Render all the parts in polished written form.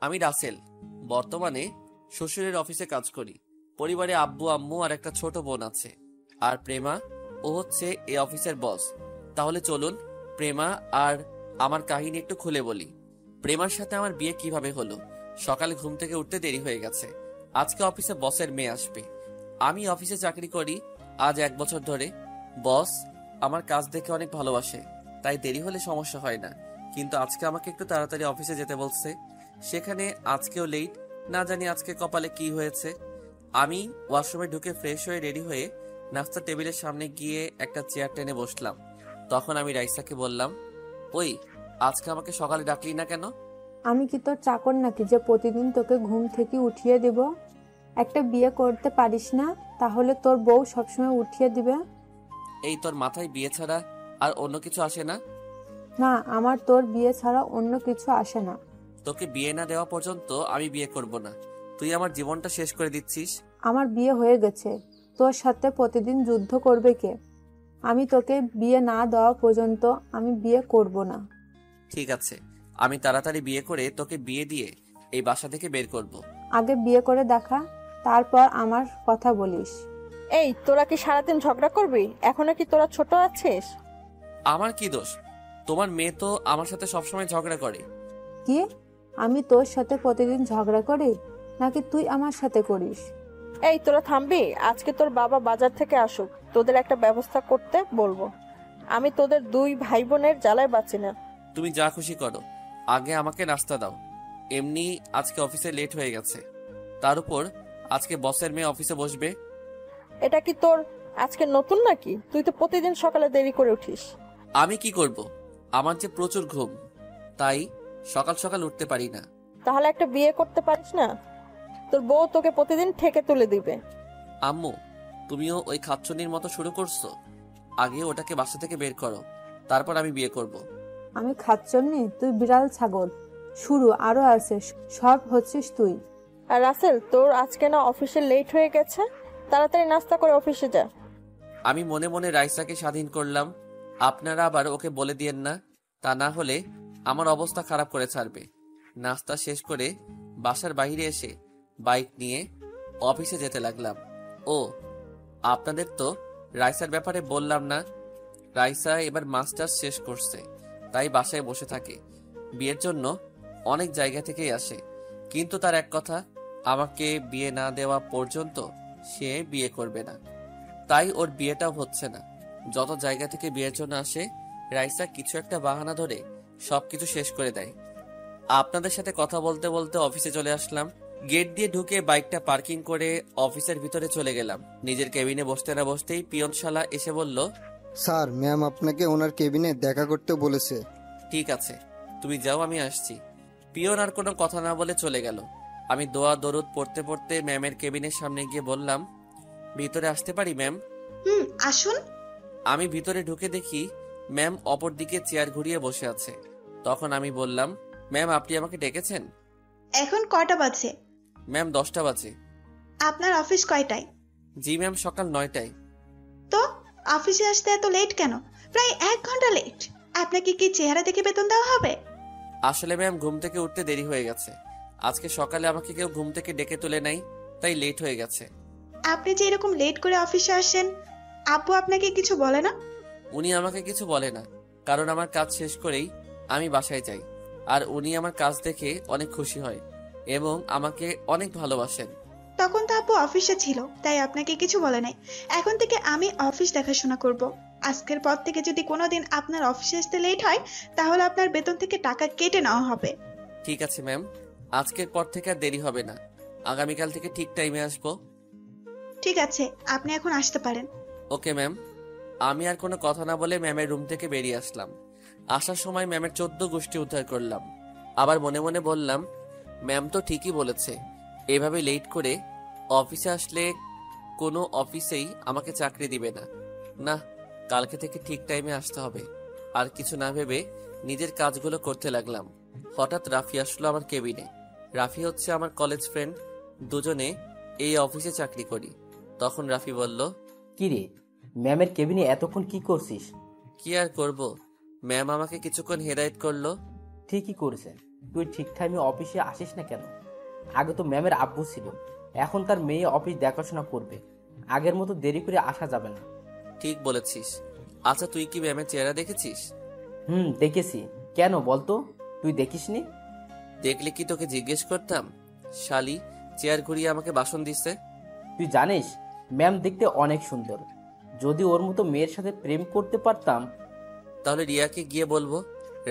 আমি রাসেল। বর্তমানে শ্বশুরের অফিসে কাজ করি। পরিবারে আব্বু আম্মু আর একটা ছোট বোন আছে। আর প্রেমা, ও হচ্ছে এই অফিসের বস। তাহলে চলুন প্রেমা আর আমার কাহিনী একটু খুলে বলি। প্রেমার সাথে আমার বিয়ে কিভাবে হলো। সকালে ঘুম থেকে উঠতে দেরি হয়ে গেছে। আজকে অফিসে বসের মেয়ে আসবে। আমি অফিসে চাকরি করি আজ 1 বছর ধরে। বস আমার কাজ দেখে অনেক ভালোবাসে, তাই দেরি হলে সমস্যা হয় না। কিন্তু আজকে আমাকে একটু তাড়াতাড়ি অফিসে যেতে বলছে। সেখানে আজকেও লেট। না জানি আজকে কপালে কি হয়েছে। আমি ওয়াশরুমে ঢুকে ফ্রেশ হয়ে রেডি হয়ে নাস্তার টেবিলের সামনে গিয়ে একটা চেয়ার টেনে বসলাম। তখন আমি রাইসাকে বললাম, ওই আজকে আমাকে সকালে ডাকলি না কেন? আমি কি তোর চাকর নাকি যে প্রতিদিন তোকে ঘুম থেকে উঠিয়ে দেব? একটা বিয়ে করতে পারিস না, তাহলে তোর বউ সবসময় উঠিয়ে দিবে? এই তোর মাথায় বিয়ে ছাড়া আর অন্য কিছু আসে না? না, আমার তোর বিয়ে ছাড়া অন্য কিছু আসে না। তোকে বিয়ে না দেওয়া পর্যন্ত আমি বিয়ে করব না। তুই আমার জীবনটা শেষ করে দিচ্ছিস। আমার বিয়ে হয়ে গেছে, তোর সাথে প্রতিদিন যুদ্ধ করবে কে? আমি তোকে বিয়ে না দেওয়া পর্যন্ত আমি বিয়ে করব না। ঠিক আছে, আমি তাড়াতাড়ি বিয়ে করে তোকে বিয়ে দিয়ে এই বাসা থেকে বের করব। আগে বিয়ে করে দেখা, তারপর আমার কথা বলিস। এই, তোরা কি সারাদিন ঝগড়া করবি? এখনো কি তোরা ছোট আছিস? আমার কি দোষ? তোমার মেয়ে তো আমার সাথে সবসময় ঝগড়া করে। কি? আমি তোর সাথে প্রতিদিন ঝগড়া করি নাকি তুই আমার সাথে করিস? এই, তোরা থামবি? আজকে তোর বাবা বাজার থেকে আসুক, তোদের একটা ব্যবস্থা করতে বলবো। আমি তোদের দুই ভাই বোনের জ্বালায় বাঁচি না। তুমি যা খুশি করো, আগে আমাকে নাস্তা দাও। এমনি আজকে অফিসে লেট হয়ে গেছে। তার উপর আজকে বসের মেয়ে অফিসে বসবে। এটা কি তোর আজকে নতুন নাকি? তুই তো প্রতিদিন সকালে দেরি করে উঠিস। আমি কি করব? আমার যে প্রচুর ঘুম, তাই সকাল সকাল উঠতে পারি না। তাহলে একটা বিয়ে করতে পারিস না? তোর বউ তোকে প্রতিদিন ঠেকে তুলে দিবে। আম্মু, তুমিও ওই খাচ্ছনির মতো শুরু করছো। আগে ওটাকে বাসা থেকে বের করো, তারপর আমি বিয়ে করব। আমি খাচ্ছন্নি? তুই বিড়াল ছাগল। শুরু আরো আছে, সব হচ্ছিস তুই। আর রাসেল, তোর আজকে না অফিসে লেট হয়ে গেছে? তাড়াতাড়ি নাস্তা করে অফিসে যা। আমি মনে মনে রাইসাকে স্বাধীন করলাম। আপনারা আবার ওকে বলে দিয়েন না, তা না হলে আমার অবস্থা খারাপ করে ছাড়বে। নাস্তা শেষ করে বাসার বাইরে এসে বাইক নিয়ে অফিসে যেতে লাগলাম। ও, আপনাদের তো রাইসার ব্যাপারে বললাম না। রাইসা এবার মাস্টার্স শেষ করছে, তাই বাসায় বসে থাকে। বিয়ের জন্য অনেক জায়গা থেকেই আসে, কিন্তু তার এক কথা, আমাকে বিয়ে না দেওয়া পর্যন্ত সে বিয়ে করবে না। তাই ওর বিয়েটাও হচ্ছে না। যত জায়গা থেকে বিয়ের জন্য আসে, রাইসা কিছু একটা বাহানা ধরে সবকিছু শেষ করে দেয়। আপনাদের সাথে কথা বলতে বলতে অফিসে চলে আসলাম। গেট দিয়ে ঢুকে বাইকটা পার্কিং করে অফিসের ভিতরে চলে গেলাম। নিজের কেবিনে বসতে না বসতেই পিয়ন শালা এসে বলল, স্যার, ম্যাম আপনাকে ওনার কেবিনে দেখা করতে বলেছে। ঠিক আছে, তুমি যাও, আমি আসছি। পিয়ন আর কোনো কথা না বলে চলে গেল। আমি দোয়া দরুদ পড়তে পড়তে ম্যামের কেবিনের সামনে গিয়ে বললাম, ভিতরে আসতে পারি ম্যাম? আসুন। আমি ভিতরে ঢুকে দেখি ম্যাম অপর দিকে চেয়ার ঘুরিয়ে বসে আছে। তখন আমি বললাম, ম্যাম আপনি আমাকে ডেকেছেন? এখন কয়টা বাজে? ম্যাম 10টা বাজে। আপনার অফিস কয়টায়? জি ম্যাম, সকাল 9টায়। তো অফিসে আসতে এত লেট কেন? প্রায় 1 ঘন্টা লেট। আপনাকে কি চেহারা দেখে বেতন দেওয়া হবে? আসলে ম্যাম ঘুম থেকে উঠতে দেরি হয়ে গেছে। আজকে সকালে আমাকে কেউ ঘুম থেকে ডেকে তুলে নাই, তাই লেট হয়ে গেছে। আপনি যে এরকম লেট করে অফিসে আসেন, আব্বু আপনাকে কিছু বলে না? উনি আমাকে কিছু বলে না, কারণ আমার কাজ শেষ করেই আমি বাসায় যাই। আর উনি আমার কাজ দেখে অনেক খুশি হয় এবং আমাকে অনেক ভালোবাসেন। তখন তো আব্বু অফিসে ছিল, তাই আপনাকে কিছু বলে নাই। এখন থেকে আমি অফিস দেখাশোনা করব। আজকের পর থেকে যদি কোনোদিন আপনার অফিসে আসতে লেট হয়, তাহলে আপনার বেতন থেকে টাকা কেটে নেওয়া হবে। ঠিক আছে ম্যাম, আজকের পর থেকে আর দেরি হবে না। আগামীকাল থেকে ঠিক টাইমে আসবো। ঠিক আছে, আপনি এখন আসতে পারেন। Okay ma'am. আমি আর কোনো কথা না বলে ম্যামের রুম থেকে বেরিয়ে আসলাম। আসার সময় ম্যামের 14 গোষ্ঠী উদ্ধার করলাম। আবার মনে মনে বললাম, ম্যাম তো ঠিকই বলেছে, এভাবে লেট করে অফিসে আসলে কোনো অফিসেই আমাকে চাকরি দিবে না। না, কালকে থেকে ঠিক টাইমে আসতে হবে। আর কিছু না ভেবে নিজের কাজগুলো করতে লাগলাম। হঠাৎ রাফি আসলো আমার কেবিনে। রাফি হচ্ছে আমার কলেজ ফ্রেন্ড, দুজনে এই অফিসে চাকরি করি। তখন রাফি বলল, কিরে, ম্যামের কেবিনে এতক্ষণ কি করছিস? কি আর করব, ম্যাম আমাকে কিছুক্ষণ হেদায়েত করলো। ঠিকই করেছেন, তুই ঠিক টাইমে অফিসে আসিস না কেন? আগে তো ম্যামের আব্বু ছিল, এখন তার মেয়ে অফিস দেখাশোনা করবে। আগের মতো দেরি করে আসা যাবে না। ঠিক বলেছিস। আচ্ছা, তুই কি ম্যামের চেহারা দেখেছিস? দেখেছি। কেন বলতো, তুই দেখিসনি? দেখলে কি তোকে জিজ্ঞেস করতাম? শালি চেয়ার ঘুরিয়ে আমাকে বাসন দিচ্ছে। তুই জানিস ম্যাম দেখতে অনেক সুন্দর। যদি ওর মতো মেয়ের সাথে প্রেম করতে পারতাম। তাহলে রিয়াকে গিয়ে বলবো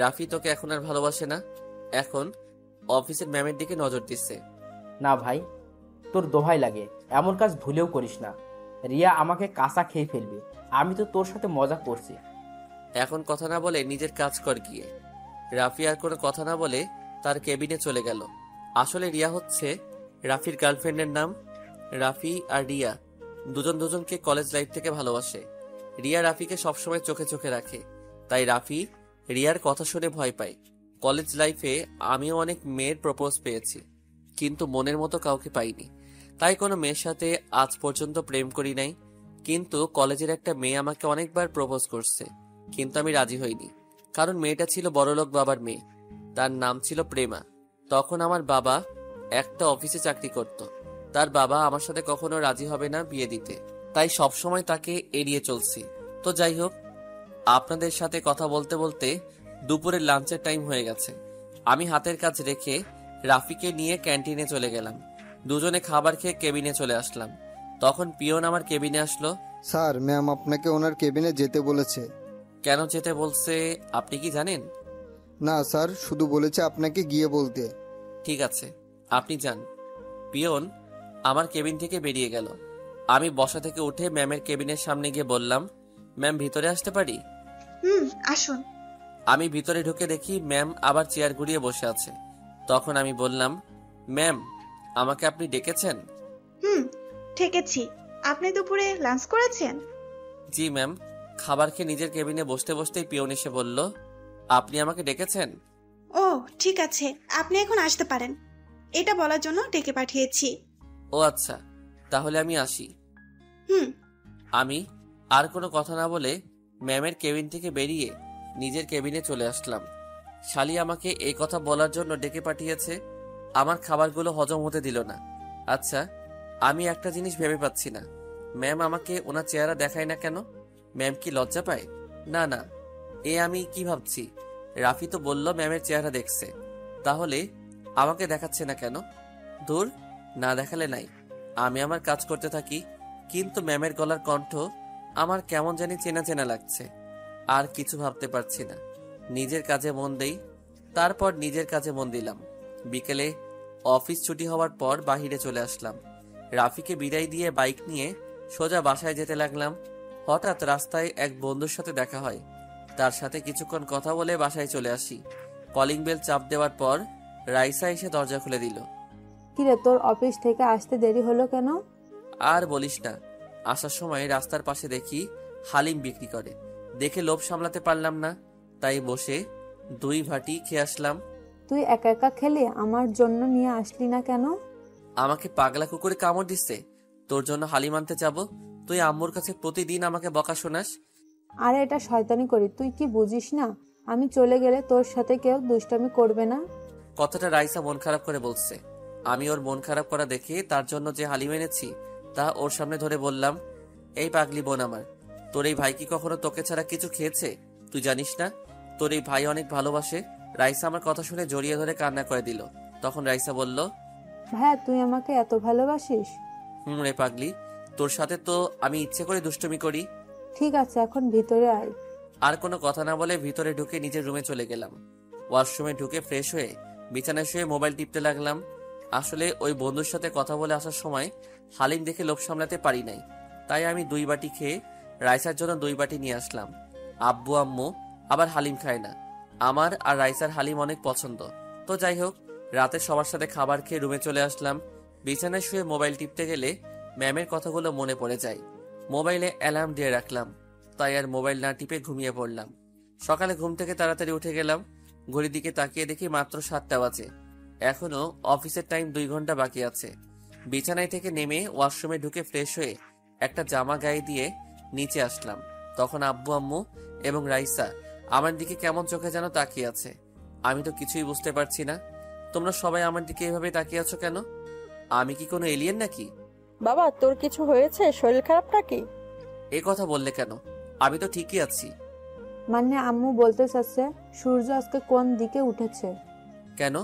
রাফি তোকে এখন আর ভালোবাসে না, এখন অফিসের ম্যামের দিকে নজর দিচ্ছে। না ভাই, তোর দোহাই লাগে, এমন কাজ ভুলেও করিস না। রিয়া আমাকে কাঁচা খেয়ে ফেলবে। আমি তো তোর সাথে মজা করছি। এখন কথা না বলে নিজের কাজ কর গিয়ে। রাফি আর কোনো কথা না বলে তার কেবিনে চলে গেল। আসলে রিয়া হচ্ছে রাফির গার্লফ্রেন্ডের নাম। রাফি আর রিয়া দুজন দুজনকে কলেজ লাইফ থেকে ভালোবাসে। রিয়া রাফিকে সবসময় চোখে চোখে রাখে, তাই রাফি রিয়ার কথা শুনে ভয় পায়। কলেজ লাইফে আমিও অনেক মেয়ের প্রপোজ পেয়েছি, কিন্তু মনের মতো কাউকে পাইনি, তাই কোনো মেয়ের সাথে আজ পর্যন্ত প্রেম করি নাই। কিন্তু কলেজের একটা মেয়ে আমাকে অনেকবার প্রপোজ করছে, কিন্তু আমি রাজি হইনি, কারণ মেয়েটা ছিল বড়লোক বাবার মেয়ে। তার নাম ছিল প্রেমা। তখন আমার বাবা একটা অফিসে চাকরি করত। তার বাবা আমার সাথে কখনো রাজি হবে না বিয়ে দিতে, তাই সবসময় তাকে এড়িয়ে চলছি। তো যাই হোক, আপনাদের সাথে কথা বলতে বলতে দুপুরের লাঞ্চের টাইম হয়ে গেছে। আমি হাতের কাজ রেখে রাফিকে নিয়ে ক্যান্টিনে চলে গেলাম। দুজনে খাবার খেয়ে কেবিনে চলে আসলাম। তখন পিয়ন আমার কেবিনে আসলো। স্যার, ম্যাম আপনাকে ওনার কেবিনে যেতে বলেছে। কেন যেতে বলছে আপনি কি জানেন? না স্যার, শুধু বলেছে আপনাকে গিয়ে বলতে। ঠিক আছে, আপনি যান। পিয়ন আমার কেবিন থেকে বেরিয়ে গেল। আমি বসা থেকে উঠে ম্যামের কেবিনের সামনে গিয়ে বললাম, ম্যাম ভিতরে আসতে পারি? আসুন। আমি ভিতরে ঢুকে দেখি ম্যাম আবার চেয়ার ঘুরিয়ে বসে আছে। তখন আমি বললাম, ম্যাম আমাকে আপনি ডেকেছেন? ঠেকেছি। আপনি দুপুরে লাঞ্চ করেছেন? জি ম্যাম। খাবার খেয়ে নিজের কেবিনে বসতে বসতেই পিয়ন এসে বলল, আপনি আমাকে ডেকেছেন? ও ঠিক আছে, আপনি এখন আসতে পারেন, এটা বলার জন্য ডেকে পাঠিয়েছি। ও আচ্ছা, তাহলে আমি আসি। হুম। আমি আর কোনো কথা না বলে ম্যামের কেবিন থেকে বেরিয়ে নিজের কেবিনে চলে আসলাম। শালি আমাকে এই কথা বলার জন্য ডেকে পাঠিয়েছে, আমার খাবারগুলো হজম হতে দিল না। আচ্ছা, আমি একটা জিনিস ভেবে পাচ্ছি না, ম্যাম আমাকে ওনার চেহারা দেখায় না কেন? ম্যাম কি লজ্জা পায়? না না, আমি কি ভাবছি? রাফি তো বলল ম্যামের চেহারা দেখছে, তাহলে আমাকে দেখাচ্ছে না কেন? দূর, না দেখালে নাই, আমি আমার কাজ করতে থাকি। কিন্তু ম্যামের গলার কণ্ঠ আমার কেমন জানি চেনা চেনা লাগছে। আর কিছু ভাবতে পারছি না, নিজের কাজে মন দেই। তারপর নিজের কাজে মন দিলাম। বিকেলে অফিস ছুটি হওয়ার পর বাহিরে চলে আসলাম। রাফিকে বিদায় দিয়ে বাইক নিয়ে সোজা বাসায় যেতে লাগলাম। হঠাৎ রাস্তায় এক বন্ধুর সাথে দেখা হয়। তার সাথে কিছুক্ষণ কথা বলে বাসায় চলে আসি। কলিং বেল চাপ দেওয়ার পর রাইসা এসে দরজা খুলে দিল। কিরে, তোর অফিস থেকে আসতে দেরি হলো কেন? আর বলিস না, আসার সময় রাস্তার পাশে দেখি হালিম বিক্রি করে, দেখে লোভ সামলাতে পারলাম না, তাই বসে 2 ভাটি খেয়ে আসলাম। তুই একা একা খেলে, আমার জন্য নিয়ে আসলি না কেন? আমাকে পাগলা কুকুরে কামড় দিচ্ছে, তোর জন্য হালিম আনতে যাব? তুই আম্মুর কাছে প্রতিদিন আমাকে বকা শোনাস। আরে এটা শয়তানি করি, তুই কি বুঝিস না আমি চলে গেলে তোর সাথে কেউ দুষ্টামি করবে না? কথাটা রাইসা মন খারাপ করে বলছে। আমি ওর মন খারাপ করা দেখে তার জন্য যে হালিম এনেছি তা ওর সামনে ধরে বললাম, এই পাগলি বোন আমার, তোর এই ভাই কি কখনো তোকে ছাড়া কিছু খেয়েছে? তুই জানিস না তোর এই ভাই অনেক ভালোবাসে? রাইসা আমার কথা শুনে জড়িয়ে ধরে কান্না করে দিল। তখন রাইসা বলল, ভাইয়া তুই আমাকে এত ভালোবাসিস? রে পাগলি, তোর সাথে তো আমি ইচ্ছে করে দুষ্টুমি করি। ঠিক আছে, এখন ভিতরে আয়। আর কোনো কথা না বলে ভিতরে ঢুকে নিজের রুমে চলে গেলাম। ওয়াশরুমে ঢুকে ফ্রেশ হয়ে বিছানায় শুয়ে মোবাইল টিপতে লাগলাম। আসলে ওই বন্ধুর সাথে কথা বলে আসার সময় হালিম দেখে লোভ সামলাতে পারি নাই, তাই আমি 2 বাটি খেয়ে রাইসার জন্য 2 বাটি নিয়ে আসলাম। আব্বু আম্মু আবার হালিম খায় না, আমার আর রাইসার হালিম অনেক পছন্দ। তো যাই হোক, রাতে সবার সাথে খাবার খেয়ে রুমে চলে আসলাম। বিছানায় শুয়ে মোবাইল টিপতে গেলে ম্যামের কথাগুলো মনে পড়ে যায়। মোবাইলে অ্যালার্ম দিয়ে রাখলাম, তাই আর মোবাইল না টিপে ঘুমিয়ে পড়লাম। সকালে ঘুম থেকে তাড়াতাড়ি উঠে গেলাম। ঘড়ির দিকে তাকিয়ে দেখি মাত্র 7টা বাজে। এখনো অফিসের টাইম 2 ঘন্টা বাকি আছে। বিছানায় থেকে নেমে ওয়াশরুমে ঢুকে ফ্রেশ হয়ে একটা জামা গায়ে দিয়ে নিচে আসলাম। তখন আব্বু আম্মু এবং রাইসা আমার দিকে কেমন চোখে যেন তাকিয়ে আছে। আমি তো কিছুই বুঝতে পারছি না। তোমরা সবাই আমার দিকে এভাবে তাকিয়ে আছো কেন? আমি কি কোনো এলিয়েন নাকি? বাবা, তোর কিছু হয়েছে? শরীর খারাপ নাকি? এ কথা বললে কেন? আমি তো ঠিকই আছি। মানে আম্মু বলতে চাচ্ছে সূর্য আজকে কোন দিকে উঠেছে। কেন?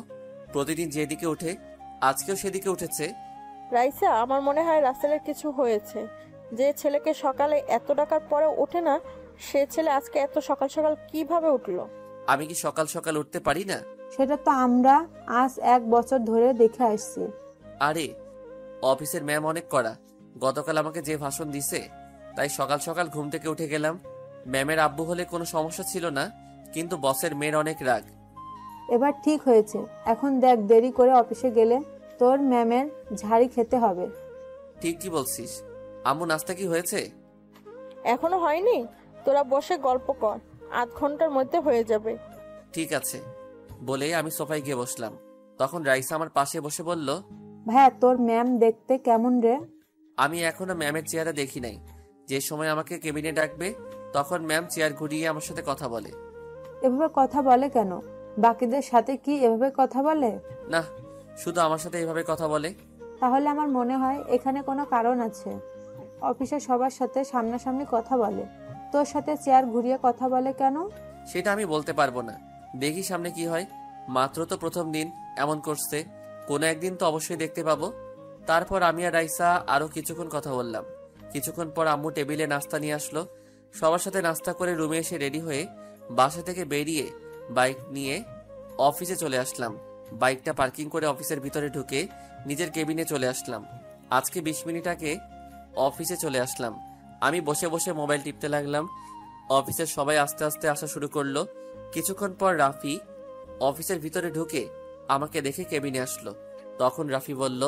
প্রতিদিন যেদিকে ওঠে আজকেও সেদিকে উঠেছে। রাইসা, আমার মনে হয় রাসেলের কিছু হয়েছে। যে ছেলেকে সকালে এত ডাকার পরে ওঠে না, সে ছেলে আজকে এত সকাল সকাল কিভাবে উঠলো? আমি কি সকাল সকাল উঠতে পারি না? সেটা তো আমরা আজ 1 বছর ধরে দেখে আসছি। আরে অফিসের ম্যাম অনেক কড়া। গতকাল আমাকে যে ভাষণ দিছে, তাই সকাল সকাল ঘুম থেকে উঠে গেলাম। ম্যামের আব্বু হলে কোনো সমস্যা ছিল না, কিন্তু বসের মেয়ের অনেক রাগ। এবার ঠিক হয়েছে। এখন দেখ, দেরি করে অফিসে গেলে তোর ম্যামের ঝাড়ি খেতে হবে। ঠিক কি বলছিস? আম্মু নাস্তা কি হয়েছে? এখনো হয়নি? তোরা বসে গল্প কর, আধ ঘন্টার মধ্যে হয়ে যাবে। ঠিক আছে বলে আমি সোফায় গিয়ে বসলাম। তখন রাইসা আমার পাশে বসে বলল, ভাইয়া, তোর ম্যাম দেখতে কেমন রে? আমি এখনো ম্যামের চেহারা দেখি নাই। যে সময় আমাকে কেবিনে ডাকবে তখন ম্যাম চেয়ার ঘুরিয়ে আমার সাথে কথা বলে। এভাবে কথা বলে কেন? বাকিদের সাথে কি এভাবে কথা বলে? না, শুধু আমার সাথে এভাবে কথা বলে। তাহলে আমার মনে হয় এখানে কোনো কারণ আছে। অফিসের সবার সাথে সামনাসামনি কথা বলে, তোর সাথে চেয়ার ঘুরিয়ে কথা বলে কেন? সেটা আমি বলতে পারবো না। দেখি সামনে কি হয়। মাত্র তো প্রথম দিন এমন করছে, কোনো একদিন তো অবশ্যই দেখতে পাবো। তারপর আমি আর রাইসা আরো কিছুক্ষণ কথা বললাম। কিছুক্ষণ পর আম্মু টেবিলে নাস্তা নিয়ে আসলো। সবার সাথে নাস্তা করে রুমে এসে রেডি হয়ে বাসা থেকে বেরিয়ে বাইক নিয়ে অফিসে চলে আসলাম। বাইকটা পার্কিং করে অফিসের ভিতরে ঢুকে নিজের কেবিনে চলে আসলাম। আজকে 20 মিনিট আগে অফিসে চলে আসলাম। আমি বসে বসে মোবাইল টিপতে লাগলাম। অফিসের সবাই আস্তে আস্তে আসা শুরু করলো। কিছুক্ষণ পর রাফি অফিসের ভিতরে ঢুকে আমাকে দেখে কেবিনে আসলো। তখন রাফি বলল,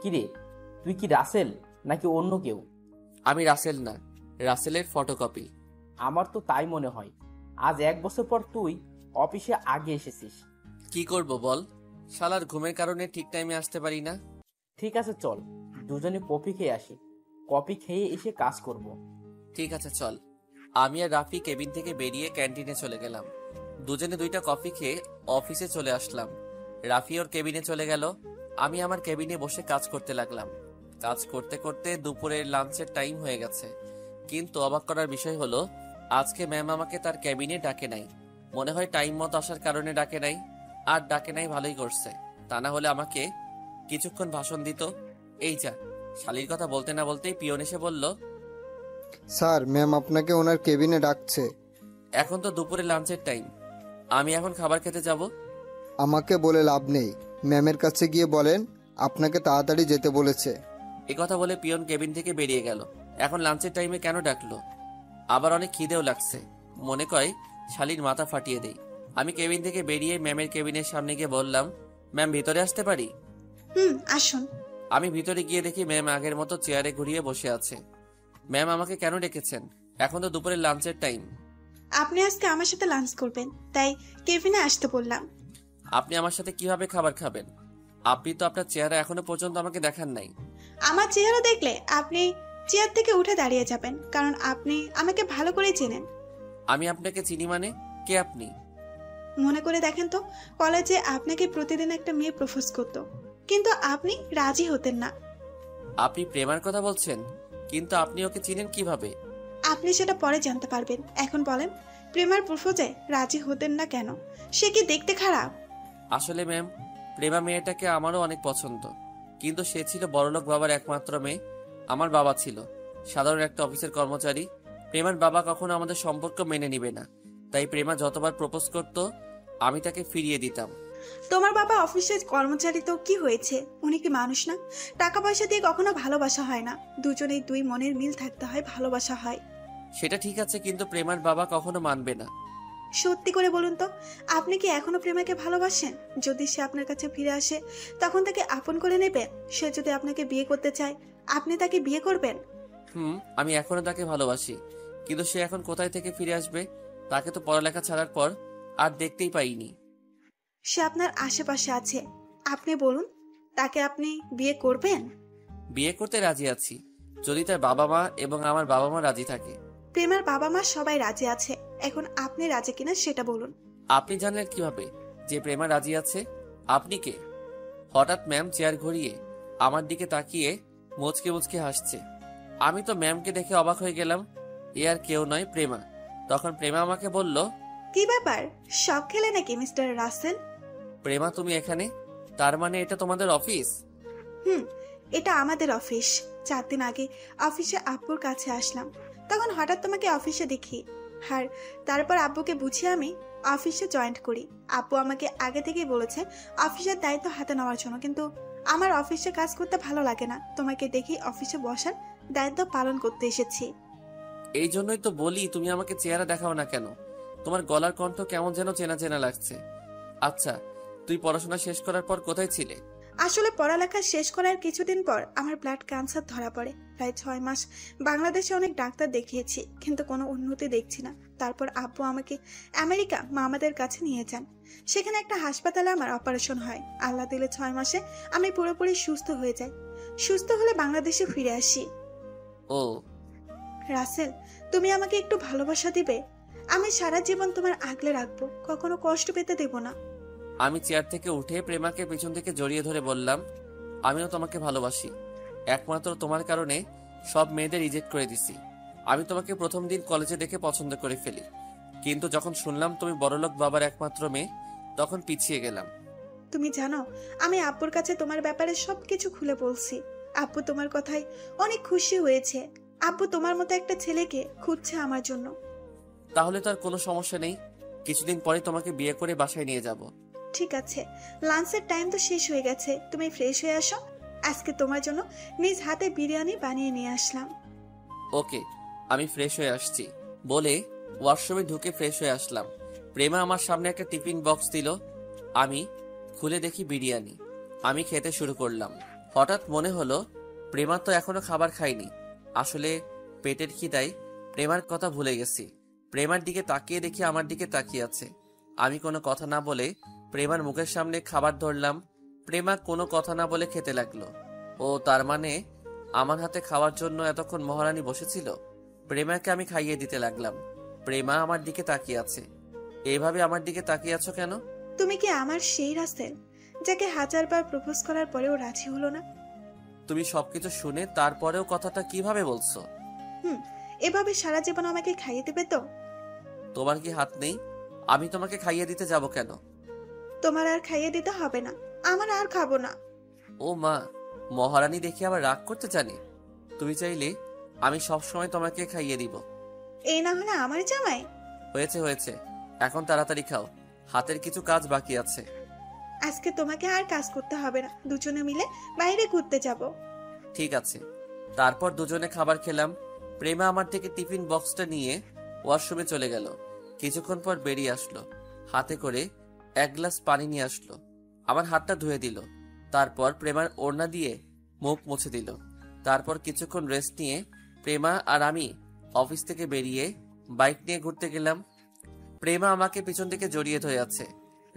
কিরে, তুই কি রাসেল নাকি অন্য কেউ? আমি রাসেল না, রাসেলের ফটোকপি। আমার তো তাই মনে হয়। আজ 1 বছর পর তুই অফিসে আগে এসেছিস। কি করব বল, শালার ঘুমের কারণে ঠিক টাইমে আসতে পারি না। ঠিক আছে, চল দুজনে কফি খেয়ে আসি। কফি খেয়ে এসে কাজ করব। ঠিক আছে চল। আমি আর রাফি কেবিন থেকে বেরিয়ে ক্যান্টিনে চলে গেলাম। দুজনে 2টা কফি খেয়ে অফিসে চলে আসলাম। রাফি ওর কেবিনে চলে গেল। আমি আমার কেবিনে বসে কাজ করতে লাগলাম। কাজ করতে করতে দুপুরের লাঞ্চের টাইম হয়ে গেছে। কিন্তু অবাক করার বিষয় হলো, আজকে ম্যাম আমাকে তার কেবিনে ডাকে নাই। মনে হয় টাইম মতো আসার কারণে ডাকে নাই। আর ডাকে নাই ভালোই করছে, তা না হলে আমাকে কিছুক্ষণ ভাষণ দিত। এই যা, শালির কথা বলতে না বলতেই পিয়ন এসে বলল, স্যার, ম্যাম আপনাকে ওনার কেবিনে ডাকছে। এখন তো দুপুরে লাঞ্চের টাইম, আমি এখন খাবার খেতে যাব। আমাকে বলে লাভ নেই, ম্যামের কাছে গিয়ে বলেন আপনাকে তাড়াতাড়ি যেতে বলেছে। কথা বলে পিয়ন কেবিন থেকে বেরিয়ে গেল। এখন লাঞ্চের টাইমে কেন ডাকলো? আবার অনেক খিদেও লাগছে, মনে কয় শালির মাথা ফাটিয়ে দেই। আমি কেবিন থেকে বেরিয়ে ম্যামের কেবিনের সামনে গিয়ে বললাম, ম্যাম ভিতরে আসতে পারি? আসুন। আমি ভিতরে গিয়ে দেখি ম্যাম আগের মতো চেয়ারে ঘুরিয়ে বসে আছে। ম্যাম আমাকে কেন ডেকেছেন? এখন তো দুপুরের লাঞ্চের টাইম। আপনি আজকে আমার সাথে লাঞ্চ করবেন, তাই কেবিনে আসতে বললাম। আপনি আমার সাথে কিভাবে খাবার খাবেন? আপনি তো আপনার চেহারা এখনো পর্যন্ত আমাকে দেখান নাই। আমার চেহারা দেখলে আপনি চেয়ার থেকে উঠে দাঁড়িয়ে যাবেন, কারণ আপনি আমাকে ভালো করে চেনেন। আমি আপনাকে চিনি মানে? কে আপনি? মনে করে দেখেন তো, কলেজে আপনাকে প্রতিদিন একটা মেয়ে প্রপোজ করতো, কিন্তু আপনি রাজি হতেন না। আপনি প্রেমার কথা বলছেন? কিন্তু আপনি ওকে চিনেন কিভাবে? আপনি সেটা পরে জানতে পারবেন। এখন বলেন, প্রেমার প্রপোজে রাজি হতেন না কেন? সে কি দেখতে খারাপ? আসলে ম্যাম, প্রেমা মেয়েটাকে আমারও অনেক পছন্দ, কিন্তু সে ছিল বড়লোক বাবার একমাত্র মেয়ে। আমার বাবা ছিল সাধারণ একটা অফিসের কর্মচারী। প্রেমার বাবা কখনো আমাদের সম্পর্ক মেনে নিবে না, তাই প্রেমা যতবার প্রপোজ করত আমি তাকে ফিরিয়ে দিতাম। তোমার বাবা অফিসের কর্মচারী তো কি হয়েছে? উনি কি মানুষ না? টাকা পয়সা দিয়ে কখনো ভালোবাসা হয় না, দুজনেই দুই মনের মিল থাকতে হয়, ভালোবাসা হয়। সেটা ঠিক আছে, কিন্তু প্রেমার বাবা কখনো মানবে না। সত্যি করে বলুন তো, আপনি কি এখনো প্রেমাকে ভালোবাসেন? যদি সে আপনার কাছে ফিরে আসে, তখন তাকে আপন করে নেবেন? সে যদি আপনাকে বিয়ে করতে চায়, আপনি তাকে বিয়ে করবেন? আমি এখনো তাকে ভালোবাসি, কিন্তু সে এখন কোথায় থেকে ফিরে আসবে? তাকে তো পড়ালেখা ছাড়ার পর আর দেখতেই পাইনি। সে আপনার আশেপাশে আছে, আপনি বলুন, তাকে আপনি বিয়ে করবেন? বিয়ে করতে রাজি আছি, যদি তার বাবা মা এবং আমার বাবা মা রাজি থাকে। প্রেমার বাবা মা সবাই রাজি আছে, এখন আপনি রাজি কিনা সেটা বলুন। আপনি জানলেন কিভাবে? যে প্রেমা রাজি আছে। আপনি কে? হঠাৎ ম্যাম চেয়ার ঘুরিয়ে আমার দিকে তাকিয়ে মুচকে মুচকে হাসছে। আমি তো ম্যামকে দেখে অবাক হয়ে গেলাম। এ আর কেউ নয়, প্রেমা। তখন প্রেমা আমাকে বলল, কি ব্যাপার, শখ খেলে নাকি মিস্টার রাসেল? প্রেমা তুমি এখানে? তার মানে এটা তোমাদের অফিস? হুম, এটা আমাদের অফিস। 4 দিন আগে অফিসে আব্বুর কাছে আসলাম, তখন হঠাৎ তোমাকে অফিসে দেখি। আর তারপর আব্বুকে বুঝিয়ে আমি অফিসে জয়েন্ট করি। আব্বু আমাকে আগে থেকেই বলেছে অফিসের দায়িত্ব হাতে নেওয়ার জন্য, কিন্তু আমার অফিসে কাজ করতে ভালো লাগে না। তোমাকে দেখি অফিসে বসার দায়িত্ব পালন করতে এসেছি। এই জন্যই তো বলি তুমি আমাকে চেহারা দেখাও না কেন। তোমার গলার কণ্ঠ কেমন যেন চেনা চেনা লাগছে। আচ্ছা, তুই পড়াশোনা শেষ করার পর কোথায় ছিলে? আসলে পড়ালেখা শেষ করার কিছুদিন পর আমার ব্লাড ক্যান্সার ধরা পড়ে। প্রায় 6 মাস বাংলাদেশে অনেক ডাক্তার দেখিয়েছি, কিন্তু কোনো উন্নতি দেখছি না। তারপর আব্বু আমাকে আমেরিকা মামাদের কাছে নিয়ে যান। সেখানে একটা হাসপাতালে আমার অপারেশন হয়। আল্লাহ দিলে 6 মাসে আমি পুরোপুরি সুস্থ হয়ে যাই। সুস্থ হলে বাংলাদেশে ফিরে আসি। ও রাসেল, তুমি আমাকে একটু ভালোবাসা দিবে? আমি সারা জীবন তোমার আগলে রাখবো, কখনো কষ্ট পেতে দেব না। আমি চেয়ার থেকে উঠে প্রেমাকে পিছন থেকে জড়িয়ে ধরে বললাম, আমিও তোমাকে ভালোবাসি। একমাত্র তোমার কারণে সব মেয়েদের রিজেক্ট করে দিছি। আমি তোমাকে প্রথম দিন কলেজে দেখে পছন্দ করে ফেলি, কিন্তু যখন শুনলাম তুমি বড়লোক বাবার একমাত্র মেয়ে, তখন পিছিয়ে গেলাম। তুমি জানো, আমি আব্বুর কাছে তোমার ব্যাপারে সবকিছু খুলে বলছি। আব্বু তোমার কথায় অনেক খুশি হয়েছে। আব্বু তোমার মতো একটা ছেলেকে খুঁজছে আমার জন্য। তাহলে তো আর কোনো সমস্যা নেই, কিছুদিন পরে তোমাকে বিয়ে করে বাসায় নিয়ে যাব। ঠিক আছে, লাঞ্চের টাইম তো শেষ হয়ে গেছে, তুমি ফ্রেশ হয়ে আসো। আজকে তোমার জন্য নিজ হাতে বিরিয়ানি বানিয়ে নিয়ে আসলাম। ওকে, আমি ফ্রেশ হয়ে আসছি বলে ওয়াশরুমে ঢুকে ফ্রেশ হয়ে আসলাম। প্রেমা আমার সামনে একটা টিফিন বক্স দিল। আমি খুলে দেখি বিরিয়ানি। আমি খেতে শুরু করলাম। হঠাৎ মনে হলো প্রেমা তো এখনো খাবার খায়নি। আসলে পেটের খিদায় প্রেমার কথা ভুলে গেছি। প্রেমার দিকে তাকিয়ে দেখি আমার দিকে তাকিয়ে আছে। আমি কোনো কথা না বলে প্রেমার মুখের সামনে খাবার ধরলাম। প্রেমা কোনো কথা না বলে খেতে লাগলো। ও তার মানে আমার হাতে খাওয়ার জন্য এতক্ষণ মহারানী বসেছিল। প্রেমাকে আমি খাইয়ে দিতে লাগলাম। প্রেমা আমার দিকে তাকিয়ে আছে। এইভাবে আমার দিকে তাকিয়ে আছো কেন? তুমি কি আমার সেই রাসেল যাকে 1000বার প্রপোজ করার পরেও রাজি হলো না? তুমি সবকিছু শুনে তারপরেও কথাটা কিভাবে বলছো? এভাবে সারা জীবন আমাকে খাইয়ে দেবে তো? তোমার কি হাত নেই? আমি তোমাকে খাইয়ে দিতে যাব কেন? তোমার আর খাইয়ে দিতে হবে না, আমার আর খাবো না। ও মা, মহারানী দেখে আবার রাগ করতে জানি। তুমি চাইলে আমি সব সময় তোমাকে খাইয়ে দিব। এই না হলে আমার জামাই। হয়েছে হয়েছে, এখন তাড়াতাড়ি খাও, হাতের কিছু কাজ বাকি আছে। আজকে তোমাকে আর কাজ করতে হবে না, দুজনে মিলে বাইরে ঘুরতে যাব। ঠিক আছে। তারপর দুজনে খাবার খেলাম। প্রেমা আমার থেকে টিফিন বক্সটা নিয়ে ওয়াশরুমে চলে গেল। কিছুক্ষণ পর বেরিয়ে আসলো, হাতে করে 1 গ্লাস পানি নিয়ে আসলো। আমার হাতটা ধুয়ে দিল। তারপর প্রেমার ওড়না দিয়ে মুখ মুছে দিল। তারপর কিছুক্ষণ রেস্ট নিয়ে প্রেমা আর আমি অফিস থেকে বেরিয়ে বাইক নিয়ে ঘুরতে গেলাম। প্রেমা আমাকে পিছন থেকে জড়িয়ে ধরে আছে।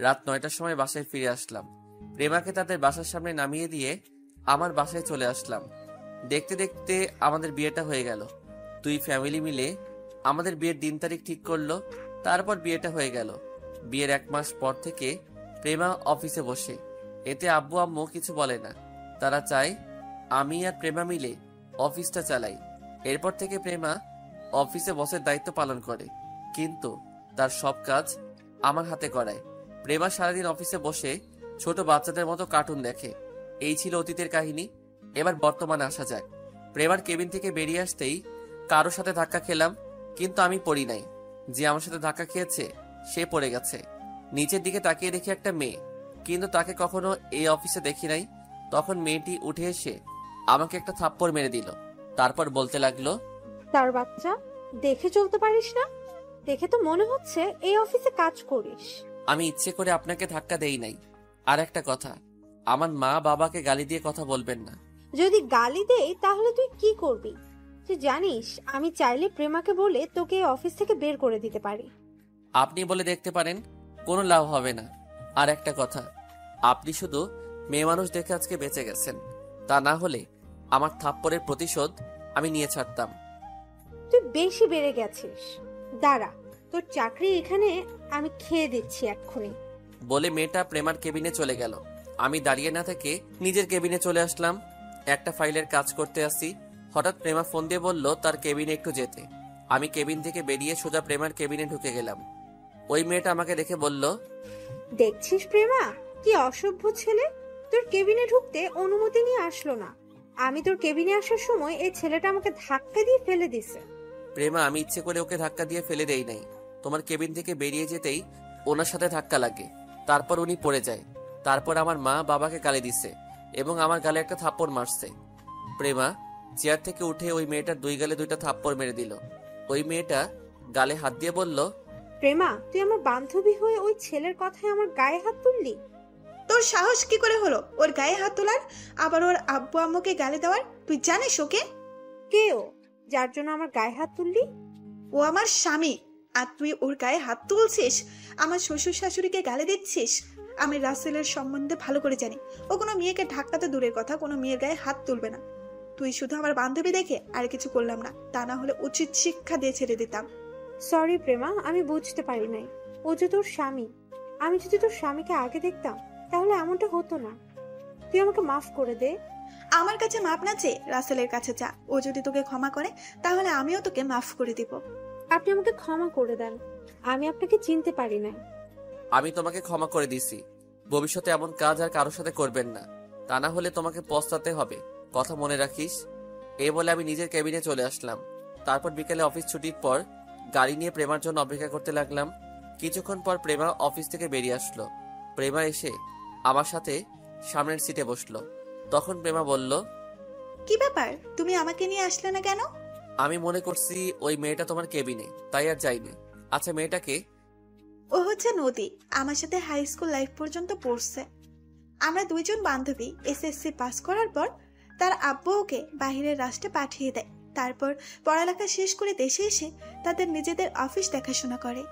রাত 9টার সময় বাসায় ফিরে আসলাম। প্রেমাকে তাদের বাসার সামনে নামিয়ে দিয়ে আমার বাসায় চলে আসলাম। দেখতে দেখতে আমাদের বিয়েটা হয়ে গেল। 2 ফ্যামিলি মিলে আমাদের বিয়ের দিন তারিখ ঠিক করলো। তারপর বিয়েটা হয়ে গেল। বিয়ের 1 মাস পর থেকে প্রেমা অফিসে বসে। এতে আব্বু আম্মু কিছু বলে না। তারা চায় আমি আর প্রেমা মিলে অফিসটা চালাই। এরপর থেকে প্রেমা অফিসে বসের দায়িত্ব পালন করে, কিন্তু তার সব কাজ আমার হাতে করায়। প্রেমা সারাদিন অফিসে বসে ছোট বাচ্চাদের মতো কার্টুন দেখে। এই ছিল অতীতের কাহিনী। এবার বর্তমানে আসা যাক। প্রেমার কেবিন থেকে বেরিয়ে আসতেই কারোর সাথে ধাক্কা খেলাম, কিন্তু আমি পড়ি নাই। যে আমার সাথে ধাক্কা খেয়েছে সে পড়ে গেছে। নিচের দিকে তাকিয়ে দেখি একটা মেয়ে, কিন্তু তাকে কখনো এই অফিসে দেখি নাই। তখন মেয়েটি উঠে এসে আমাকে একটা থাপ্পড় মেরে দিল। তারপর বলতে লাগলো, তার বাচ্চা, দেখে চলতে পারিস না? দেখে তো মনে হচ্ছে এই অফিসে কাজ করিস। আমি ইচ্ছে করে আপনাকে ধাক্কা দেই নাই। আর একটা কথা, আমার মা বাবাকে গালি দিয়ে কথা বলবেন না। যদি গালি দেই তাহলে তুই কি করবি? তুই জানিস আমি চাইলে প্রেমাকে বলে তোকে এই অফিস থেকে বের করে দিতে পারি। আপনি বলে দেখতে পারেন, কোনো লাভ হবে না। আর একটা কথা, আপনি শুধু মেয়ে মানুষ দেখে আজকে বেঁচে গেছেন। তা না হলে আমার থাপ্পড়ের প্রতিশোধ আমি নিয়ে ছাড়তাম। তুই বেশি বেড়ে গেছিস। দাঁড়া, তোর চাকরি এখানে আমি খেয়ে দিচ্ছি এক্ষুনি। বলে মেয়েটা প্রেমার কেবিনে চলে গেল। আমি দাঁড়িয়ে না থেকে নিজের কেবিনে চলে আসলাম। একটা ফাইলের কাজ করতে আসি, হঠাৎ প্রেমা ফোন দিয়ে বলল তার কেবিনে একটু যেতে। আমি কেবিন থেকে বেরিয়ে সোজা প্রেমার কেবিনে ঢুকে গেলাম। ওই মেয়েটা আমাকে দেখে বলল, দেখছিস প্রেমা, কি অসভ্য ছেলে, তোর কেবিনে ঢুকতে অনুমতি নিয়ে আসলো না। আমি তোর কেবিনে আসার সময় এই ছেলেটা আমাকে ধাক্কা দিয়ে ফেলে দিছে। প্রেমা, আমি ইচ্ছে করে ওকে ধাক্কা দিয়ে ফেলে দেই নাই। তোমার কেবিন থেকে বেরিয়ে যেতেই ওনার সাথে ধাক্কা লাগে, তারপর উনি পড়ে যায়। তারপর আমার মা বাবাকে গালি দিছে এবং আমার গালে একটা থাপ্পড় মারছে। প্রেমা চেয়ার থেকে উঠে ওই মেয়েটার 2 গালে 2টা থাপ্পড় মেরে দিল। ওই মেয়েটা গালে হাত দিয়ে বলল, প্রেমা, তুই আমার বান্ধবী হয়ে ওই ছেলের কথায় আমার গায়ে হাত তুললি? তোর সাহস কি করে হলো ওর গায়ে হাত তোলার, আবার ওর আব্বু আম্মুকে গালি দেওয়ার? তুই জানিস ওকে? কে ও, যার জন্য আমার গায়ে হাত তুললি? ও আমার স্বামী, আর তুই ওর গায়ে হাত তুলছিস, আমার শ্বশুর শাশুড়িকে গালি দিচ্ছিস। আমি রাসেলের সম্বন্ধে ভালো করে জানি, ও কোনো মেয়েকে ধাক্কাতে দূরের কথা কোনো মেয়ের গায়ে হাত তুলবে না। তুই শুধু আমার বান্ধবী দেখে আর কিছু করলাম না, তা না হলে উচিত শিক্ষা দিয়ে ছেড়ে দিতাম। সরি প্রেমা, আমি বুঝতে পারি নাই ও যে তোর স্বামী। আমি যদি তোর স্বামীকে আগে দেখতাম তাহলে এমনটা হতো না। তুই আমাকে মাফ করে দে। আমার কাছে মাপ না চেয়ে রাসেলের কাছে যা, ও যদি তোকে ক্ষমা করে তাহলে আমিও তোকে মাফ করে দিব। আপনি আমাকে ক্ষমা করে দেন, আমি আপনাকে চিনতে পারি না। আমি তোমাকে ক্ষমা করে দিছি, ভবিষ্যতে এমন কাজ আর কারোর সাথে করবেন না, তা না হলে তোমাকে পস্তাতে হবে, কথা মনে রাখিস। এই বলে আমি নিজের কেবিনে চলে আসলাম। তারপর বিকেলে অফিস ছুটির পর গাড়ি নিয়ে প্রেমার জন্য অপেক্ষা করতে লাগলাম। কিছুক্ষণ পর প্রেমা অফিস থেকে বেরিয়ে আসলো। প্রেমা এসে আমার সাথে সামনের সিটে বসলো। তখন প্রেমা বলল, কি ব্যাপার, তুমি আমাকে নিয়ে আসলে না কেন? আমি মনে করছি ওই মেয়েটা তোমার কেবিনে, তাই আর যাইনি। আচ্ছা, মেয়েটাকে? ও হচ্ছে নদী, আমার সাথে হাই স্কুল লাইফ পর্যন্ত পড়ছে। আমরা দুইজন বান্ধবী। এসএসসি পাস করার পর তার আব্বু ওকে বাহিরের রাষ্ট্রে পাঠিয়ে দেয়। তারপর পড়ালেখা শেষ করে দেশে এসে তাদের নিজেদের অফিস দেখাশোনা করে।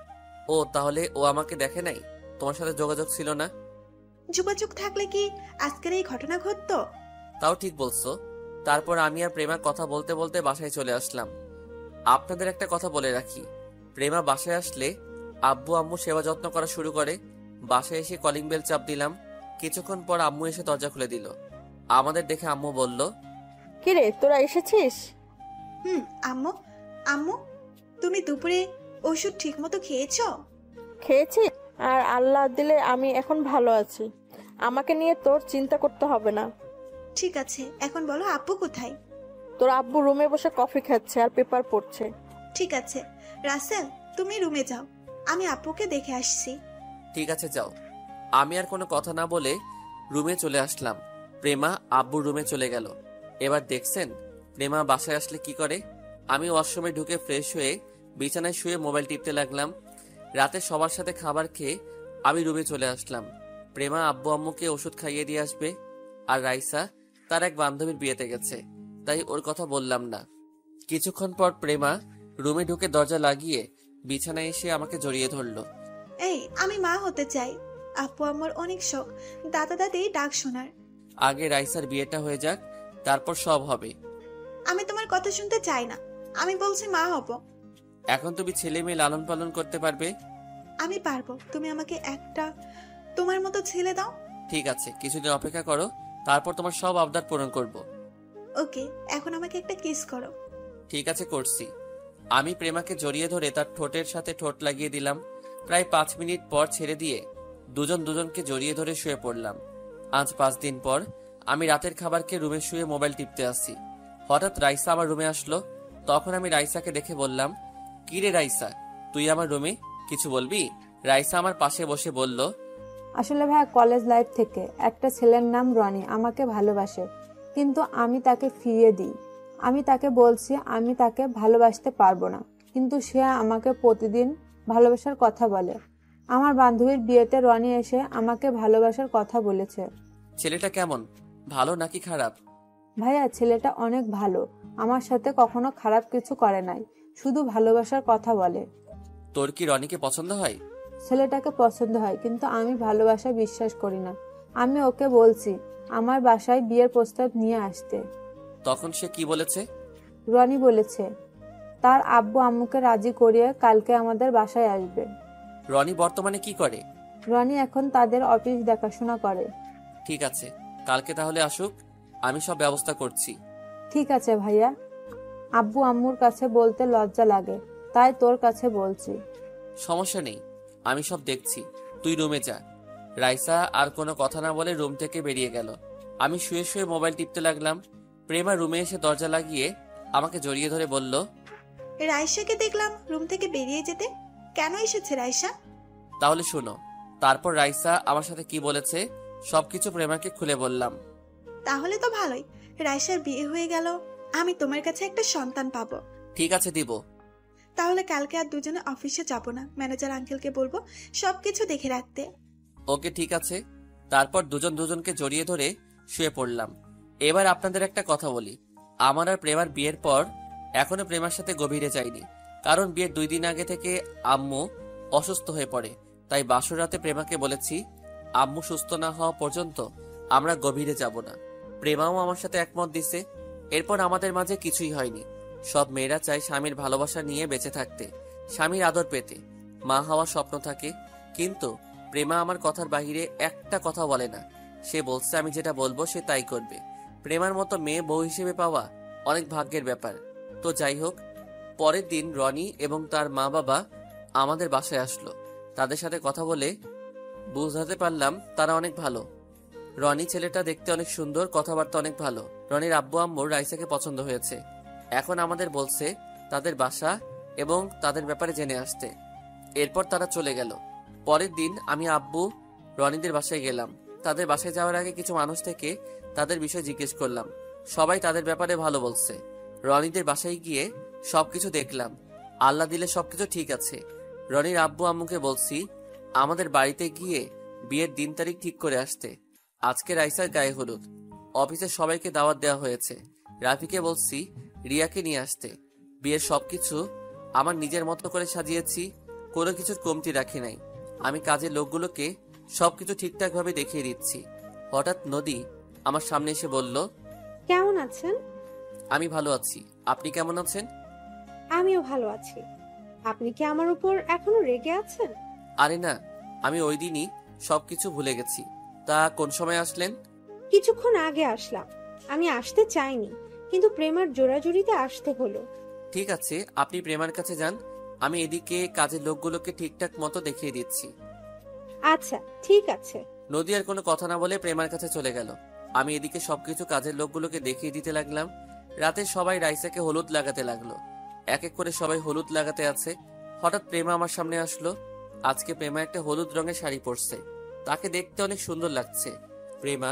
ও, তাহলে ও আমাকে দেখে নাই, তোমার সাথে যোগাযোগ ছিল না? যোগাযোগ থাকলে কি আজকের এই ঘটনা ঘটতো? তাও ঠিক বলছো। তারপর আমি আর প্রেমা কথা বলতে বলতে বাসায় চলে আসলাম। আপনাদের একটা কথা বলে রাখি, প্রেমা বাসায় আসলে আব্বু আম্মু সেবা যত্ন করা শুরু করে। বাসায় এসে কলিং বেল চাপ দিলাম। কিছুক্ষণ পর আম্মু এসে দরজা খুলে দিল। আমাদের দেখে আম্মু বলল, কিরে তোরা এসেছিস? আম্মু, আম্মু তুমি দুপুরে ওষুধ ঠিক মতো খেয়েছো? খেয়েছি, আর আল্লাহ দিলে আমি এখন ভালো আছি। আমাকে নিয়ে তোর চিন্তা করতে হবে না। ঠিক আছে, এখন বলো আব্বু কোথায়? তোর আব্বু রুমে বসে কফি খাচ্ছে আর পেপার পড়ছে। ঠিক আছে রাসেল, তুমি রুমে যাও, আমি আব্বুকে দেখে আসছি। ঠিক আছে যাও। আমি আর কোনো কথা না বলে রুমে চলে আসলাম। প্রেমা আব্বুর রুমে চলে গেল। এবার দেখছেন প্রেমা বাসায় আসলে কি করে। আমি ওয়াশরুমে ঢুকে ফ্রেশ হয়ে বিছানায় শুয়ে মোবাইল টিপতে লাগলাম। রাতে সবার সাথে খাবার খেয়ে আমি রুমে চলে আসলাম। প্রেমা আব্বু আম্মুকে ওষুধ খাইয়ে দিয়ে আসবে, আর রাইসা তার এক বান্ধবীর বিয়েতে গেছে, তাই ওর কথা বললাম না। কিছুক্ষণ পর প্রেমা রুমে ঢুকে দরজা লাগিয়ে বিছানায় এসে আমাকে জড়িয়ে ধরলো। এই, আমি মা হতে চাই। আব্বু আম্মুর অনেক শখ দাদা দাদি ডাক শোনার। আগে রাইসার বিয়েটা হয়ে যাক, তারপর সব হবে। আমি তোমার কথা শুনতে চাই না, আমি বলছি মা হব। এখন তুমি ছেলে মেয়ে লালন পালন করতে পারবে? আমি পারবো, তুমি আমাকে একটা তোমার মতো ছেলে দাও। ঠিক আছে, কিছুদিন অপেক্ষা করো, তারপর তোমার সব আবদার পূরণ করব। ওকে, এখন আমাকে একটা কিস করো। ঠিক আছে, করছি। আমি প্রেমাকে জড়িয়ে ধরে তার ঠোঁটের সাথে ঠোঁট লাগিয়ে দিলাম। প্রায় 5 মিনিট পর ছেড়ে দিয়ে দুজন দুজনকে জড়িয়ে ধরে শুয়ে পড়লাম। আজ 5 দিন পর আমি রাতের খাবারকে রুমে শুয়ে মোবাইল টিপতে আসি। হঠাৎ রাইসা আমার রুমে আসলো। তখন আমি রাইসাকে দেখে বললাম, কি রে রাইসা, তুই আমার রুমে, কিছু বলবি? রাইসা আমার পাশে বসে বলল, আসলে ভাইয়া কলেজ লাইফ থেকে একটা ছেলের নাম রনি আমাকে ভালোবাসে, কিন্তু আমি তাকে ফিরিয়ে দিই। আমি তাকে বলছি আমি তাকে ভালোবাসতে পারবো না, কিন্তু সে আমাকে প্রতিদিন ভালোবাসার কথা বলে। আমার বান্ধবীর বিয়েতে রনি এসে আমাকে ভালোবাসার কথা বলেছে। ছেলেটা কেমন, ভালো নাকি খারাপ? ভাইয়া ছেলেটা অনেক ভালো, আমার সাথে কখনো খারাপ কিছু করে নাই, শুধু ভালোবাসার কথা বলে। তোর কি রনিকে পছন্দ হয়? ছেলেটাকে পছন্দ হয়, কিন্তু আমি ভালোবাসা বিশ্বাস করি না। আমি ওকে বলছি আমার বাসায় বিয়ের প্রস্তাব নিয়ে আসতে। তখন সে কি বলেছে? রনি বলেছে তার আব্বু আম্মুকে রাজি করিয়ে কালকে আমাদের বাসায় আসবে। রনি বর্তমানে কি করে? রনি এখন তাদের অফিস দেখাশোনা করে। ঠিক আছে, কালকে তাহলে আসুক, আমি সব ব্যবস্থা করছি। ঠিক আছে ভাইয়া। আব্বু আম্মুর কাছে বলতে লজ্জা লাগে, তাই তোর কাছে বলছি। সমস্যা নেই, আমি সব দেখছি, তুই রুমে যা। রাইসা আর কোনো কথা না বলে রুম থেকে বেরিয়ে গেল। আমি শুয়ে শুয়ে মোবাইল টিপতে লাগলাম। প্রেমা রুমে এসে দরজা লাগিয়ে আমাকে জড়িয়ে ধরে বলল, রাইসাকে দেখলাম রুম থেকে বেরিয়ে যেতে, কেন এসেছে রাইসা? তাহলে শোনো। তারপর রাইসা আমার সাথে কি বলেছে সবকিছু প্রেমাকে খুলে বললাম। তাহলে তো ভালোই, রাইসার বিয়ে হয়ে গেল, আমি তোমার কাছে একটা সন্তান পাবো। ঠিক আছে, দিব। তাহলে কালকে আর দুজনে অফিসে যাব না, ম্যানেজার আঙ্কেলকে বলবো সবকিছু দেখে রাখতে। ওকে, ঠিক আছে। তারপর দুজন দুজনকে জড়িয়ে ধরে শুয়ে পড়লাম। এবার আপনাদের একটা কথা বলি, আমার আর প্রেমার বিয়ের পর এখনো প্রেমার সাথে গভীরে যাইনি, কারণ বিয়ের 2 দিন আগে থেকে আম্মু অসুস্থ হয়ে পড়ে। তাই বাসর রাতে প্রেমাকে বলেছি আম্মু সুস্থ না হওয়া পর্যন্ত আমরা গভীরে যাব না। প্রেমাও আমার সাথে একমত দিছে। এরপর আমাদের মাঝে কিছুই হয়নি। সব মেয়েরা চায় স্বামীর ভালোবাসা নিয়ে বেঁচে থাকতে, স্বামীর আদর পেতে, মা হওয়ার স্বপ্ন থাকে। কিন্তু প্রেমা আমার কথার বাহিরে একটা কথা বলে না। সে বলছে আমি যেটা বলবো সে তাই করবে। প্রেমার মতো মেয়ে বউ হিসেবে পাওয়া অনেক ভাগ্যের ব্যাপার। তো যাই হোক, পরের দিন রনি এবং তার মা বাবা আমাদের বাসায় আসলো। তাদের সাথে কথা বলে বুঝাতে পারলাম তারা অনেক ভালো। রনি ছেলেটা দেখতে অনেক সুন্দর, কথাবার্তা অনেক ভালো। রনির আব্বু আম্মুর রাইসাকে পছন্দ হয়েছে। এখন আমাদের বলছে তাদের বাসা এবং তাদের ব্যাপারে জেনে আসতে। এরপর তারা চলে গেল। পরের দিন আমি আব্বু রনিদের বাসায় গেলাম। তাদের বাসায় যাওয়ার আগে কিছু মানুষ থেকে তাদের বিষয় জিজ্ঞেস করলাম। সবাই তাদের ব্যাপারে ভালো বলছে। রনিদের বাসায় গিয়ে সবকিছু দেখলাম। আল্লাহ দিলে সবকিছু ঠিক আছে। রনির আব্বু আম্মুকে বলছি আমাদের বাড়িতে গিয়ে বিয়ের দিন তারিখ ঠিক করে আসতে। আজকে রাইসার গায়ে হলুদ, অফিসে সবাইকে দাওয়াত দেওয়া হয়েছে। রাফিকে বলছি রিয়াকে নিয়ে আসতে। বিয়ের সবকিছু আমার নিজের মতো করে সাজিয়েছি, কোনো কিছুর কমতি রাখি নাই। আমি কাজের লোকগুলোকে সবকিছু ঠিকঠাক ভাবে দেখিয়ে দিচ্ছি। হঠাৎ নদী আমার সামনে এসে বলল, কেমন আছেন? আমি ভালো আছি, আপনি কেমন আছেন? আমিও ভালো আছি। আপনি কি আমার উপর এখনো রেগে আছেন? আরে না, আমি ওই দিনই সবকিছু ভুলে গেছি। তা কোন সময় আসলেন? কিছুক্ষণ আগে আসলাম। আমি আসতে চাইনি, কিন্তু প্রেমার জোরাজুরিতে আসতে হলো। ঠিক আছে, আপনি প্রেমার কাছে যান, আমি এদিকে কাজের লোকগুলোকে ঠিকঠাক মতো দেখিয়ে দিচ্ছি। আচ্ছা, ঠিক আছে। নদী আর কোনো কথা না বলে প্রেমার কাছে চলে গেল। আমি এদিকে সবকিছু কাজের লোকগুলোকে দেখিয়ে দিতে লাগলাম। রাতে সবাই রাইসাকে হলুদ লাগাতে লাগলো। এক এক করে সবাই হলুদ লাগাতে আছে। হঠাৎ প্রেমা আমার সামনে আসলো। আজকে প্রেমা একটা হলুদ রঙের শাড়ি পরছে, তাকে দেখতে অনেক সুন্দর লাগছে। প্রেমা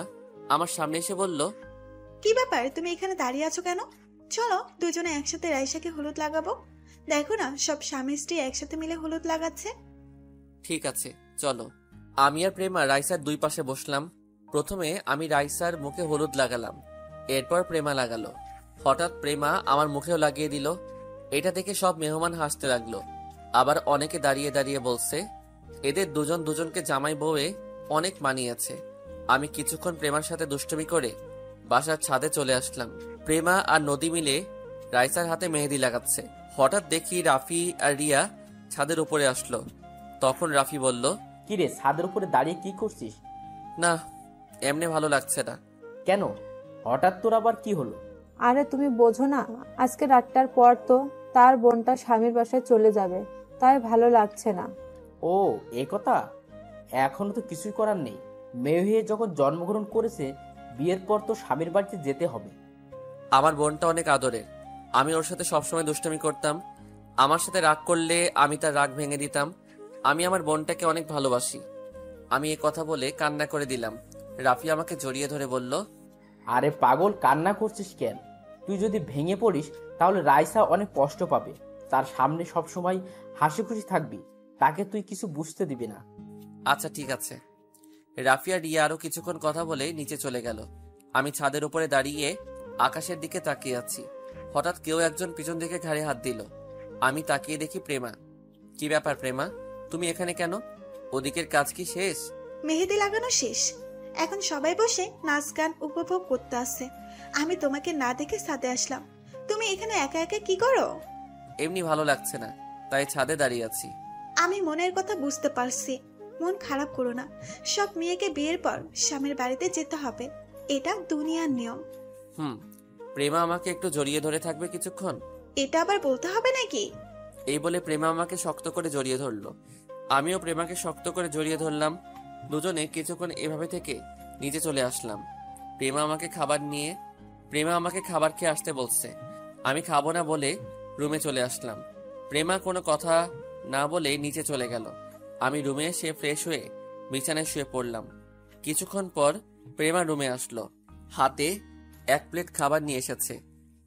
আমার সামনে এসে বলল, কি ব্যাপার, তুমি এখানে দাঁড়িয়ে আছো কেন? চলো দুজনে একসাথে রাইসাকে হলুদ লাগাবো। দেখো না, সব স্বামী স্ত্রী একসাথে মিলে হলুদ লাগাচ্ছে। ঠিক আছে চলো। আমি আর প্রেমা রাইসার 2 পাশে বসলাম। প্রথমে আমি রাইসার মুখে হলুদ লাগালাম, এরপর প্রেমা লাগালো। হঠাৎ প্রেমা আমার মুখেও লাগিয়ে দিল। এটা দেখে সব মেহমান হাসতে লাগলো। আবার অনেকে দাঁড়িয়ে দাঁড়িয়ে বলছে এদের দুজন দুজনকে জামাই বউয়ে অনেক মানিয়েছে। আমি কিছুক্ষণ প্রেমার সাথে দুষ্টুমি করে বাসার ছাদে চলে আসলাম। প্রেমা আর নদী মিলে রাইসার হাতে মেহেদি লাগাচ্ছে। হঠাৎ দেখি রাফি আর রিয়া ছাদের উপরে আসলো। তখন রাফি বলল, কিরে, ছাদের উপরে দাঁড়িয়ে কি করছিস? না, এমনি ভালো লাগছে না। কেন, হঠাৎ তোর আবার কি হলো? আরে তুমি বোঝো না, আজকে রাতটার পর তো তার বোনটা স্বামীর বাসায় চলে যাবে, তাই ভালো লাগছে না। ও, এ কথা। এখনো তো কিছুই করার নেই। মেয়ে হয়ে যখন জন্মগ্রহণ করেছে, বিয়ের পর তো স্বামীর বাড়িতে যেতে হবে। আমার বোনটা অনেক আদরের, আমি ওর সাথে সবসময় দুষ্টামি করতাম। আমার সাথে রাগ করলে আমি তার রাগ ভেঙে দিতাম। আমি আমার বোনটাকে অনেক ভালোবাসি। আমি এ কথা বলে কান্না করে দিলাম। রাফি আমাকে জড়িয়ে ধরে বলল, আরে পাগল, কান্না করছিস কেন? তুই যদি ভেঙে পড়িস তাহলে রাইসা অনেক কষ্ট পাবে। তার সামনে সবসময় হাসি খুশি থাকবি, তাকে তুই কিছু বুঝতে দিবি না। আচ্ছা ঠিক আছে। রাফি আর রিয়া আরো কিছুক্ষণ কথা বলে নিচে চলে গেল। আমি ছাদের উপরে দাঁড়িয়ে আকাশের দিকে তাকিয়ে আছি। হঠাৎ কেউ একজন পিছন দিকে ঘাড়ে হাত দিল। আমি তাকিয়ে দেখি প্রেমা। কি ব্যাপার প্রেমা, তুমি এখানে কেন? ওদিকের কাজ কি শেষ? মেহেদি লাগানো শেষ, এখন সবাই বসে নাচ গান উপভোগ করতে আসছে। আমি তোমাকে না দেখে ছাদে আসলাম। তুমি এখানে একা একা কি করো? এমনি ভালো লাগছে না, তাই ছাদে দাঁড়িয়ে আছি। আমি মনের কথা বুঝতে পারছি, মন খারাপ করো না। সব মেয়েকে বিয়ের পর স্বামীর বাড়িতে যেতে হবে, এটা দুনিয়ার নিয়ম। প্রেমা আমাকে একটু জড়িয়ে ধরে থাকবে কিছুক্ষণ? এটা আবার বলতে হবে নাকি? এই বলে প্রেমা আমাকে শক্ত করে জড়িয়ে ধরলো। আমিও প্রেমাকে শক্ত করে জড়িয়ে ধরলাম। দুজনে কিছুক্ষণ এভাবে থেকে নিচে চলে আসলাম। প্রেমা আমাকে খাবার খেয়ে আসতে বলছে। আমি খাবো না বলে রুমে চলে আসলাম। প্রেমা কোনো কথা না বলে নিচে চলে গেল। আমি রুমে এসে ফ্রেশ হয়ে বিছানায় শুয়ে পড়লাম। কিছুক্ষণ পর প্রেমা রুমে আসলো, হাতে 1 প্লেট খাবার নিয়ে এসেছে।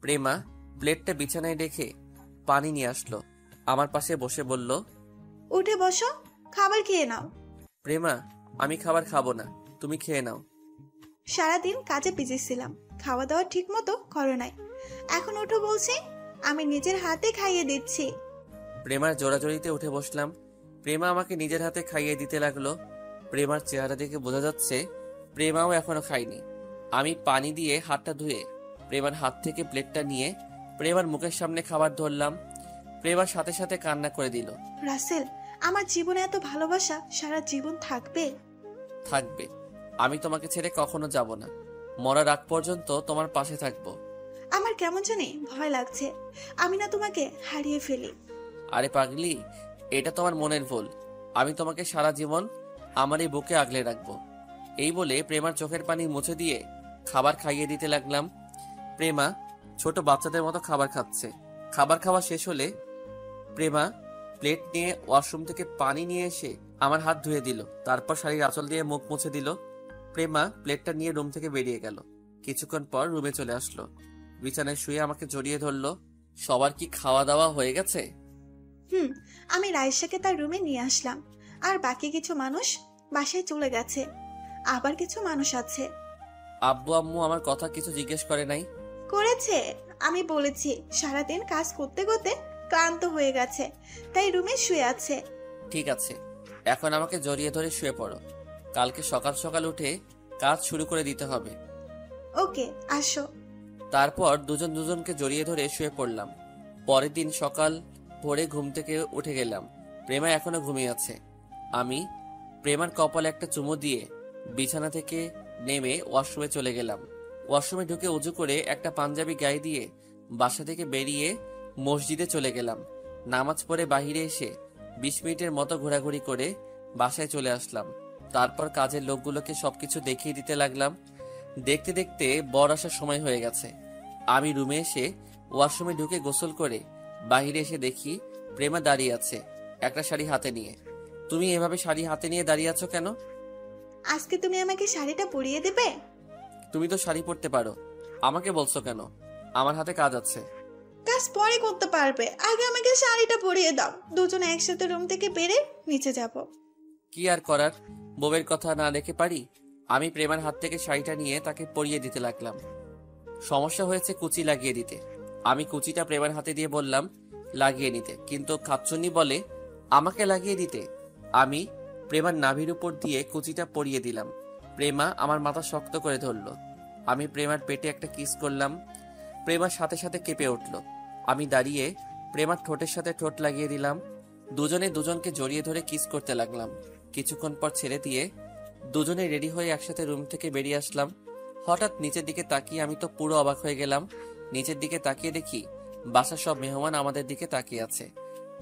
প্রেমা প্লেটটা বিছানায় রেখে পানি নিয়ে আসলো, আমার পাশে বসে বলল, উঠে বসো, খাবার খেয়ে নাও। প্রেমা, আমি খাবার খাবো না, তুমি খেয়ে নাও। সারাদিন কাজে বিজি ছিলাম, খাওয়া দাওয়া ঠিক মতো করো নাই, এখন উঠো বলছি, আমি নিজের হাতে খাইয়ে দিচ্ছি। প্রেমার জোড়াজড়িতে উঠে বসলাম। প্রেমা আমাকে নিজের হাতে খাইয়ে দিতে লাগলো। প্রেমার চেহারা দেখে বোঝা যাচ্ছে প্রেমাও এখনো খায়নি। আমি পানি দিয়ে হাতটা ধুয়ে প্রেমার হাত থেকে প্লেটটা নিয়ে প্রেমার মুখের সামনে খাবার ধরলাম। প্রেমার সাথে সাথে কান্না করে দিল। রাসেল, আমার জীবনে এত ভালোবাসা সারা জীবন থাকবে? থাকবে। আমি তোমাকে ছেড়ে কখনো যাব না, মরার আগ পর্যন্ত তোমার পাশে থাকবো। আমার কেমন জানি ভয় লাগছে, আমি না তোমাকে হারিয়ে ফেলি। আরে পাগলি, এটা তোমার মনের ভুল। আমি তোমাকে সারা জীবন আমার এই বুকে আগলে রাখবো। এই বলে প্রেমার চোখের পানি মুছে দিয়ে খাবার খাইয়ে দিতে লাগলাম। প্রেমা ছোট বাচ্চাদের মতো খাবার খাচ্ছে। খাবার খাওয়া শেষ হলে প্রেমা প্লেট নিয়ে ওয়াশরুম থেকে পানি নিয়ে এসে আমার হাত ধুয়ে দিল, তারপর শাড়ির আঁচল দিয়ে মুখ মুছে দিল। প্রেমা প্লেটটা নিয়ে রুম থেকে বেরিয়ে গেল। কিছুক্ষণ পর রুমে চলে আসলো, বিছানায় শুয়ে আমাকে জড়িয়ে ধরলো। সবার কি খাওয়া দাওয়া হয়ে গেছে? আমি রাইসাকে তার রুমে নিয়ে আসলাম, আর বাকি কিছু মানুষ বাসায় চলে গেছে, আবার কিছু মানুষ আছে। আব্বু আম্মু আমার কথা কিছু জিজ্ঞেস করে নাই? করেছে, আমি বলেছি সারাদিন কাজ করতে করতে ক্লান্ত হয়ে গেছে, তাই রুমে শুয়ে আছে। ঠিক আছে, এখন আমাকে জড়িয়ে ধরে শুয়ে পড়ো, কালকে সকাল সকাল উঠে কাজ শুরু করে দিতে হবে। ওকে, আসো। তারপর দুজন দুজনকে জড়িয়ে ধরে শুয়ে পড়লাম। পরের দিন সকাল ভোরে ঘুম থেকে উঠে গেলাম। প্রেমা এখনো ঘুমিয়ে আছে। আমি প্রেমার কপালে একটা চুমু দিয়ে বিছানা থেকে নেমে ওয়াশরুমে চলে গেলাম। ওয়াশরুমে ঢুকে উজু করে একটা পাঞ্জাবি গায়ে দিয়ে বাসা থেকে বেরিয়ে মসজিদে চলে গেলাম। নামাজ পড়ে বাহিরে এসে 20 মিনিটের মতো ঘোরাঘুরি করে বাসায় চলে আসলাম। তারপর কাজের লোকগুলোকে সবকিছু দেখিয়ে দিতে লাগলাম। দেখতে দেখতে বর আসার সময় হয়ে গেছে। আমি রুমে এসে ওয়াশরুমে ঢুকে গোসল করে বাহিরে এসে দেখি প্রেমা দাঁড়িয়ে আছে একটা শাড়ি হাতে নিয়ে। তুমি এভাবে শাড়ি হাতে নিয়ে দাঁড়িয়ে আছো কেন? আজকে তুমি আমাকে শাড়িটা পরিয়ে দেবে? তুমি তো শাড়ি পরতে পারো, আমাকে বলছো কেন? আমার হাতে কাজ আছে। কাজ পরে করতে পারবে, আগে আমাকে শাড়িটা পরিয়ে দাও, দুজনে একসাথে রুম থেকে বেরে নিচে যাব। কি আর করার, বউয়ের কথা না দেখে পারি। আমি প্রেমার হাত থেকে শাড়িটা নিয়ে তাকে পরিয়ে দিতে লাগলাম। সমস্যা হয়েছে কুচি লাগিয়ে দিতে। আমি কুচিটা প্রেমার হাতে দিয়ে বললাম লাগিয়ে নিতে, কিন্তু খাচ্চুন্নি বলে আমাকে লাগিয়ে দিতে। আমি প্রেমার নাভির উপর দিয়ে কুচিটা পরিয়ে দিলাম। প্রেমা আমার মাথা শক্ত করে ধরলো। আমি প্রেমার পেটে একটা কিস করলাম। প্রেমার সাথে সাথে কেঁপে উঠল। আমি দাঁড়িয়ে প্রেমার ঠোঁটের সাথে ঠোঁট লাগিয়ে দিলাম। দুজনে দুজনকে জড়িয়ে ধরে কিস করতে লাগলাম। কিছুক্ষণ পর ছেড়ে দিয়ে দুজনে রেডি হয়ে একসাথে রুম থেকে বেরিয়ে আসলাম। হঠাৎ নিচের দিকে তাকিয়ে আমি তো পুরো অবাক হয়ে গেলাম। নিচের দিকে তাকিয়ে দেখি বাসার সব মেহমান আমাদের দিকে তাকিয়ে আছে।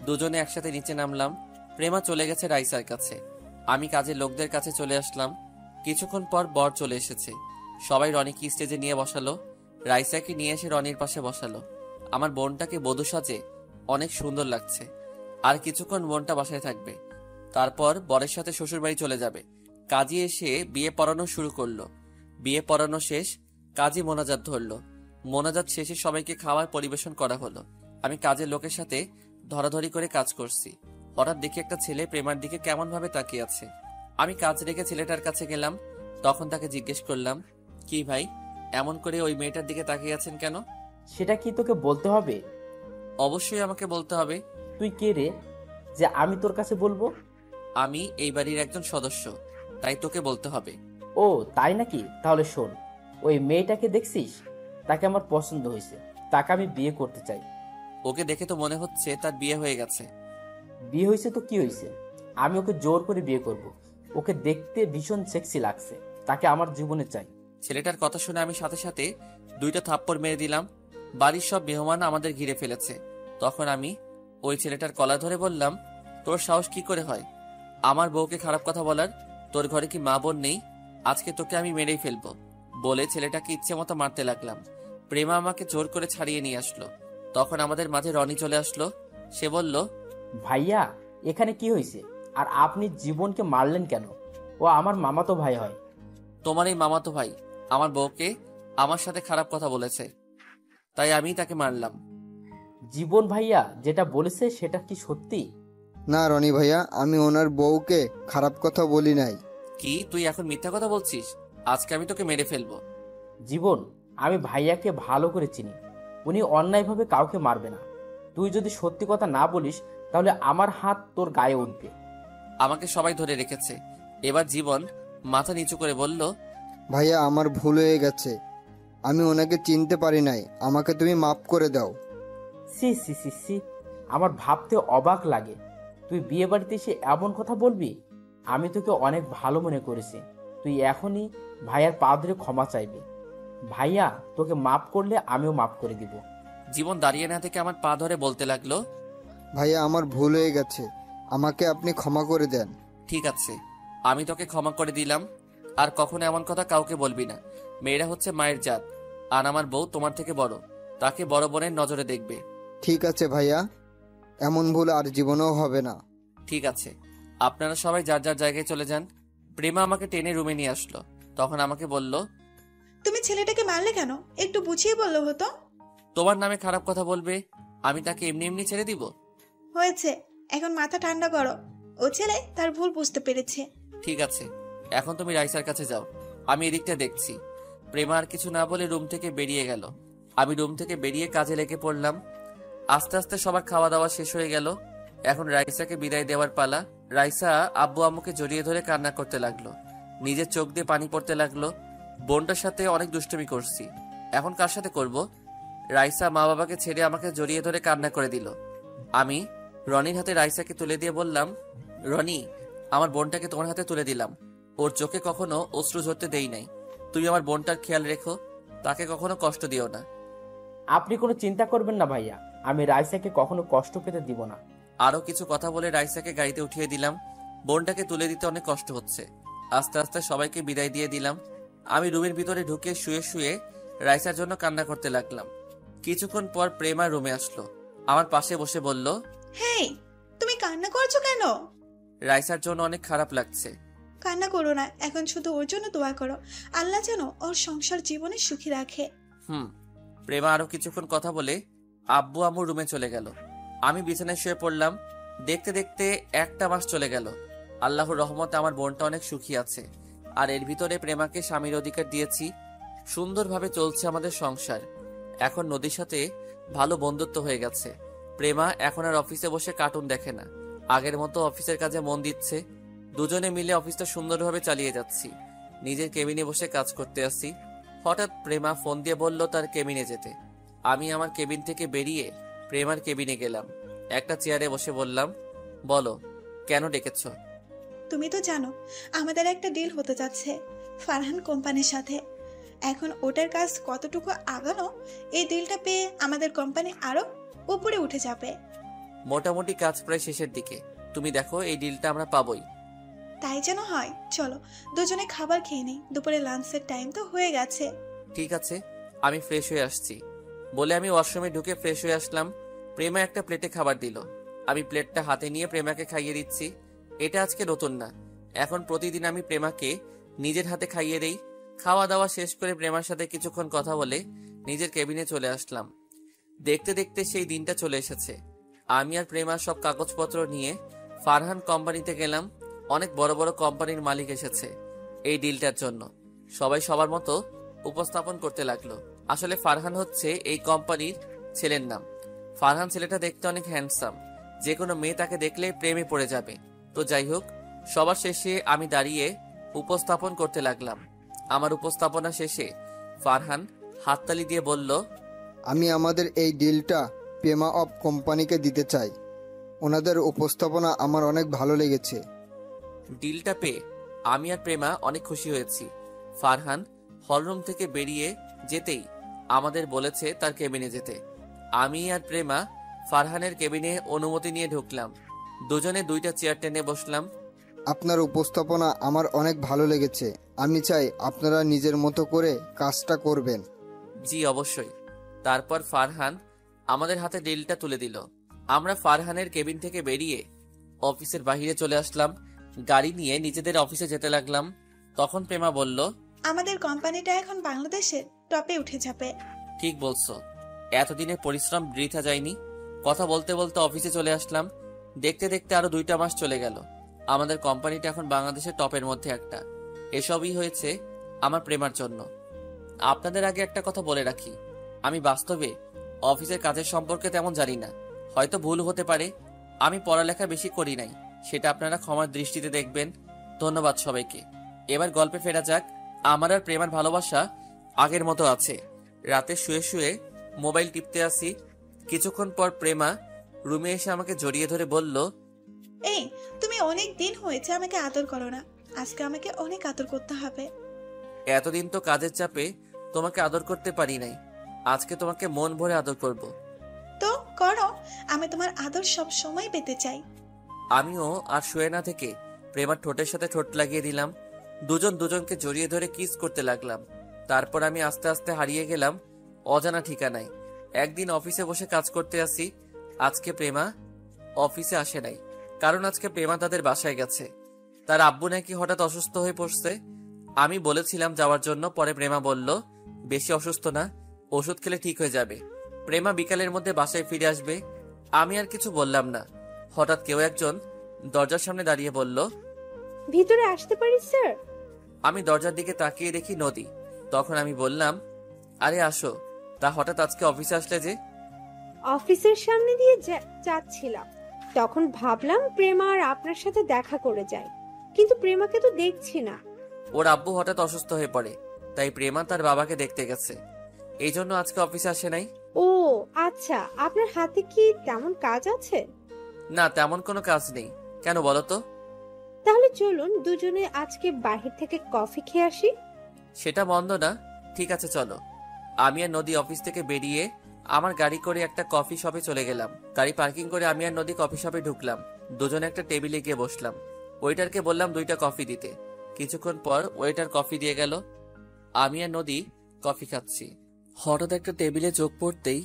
দুজনে একসাথে নিচে নামলাম। প্রেমা চলে গেছে রাইসার কাছে, আমি কাজের লোকদের কাছে চলে আসলাম। কিছুক্ষণ পর বর চলে এসেছে। সবাই রনিকে স্টেজে নিয়ে বসালো। রাইসাকে নিয়ে এসে রনির পাশে বসালো। আমার বোনটাকে বধূ সাজে অনেক সুন্দর লাগছে। আর কিছুক্ষণ বোনটা বাসায় থাকবে, তারপর বরের সাথে শ্বশুর বাড়ি চলে যাবে। কাজী এসে বিয়ে পড়ানো শুরু করলো। বিয়ে পড়ানো শেষ, কাজী মোনাজাত ধরলো। মোনাজাত শেষে সবাইকে খাবার পরিবেশন করা হলো। আমি কাজের লোকের সাথে ধরাধরি করে কাজ করছি। হঠাৎ দেখি একটা ছেলে প্রেমার দিকে কেমন ভাবে তাকিয়ে আছে। আমি কাজ রেখে ছেলেটার কাছে গেলাম। তখন তাকে জিজ্ঞেস করলাম, কি ভাই, এমন করে ওই মেয়েটার দিকে তাকিয়ে আছেন কেন? সেটা কি তোকে বলতে হবে? অবশ্যই আমাকে বলতে হবে। তুই কে রে যে আমি তোর কাছে বলবো? আমি এই বাড়ির একজন সদস্য, তাই তোকে বলতে হবে। ও তাই নাকি? তাহলে শোন, ওই মেয়েটাকে দেখছিস? তাকে আমার পছন্দ হয়েছে, তাকে আমি বিয়ে করতে চাই। ওকে দেখে তো মনে হচ্ছে তার বিয়ে হয়ে গেছে। বিয়ে হয়েছে তো কি হয়েছে, আমি ওকে জোর করে বিয়ে করব। ওকে দেখতে ভীষণ সেক্সি লাগছে, তাকে আমার জীবনে চাই। ছেলেটার কথা শুনে আমি সাথে সাথে 2টা থাপ্পড় মেরে দিলাম। বাড়ির সব মেহমান আমাদের ঘিরে ফেলেছে। তখন আমি ওই ছেলেটার কলা ধরে বললাম, তোর সাহস কি করে হয় আমার বউকে খারাপ কথা বলার? তোর ঘরে কি মা বোন নেই? আজকে তোকে আমি মেরেই ফেলবো। বলে ছেলেটাকে ইচ্ছে মতো মারতে লাগলাম। প্রেমা আমাকে জোর করে ছাড়িয়ে নিয়ে আসলো। তখন আমাদের মাঝে রনি চলে আসলো। সে বলল, ভাইয়া, এখানে কি হয়েছে? আর আপনি জীবনকে মারলেন কেন? ও আমার মামাতো ভাই হয়। তোমার এই মামাতো ভাই আমার বউকে আমার সাথে খারাপ কথা বলেছে, তাই আমি তাকে মারলাম। জীবন ভাইয়া যেটা বলেছে সেটা কি সত্যি? না রনি ভাইয়া, আমি ওনার বউকে খারাপ কথা বলি নাই। কি তুই এখন মিথ্যা কথা বলছিস? আজকে আমি তোকে মেরে ফেলবো। জীবন, আমি ভাইয়াকে ভালো করে চিনি, উনি অন্যায়ভাবে কাউকে মারবে না। তুই যদি সত্যি কথা না বলিস তাহলে আমার হাত তোর গায়ে উঠবে। আমাকে সবাই ধরে রেখেছে। এবার জীবন মাথা নিচু করে বলল, ভাইয়া আমার ভুল হয়ে গেছে, আমি ওনাকে চিনতে পারি নাই, আমাকে তুমি মাফ করে দাও। সি সি সি সি, আমার ভাবতে অবাক লাগে তুই বিয়ে বাড়িতে এসে এমন কথা বলবি। আমি তোকে অনেক ভালো মনে করেছি, তুই এখনই ভাইয়ার পা ধরে ক্ষমা চাইবি। ভাইয়া তোকে মাফ করলে আমিও মাফ করে দিব। জীবন দাঁড়িয়ে না থেকে আমার পা ধরে বলতে লাগলো, ভাইয়া আমার ভুল হয়ে গেছে, আমাকে আপনি ক্ষমা করে দেন। ঠিক আছে, আমি তোকে ক্ষমা করে দিলাম। আর কখনো এমন কথা কাউকে বলবি না। মেয়েরা হচ্ছে মায়ের জাত, আর আমার বউ তোমার থেকে বড়, তাকে বড় বোনের নজরে দেখবে। ঠিক আছে ভাইয়া, এমন ভুল আর জীবনেও হবে না। ঠিক আছে, আপনারা সবাই যার যার জায়গায় চলে যান। প্রেমা আমাকে টেনে রুমে নিয়ে আসলো। তখন আমাকে বলল, তুমি ছেলেটাকে মারলে কেন? একটু বুঝিয়ে বললে হতো। তোমার নামে খারাপ কথা বলবে, আমি তাকে এমনি এমনি ছেড়ে দিব? হয়েছে, এখন মাথা ঠান্ডা করো। ও ছেলে তার ভুল বুঝতে পেরেছে। ঠিক আছে, এখন তুমি রাইসার কাছে যাও, আমি এদিকটা দেখছি। প্রেমা আর কিছু না বলে রুম থেকে বেরিয়ে গেল। আমি রুম থেকে বেরিয়ে কাজে লেগে পড়লাম। আস্তে আস্তে সবার খাওয়া দাওয়া শেষ হয়ে গেল। এখন রাইসাকে বিদায় দেওয়ার পালা। রাইসা আব্বু আম্মুকে জড়িয়ে ধরে কান্না করতে লাগলো। নিজের চোখ দিয়ে পানি পড়তে লাগলো। বোনটার সাথে অনেক দুষ্টুমি করছি, এখন কার সাথে করব? রাইসা মা বাবাকে ছেড়ে আমাকে জড়িয়ে ধরে কান্না করে দিল। আমি রনির হাতে রাইসাকে তুলে দিয়ে বললাম, রনি, আমার বোনটাকে তোমার হাতে তুলে দিলাম। ওর চোখে কখনো অশ্রু ঝরতে দেই নাই। তুমি আমার বোনটার খেয়াল রেখো, তাকে কখনো কষ্ট দিও না। আপনি কোনো চিন্তা করবেন না ভাইয়া, আমি রাইসাকে কখনো কষ্ট পেতে দিব না। আরো কিছু কথা বলে রাইসাকে গাড়িতে উঠিয়ে দিলাম। বোনটাকে তুলে দিতে অনেক কষ্ট হচ্ছে। আস্তে আস্তে সবাইকে বিদায় দিয়ে দিলাম। আমি রুমের ভিতরে ঢুকে শুয়ে শুয়ে রাইসার জন্য কান্না করতে লাগলাম। কিছুক্ষণ পর প্রেমা রুমে আসলো, আমার পাশে বসে বলল, হেই, তুমি কান্না করছো কেন? রাইসার জন্য অনেক খারাপ লাগছে। কান্না করো না, এখন শুধু ওর জন্য দোয়া করো, আল্লাহ যেন ওর সংসার জীবনে সুখী রাখে। প্রেমা আরো কিছুক্ষণ কথা বলে আব্বু আম্মু রুমে চলে গেল। আমি বিছানায় শুয়ে পড়লাম। দেখতে দেখতে 1টা মাস চলে গেল। আল্লাহর রহমতে আমার বোনটা অনেক সুখী আছে। আর এর ভিতরে প্রেমাকে স্বামীর অধিকার দিয়েছি। সুন্দরভাবে চলছে আমাদের সংসার। এখন নদীর সাথে ভালো বন্ধুত্ব হয়ে গেছে। প্রেমা এখন আর অফিসে বসে কার্টুন দেখে না, আগের মতো অফিসের কাজে মন দিচ্ছে। দুজনে মিলে অফিসটা সুন্দরভাবে চালিয়ে যাচ্ছি। নিজের কেবিনে বসে কাজ করতে আসি। হঠাৎ প্রেমা ফোন দিয়ে বলল তার কেবিনে যেতে। আমি আমার কেবিন থেকে বেরিয়ে প্রেমার কেবিনে গেলাম। একটা চেয়ারে বসে বললাম, বলো, কেন ডেকেছ? তুমি তো জানো আমাদের একটা ডিল হতে যাচ্ছে ফারহান কোম্পানির সাথে। এখন ওটার কাজ কতটুকু আগানো, এই ডিলটা পেয়ে আমাদের কোম্পানি আরো উপরে উঠে যাবে। মোটামুটি কাজ প্রায় শেষের দিকে। তুমি দেখো, এই ডিলটা আমরা পাবোই। তাই যেন হয়। চলো দুজনে খাবার খেয়ে নেই, দুপুরে লাঞ্চের টাইম তো হয়ে গেছে। ঠিক আছে, আমি ফ্রেশ হয়ে আসছি বলে আমি ওয়াশরুমে ঢুকে ফ্রেশ হয়ে আসলাম। প্রেমা একটা প্লেটে খাবার দিল। আমি প্লেটটা হাতে নিয়ে প্রেমাকে খাইয়ে দিচ্ছি। এটা আজকে নতুন না, এখন প্রতিদিন আমি প্রেমাকে নিজের হাতে খাইয়ে দেই। খাওয়া দাওয়া শেষ করে প্রেমার সাথে কিছুক্ষণ কথা বলে নিজের কেবিনে চলে আসলাম। দেখতে দেখতে সেই দিনটা চলে এসেছে। আমি আর প্রেমা সব কাগজপত্র নিয়ে ফারহান কোম্পানিতে গেলাম। অনেক বড় বড় কোম্পানির মালিক এসেছে এই ডিলটার জন্য। সবাই সবার মতো উপস্থাপন করতে লাগলো। আসলে ফারহান হচ্ছে এই কোম্পানির ছেলের নাম। ফারহান ছেলেটা দেখতে অনেক হ্যান্ডসাম, যে কোনো মেয়ে তাকে দেখলে প্রেমে পড়ে যাবে। তো যাই হোক, সবার শেষে আমি দাঁড়িয়ে উপস্থাপন করতে লাগলাম। আমার উপস্থাপনা শেষে ফারহান হাততালি দিয়ে বলল, আমি আমাদের এই ডিলটা প্রেমা অফ কোম্পানিকে দিতে চাই। ওনাদের উপস্থাপনা আমার অনেক ভালো লেগেছে। ডিলটা পেয়ে আমি আর প্রেমা অনেক খুশি হয়েছি। ফারহান হলরুম থেকে বেরিয়ে যেতেই আমাদের বলেছে তার কেবিনে যেতে। আমি আর প্রেমা ফারহানের কেবিনে অনুমতি নিয়ে ঢুকলাম। দুজনে দুইটা চেয়ার টেনে বসলাম। আপনার উপস্থাপনা আমার অনেক ভালো লেগেছে। আমি চাই আপনারা নিজের মতো করে কাজটা করবেন। জি অবশ্যই। তারপর ফারহান আমাদের হাতে ডিলটা তুলে দিল। আমরা ফারহানের কেবিন থেকে বেরিয়ে অফিসের বাইরে চলে আসলাম। গাড়ি নিয়ে নিজেদের অফিসে যেতে লাগলাম। তখন প্রেমা বলল, আমাদের কোম্পানিটা এখন বাংলাদেশের টপে উঠে যাবে। ঠিক বলছো, এতদিনের পরিশ্রম বৃথা যায়নি। কথা বলতে বলতে অফিসে চলে আসলাম। দেখতে দেখতে আরো 2টা মাস চলে গেল। আমাদের কোম্পানিটা এখন বাংলাদেশের টপের মধ্যে একটা। এসবই হয়েছে আমার প্রেমার জন্য। আপনাদের আগে একটা কথা বলে রাখি, আমি বাস্তবে অফিসের কাজের সম্পর্কে তেমন জানি না। হয়তো ভুল হতে পারে। আমি পড়ালেখা বেশি করি নাই, সেটা আপনারা ক্ষমার দৃষ্টিতে দেখবেন। ধন্যবাদ সবাইকে। এবার গল্পে ফেরা যাক। আমার আর প্রেমার ভালোবাসা আগের মতো আছে। রাতে শুয়ে শুয়ে মোবাইল টিপতে আসি। কিছুক্ষণ পর প্রেমা রুমে এসে আমাকে জড়িয়ে ধরে বলল, এই, তুমি অনেক দিন হয়েছে আমাকে আদর করো না। আজকে আমাকে অনেক আদর করতে হবে। এতদিন তো কাজের চাপে তোমাকে আদর করতে পারি নাই। আজকে তোমাকে মন ভরে আদর করব। তো করো, আমি তোমার আদর সব সময় পেতে চাই। আমিও আর শুয়ে না থেকে প্রেমার ঠোঁটের সাথে ঠোঁট লাগিয়ে দিলাম। দুজন দুজনকে জড়িয়ে ধরে কিস করতে লাগলাম। তারপর আমি আস্তে আস্তে হারিয়ে গেলাম অজানা ঠিকানায়। একদিন অফিসে বসে কাজ করতে আসি। আজকে প্রেমা অফিসে আসে নাই, কারণ আজকে প্রেমা তাদের বাসায় গেছে। তার আব্বু নাকি হঠাৎ অসুস্থ হয়ে পড়ছে। আমি বলেছিলাম যাওয়ার জন্য, পরে প্রেমা বলল বেশি অসুস্থ না, ওষুধ খেলে ঠিক হয়ে যাবে। প্রেমা বিকালের মধ্যে বাসায় ফিরে আসবে। আমি আর কিছু বললাম না। হঠাৎ কেউ একজন দরজার সামনে দাঁড়িয়ে বলল, ভিতরে আসতে পারি স্যার? আমি দরজার দিকে তাকিয়ে দেখি নদী। তখন আমি বললাম, আরে আসো। তা হঠাৎ আজকে অফিসে আসলে যে? অফিসের সামনে দিয়ে যাচ্ছিলাম, তখন ভাবলাম প্রেমা আর আপনার সাথে দেখা করে যায়, কিন্তু প্রেমাকে তো দেখছি না। ওর আব্বু হঠাৎ অসুস্থ হয়ে পড়ে, তাই প্রেমা তার বাবাকে দেখতে গেছে। এই জন্য আজকে অফিসে আসে নাই। ও আচ্ছা, আপনার হাতে কি তেমন কাজ আছে? না, তেমন কোনো কাজ নেই। কেন বলো তো? তাহলে চলুন দুজনে আজকে বাহির থেকে কফি খেয়ে আসি। সেটা মন্দ না, ঠিক আছে চলো। আমি আর নদী অফিস থেকে বেরিয়ে আমার গাড়ি করে একটা কফি শপে চলে গেলাম। গাড়ি পার্কিং করে আমি আর নদী কফি শপে ঢুকলাম। দুজনে একটা টেবিলে গিয়ে বসলাম। ওয়েটারকে বললাম 2টা কফি দিতে। কিছুক্ষণ পর ওয়েটার কফি দিয়ে গেল। আমি আর নদী কফি খাচ্ছি। হঠাৎ একটা টেবিলে চোখ পড়তেই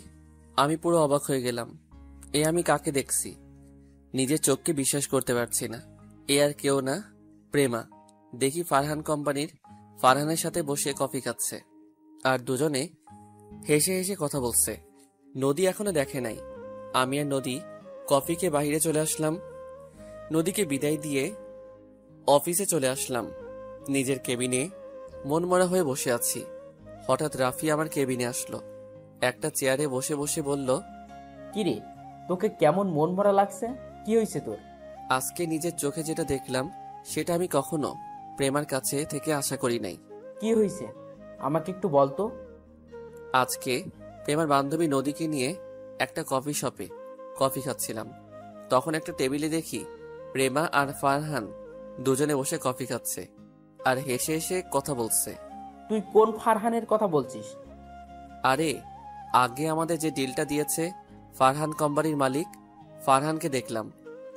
আমি পুরো অবাক হয়ে গেলাম। এ আমি কাকে দেখছি? নিজের চোখকে বিশ্বাস করতে পারছি না। এ আর কেউ না, প্রেমা। দেখি ফারহান কোম্পানির ফারহানের সাথে বসে কফি খাচ্ছে, আর দুজনে হেসে হেসে কথা বলছে। নদী এখনো দেখে নাই। আমি আর নদী কফিকে বাইরে চলে আসলাম। নদীকে বিদায় দিয়ে অফিসে চলে আসলাম। নিজের কেবিনে মনমরা হয়ে বসে আছি। হঠাৎ রাফি আমার কেবিনে আসলো। একটা চেয়ারে বসে বসে বলল, কিরে, তোকে কেমন মন ভরা লাগছে? কি হয়েছে তোর? আজকে নিজের চোখে যেটা দেখলাম সেটা আমি কখনো প্রেমার কাছে থেকে আশা করি নাই। কি হয়েছে আমাকে একটু বলতো। আজকে প্রেমার বান্ধবী নদীকে নিয়ে একটা কফি শপে কফি খাচ্ছিলাম। তখন একটা টেবিলে দেখি প্রেমা আর ফারহান দুজনে বসে কফি খাচ্ছে আর হেসে হেসে কথা বলছে। তুই কোন ফারহানের কথা বলছিস? আরে, আগে আমাদের যে ডিলটা দিয়েছে ফারহান কোম্পানির মালিক, ফারহানকে দেখলাম।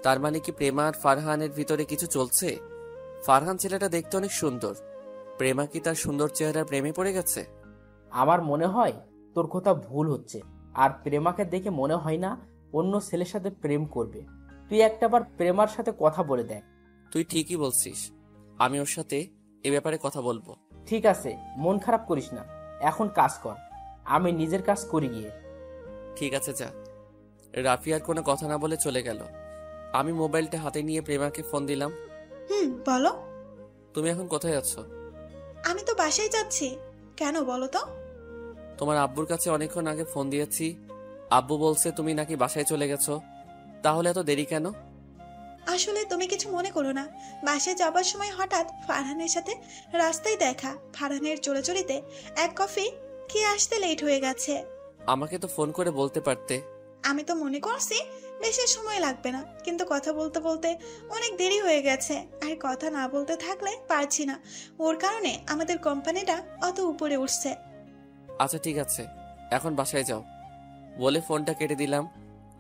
তার মানে কি প্রেমা আর ফারহানের ভিতরে কিছু চলছে? ফারহান ছেলেটা দেখতে অনেক সুন্দর। প্রেমা কি তার সুন্দর চেহারার প্রেমে পড়ে গেছে? আমার মনে হয় তোর কথা ভুল হচ্ছে। আর প্রেমাকে দেখে মনে হয় না অন্য ছেলের সাথে প্রেম করবে। তুই একটাবার প্রেমার সাথে কথা বলে দেখ। তুই ঠিকই বলছিস, আমি ওর সাথে এ ব্যাপারে কথা বলবো। ঠিক আছে, মন খারাপ করিস না, এখন কাজ কর। আমি নিজের কাজ করি গিয়ে। ঠিক আছে যা। রাফি আর কোনো কথা না বলে চলে গেল। আমি মোবাইলটা হাতে নিয়ে প্রেমাকে ফোন দিলাম। বলো। তুমি এখন কোথায় আছো? আমি তো বাসায় যাচ্ছি। কেন বলো তো? তোমার আব্বুর কাছে অনেকক্ষণ আগে ফোন দিয়েছি। আব্বু বলছে তুমি নাকি বাসায় চলে গেছো। তাহলে এত দেরি কেন? আসলে তুমি কিছু মনে করো না, বাসায় যাবার সময় হঠাৎ ফারহানের সাথে রাস্তায় দেখা। ফারহানের চোরাচুরিতে এক কফি খেয়ে আসতে লেট হয়ে গেছে। আমাকে তো ফোন করে বলতে পারতে। আমি তো মনে করছি বেশি সময় লাগবে না, কিন্তু কথা বলতে বলতে অনেক দেরি হয়ে গেছে, আর কথা না বলতে থাকলে পারছি না। ওর কারণে আমাদের কোম্পানিটা অত উপরে উঠছে। আচ্ছা ঠিক আছে, এখন বাসায় যাও বলে ফোনটা কেটে দিলাম।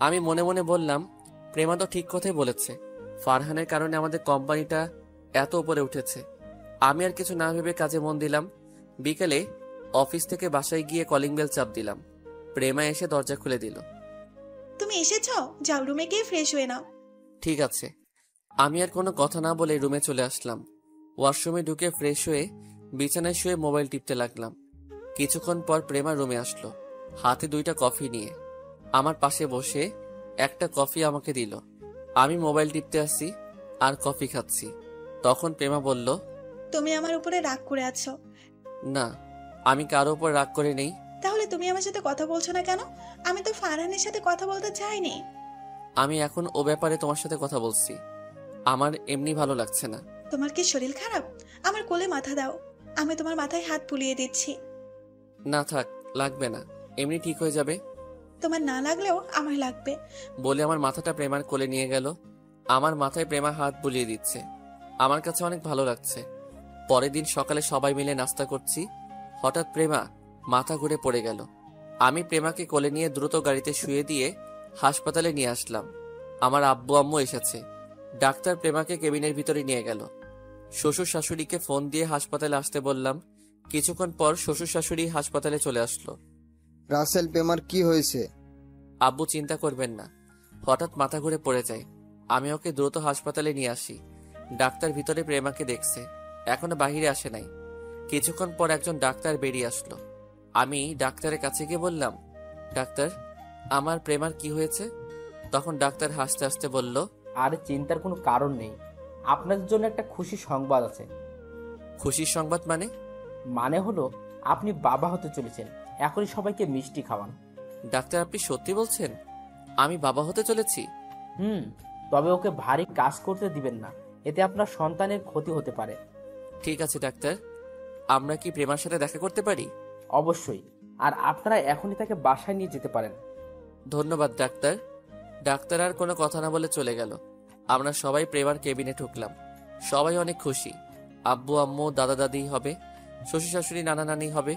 আমি মনে মনে বললাম, প্রেমা তো ঠিক কথাই বলেছে, ফারহানের কারণে আমাদের কোম্পানিটা এত উপরে উঠেছে। আমি আর কিছু না ভেবে কাজে মন দিলাম। বিকেলে অফিস থেকে বাসায় গিয়ে কলিং বেল চাপ দিলাম। প্রেমা এসে দরজা খুলে দিল। তুমি এসেছো, যাও রুমে গিয়ে ফ্রেশ হয়ে নাও। ঠিক আছে। আমি আর কোনো কথা না বলে রুমে চলে আসলাম। ওয়াশরুমে ঢুকে ফ্রেশ হয়ে বিছানায় শুয়ে মোবাইল টিপতে লাগলাম। কিছুক্ষণ পর প্রেমা রুমে আসলো, হাতে 2টা কফি নিয়ে। আমার পাশে বসে একটা কফি আমাকে দিল। আমি মোবাইল টিপতে আসছি আর কফি খাচ্ছি। তখন প্রেমা বলল, তুমি আমার উপরে রাগ করে আছো। না, আমি কারো উপর রাগ করে নেই। তাহলে তুমি আমার সাথে কথা বলছো না কেন? আমি তো ফারহানের সাথে কথা বলতে চাইনি। আমি এখন ও ব্যাপারে তোমার সাথে কথা বলছি। আমার এমনি ভালো লাগছে না। তোমার কি শরীর খারাপ? আমার কোলে মাথা দাও, আমি তোমার মাথায় হাত বুলিয়ে দিচ্ছি। না থাক, লাগবে না, এমনি ঠিক হয়ে যাবে। তোমার না লাগলেও আমার লাগবে। বলে আমার মাথাটা প্রেমার কোলে নিয়ে গেল। আমার মাথায় প্রেমা হাত বুলিয়ে দিচ্ছে। আমার কাছে অনেক ভালো লাগছে। পরের দিন সকালে সবাই মিলে নাস্তা করছি, হঠাৎ প্রেমা মাথা ঘুরে পড়ে গেল। আমি প্রেমাকে কোলে নিয়ে দ্রুত গাড়িতে শুয়ে দিয়ে হাসপাতালে নিয়ে আসলাম। আমার আব্বু আম্মু এসেছে। ডাক্তার প্রেমাকে কেবিনের ভিতরে নিয়ে গেল। শ্বশুর শাশুড়িকে ফোন দিয়ে হাসপাতালে আসতে বললাম। কিছুক্ষণ পর শ্বশুর শাশুড়ি হাসপাতালে চলে আসলো। রাসেল, প্রেমার কি হয়েছে? আব্বু চিন্তা করবেন না, হঠাৎ মাথা ঘুরে পড়ে যায়। আমি ওকে দ্রুত হাসপাতালে নিয়ে আসি। ডাক্তার ভিতরে প্রেমাকে দেখছে, এখনো বাহিরে আসে নাই। কিছুক্ষণ পর একজন ডাক্তার বেরিয়ে আসলো। আমি ডাক্তারের কাছে গিয়ে বললাম, ডাক্তার, আমার প্রেমার কি হয়েছে? তখন ডাক্তার হাসতে হাসতে বলল, আর চিন্তার কোনো কারণ নেই, আপনাদের জন্য একটা খুশি সংবাদ আছে। খুশির সংবাদ মানে? মানে হলো আপনি বাবা হতে চলেছেন। এখনই সবাইকে মিষ্টি খাওয়ান। ডাক্তার, আপনি সত্যি বলছেন আমি বাবা হতে চলেছি? তবে ওকে ভারী কাজ করতে দিবেন না, এতে আপনার সন্তানের ক্ষতি হতে পারে। ঠিক আছে ডাক্তার, আমরা কি প্রেমার সাথে দেখা করতে পারি? অবশ্যই, আর আপনারা এখনই তাকে বাসায় নিয়ে যেতে পারেন। ধন্যবাদ ডাক্তার। ডাক্তার আর কোনো কথা না বলে চলে গেল। আমরা সবাই প্রেমার কেবিনে ঢুকলাম। সবাই অনেক খুশি। আব্বু আম্মু, দাদা দাদি হবে, শ্বশুর শাশুড়ি, নানা নানি হবে।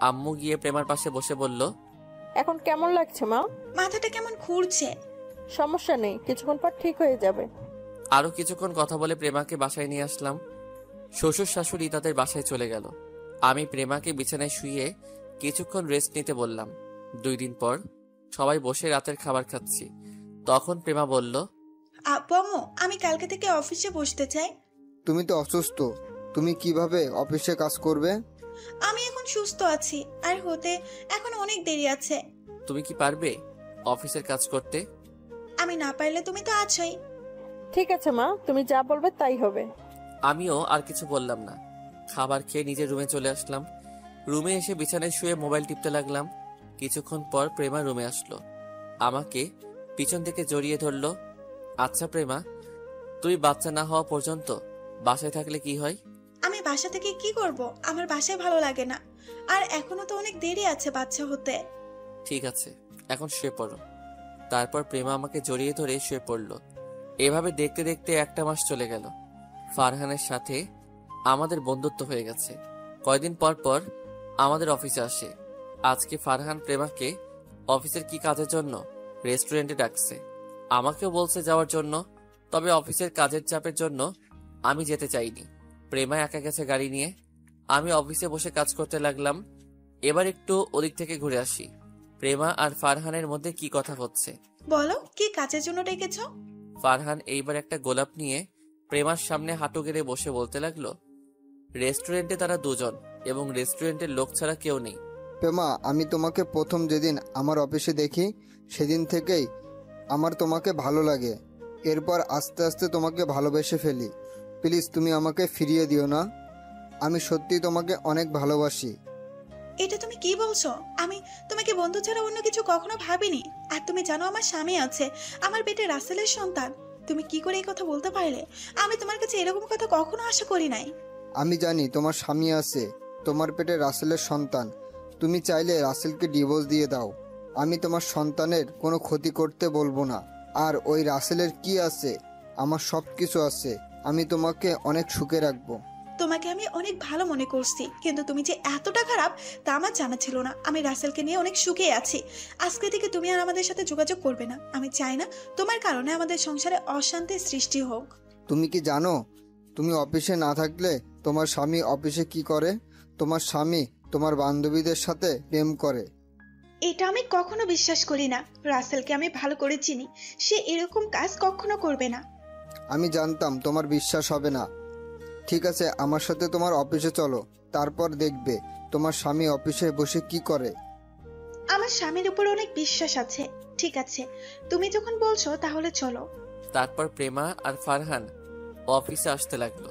আম্মু গিয়ে প্রেমার পাশে বসে বলল, এখন কেমন লাগছে মা? মাথাটা কেমন ঘুরছে। সমস্যা নেই, কিছুক্ষণ পর ঠিক হয়ে যাবে। আরো কিছুক্ষণ কথা বলে প্রেমাকে বাসায় নিয়ে আসলাম। শ্বশুর শাশুড়ি তাদের বাসায় চলে গেল। আমি প্রেমাকে বিছানায় শুয়ে কিছুক্ষণ রেস্ট নিতে বললাম। 2 দিন পর সবাই বসে রাতের খাবার খাচ্ছি। তখন প্রেমা বলল, আব্বু আম্মু, আমি কালকে থেকে অফিসে বসতে চাই। তুমি তো অসুস্থ, তুমি কিভাবে অফিসে কাজ করবে? আমি এখন সুস্থ আছি, আর হতে এখন অনেক দেরি আছে। তুমি কি পারবে অফিসের কাজ করতে? আমি না পারলে তুমি তো আছোই। ঠিক আছে মা, তুমি যা বলবে তাই হবে। আমিও আর কিছু বললাম না। খাবার খেয়ে নিজের রুমে চলে আসলাম। রুমে এসে বিছানায় শুয়ে মোবাইল টিপতে লাগলাম। কিছুক্ষণ পর প্রেমা রুমে আসলো, আমাকে পিছন থেকে জড়িয়ে ধরলো। আচ্ছা প্রেমা, তুই বাচ্চা না হওয়া পর্যন্ত বাসায় থাকলে কি হয়? আমি বাসা থেকে কি করব? আমার বাসায় ভালো লাগে না, আর এখনো তো অনেক দেরি আছে বাচ্চা হতে। ঠিক আছে, এখন শুয়ে পড়ো। তারপর প্রেমা আমাকে জড়িয়ে ধরে শুয়ে পড়লো। এভাবে দেখতে দেখতে 1 মাস চলে গেল। ফারহানের সাথে আমাদের বন্ধুত্ব হয়ে গেছে। কয়দিন পর পর আমাদের অফিসে আসে। আজকে ফারহান প্রেমাকে অফিসের কি কাজের জন্য রেস্টুরেন্টে ডাকছে। আমাকেও বলছে যাওয়ার জন্য, তবে অফিসের কাজের চাপের জন্য আমি যেতে চাইনি। প্রেমা একা গেছে গাড়ি নিয়ে। আমি অফিসে বসে কাজ করতে লাগলাম। এবার একটু ওদিক থেকে ঘুরে আসি। প্রেমা আর ফারহানের মধ্যে কি কথা হচ্ছে। বলো, কি কাজের জন্য ডেকেছো? ফারহান এইবার একটা গোলাপ নিয়ে প্রেমার সামনে হাঁটু গেড়ে বসে বলতে লাগলো, রেস্টুরেন্টে তারা 2 জন এবং রেস্টুরেন্টের লোক ছাড়া কেউ নেই। প্রেমা, আমি তোমাকে প্রথম যেদিন আমার অফিসে দেখি সেদিন থেকেই আমার তোমাকে ভালো লাগে। এরপর আস্তে আস্তে তোমাকে ভালোবেসে ফেলি। প্লিজ তুমি আমাকে ফিরিয়ে দিও না। আমি সত্যি তোমাকে অনেক ভালোবাসি। এটা তুমি কি বলছো? আমি তোমাকে বন্ধু ছাড়া অন্য কিছু কখনো ভাবিনি। আর তুমি জানো আমার স্বামী আছে, আমার পেটে রাসেলের সন্তান। তুমি কি করে এই কথা বলতে পারলে? আমি তোমার কাছে এরকম কথা কখনো আশা করি নাই। আমি জানি তোমার স্বামী আছে, তোমার পেটে রাসেলের সন্তান। তুমি চাইলে রাসেলকে ডিভোর্স দিয়ে দাও, আমি তোমার সন্তানের কোনো ক্ষতি করতে বলবো না। আর ওই রাসেলের কি আছে? আমার সব কিছু আছে। আমি তোমাকে অনেক সুখে রাখবো। তোমাকে আমি অনেক ভালো মনে করছি, কিন্তু তুমি যে এতটা খারাপ তা আমার জানা ছিল না। আমি রাসেলকে নিয়ে অনেক সুখে আছি। আজকে থেকে তুমি আর আমাদের সাথে যোগাযোগ করবে না। আমি চাই না তোমার কারণে আমাদের সংসারে অশান্তির সৃষ্টি হোক। তুমি কি জানো তুমি অফিসে না থাকলে তোমার স্বামী অফিসে কি করে? তোমার স্বামী তোমার বান্ধবীদের সাথে প্রেম করে। এটা আমি কখনো বিশ্বাস করি না। রাসেলকে আমি ভালো করে চিনি, সে এরকম কাজ কখনো করবে না। আমি জানতাম তোমার বিশ্বাস হবে না। ঠিক আছে, আমার সাথে তোমার অফিসে চলো, তারপর দেখবে তোমার স্বামী অফিসে বসে কি করে। আমার স্বামীর উপর অনেক বিশ্বাস আছে। ঠিক আছে, তুমি যখন বলছো তাহলে চলো। তারপর প্রেমা আর ফারহান অফিসে আসতে লাগলো,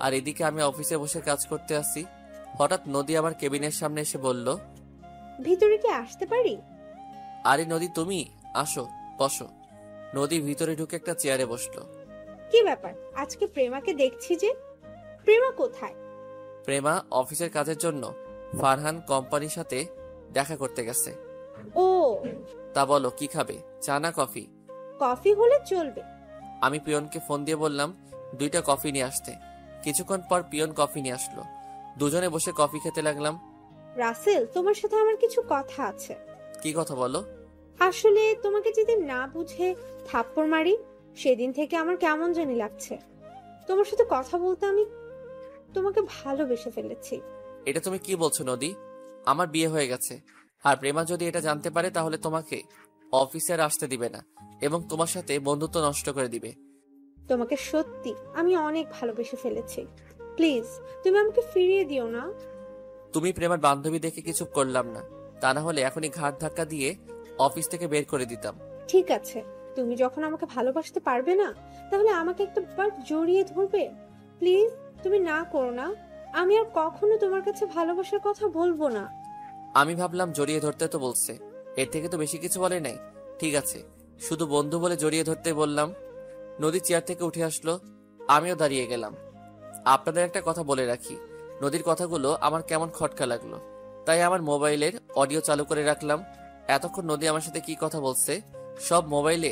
আর এদিকে আমি অফিসে বসে কাজ করতে আসি। হঠাৎ নদী আমার কেবিনের সামনে এসে বলল, ভিতরে কি আসতে পারি? আরে নদী, তুমি আসো, বসো। নদী ভিতরে ঢুকে একটা চেয়ারে বসলো। কি ব্যাপার, আজকে প্রেমাকে দেখছি যে? প্রেমা কোথায়? প্রেমা অফিসের কাজের জন্য ফারহান কোম্পানির সাথে দেখা করতে গেছে। ও, তা বলো, কি খাবে, চা না কফি? কফি হলে চলবে। আমি পিয়নকে ফোন দিয়ে বললাম 2টা কফি নিয়ে আসতে। কিছুক্ষণ পর পিয়ন কফি নিয়ে আসলো। দুজনে বসে কফি খেতে লাগলাম। রাসেল, তোমার সাথে আমার কিছু কথা আছে। কি কথা বলো? আসলে তোমাকে যেদিন না বুঝে থাপ্পড় মারি, সেদিন থেকে আমার কেমন জানি লাগছে। তোমার সাথে কথা বলতে আমি তোমাকে ভালোবেসে ফেলেছি। এটা তুমি কি বলছো নদী? আমার বিয়ে হয়ে গেছে, আর প্রেমা যদি এটা জানতে পারে তাহলে তোমাকে অফিসে আর আসতে দিবে না এবং তোমার সাথে বন্ধুত্ব নষ্ট করে দিবে। তোমাকে সত্যি আমি অনেক ভালোবেসে ফেলেছি। প্লিজ, তুমি আমাকে ফিরিয়ে দিও না। তুমি প্রেমার বান্ধবী দেখে কিছু করলাম না, তা না হলে এখনই ঘাট ধাক্কা দিয়ে অফিস থেকে বের করে দিতাম। ঠিক আছে, তুমি যখন আমাকে ভালোবাসতে পারবে না, তাহলে আমাকে একটা বার জড়িয়ে ধরবে। প্লিজ, তুমি না করো না। আমি আর কখনো তোমার কাছে ভালোবাসার কথা বলবো না। আমি ভাবলাম জড়িয়ে ধরতে তো বলছে, এর থেকে তো বেশি কিছু বলে নাই। ঠিক আছে, শুধু বন্ধু বলে জড়িয়ে ধরতে বললাম। নদী চেয়ার থেকে উঠে আসলো, আমিও দাঁড়িয়ে গেলাম। আপনাদের একটা কথা বলে রাখি, নদীর কথাগুলো আমার কেমন খটকা লাগলো, তাই আমার মোবাইলের অডিও চালু করে রাখলাম। এতক্ষণ নদী আমার সাথে কি কথা বলছে সব মোবাইলে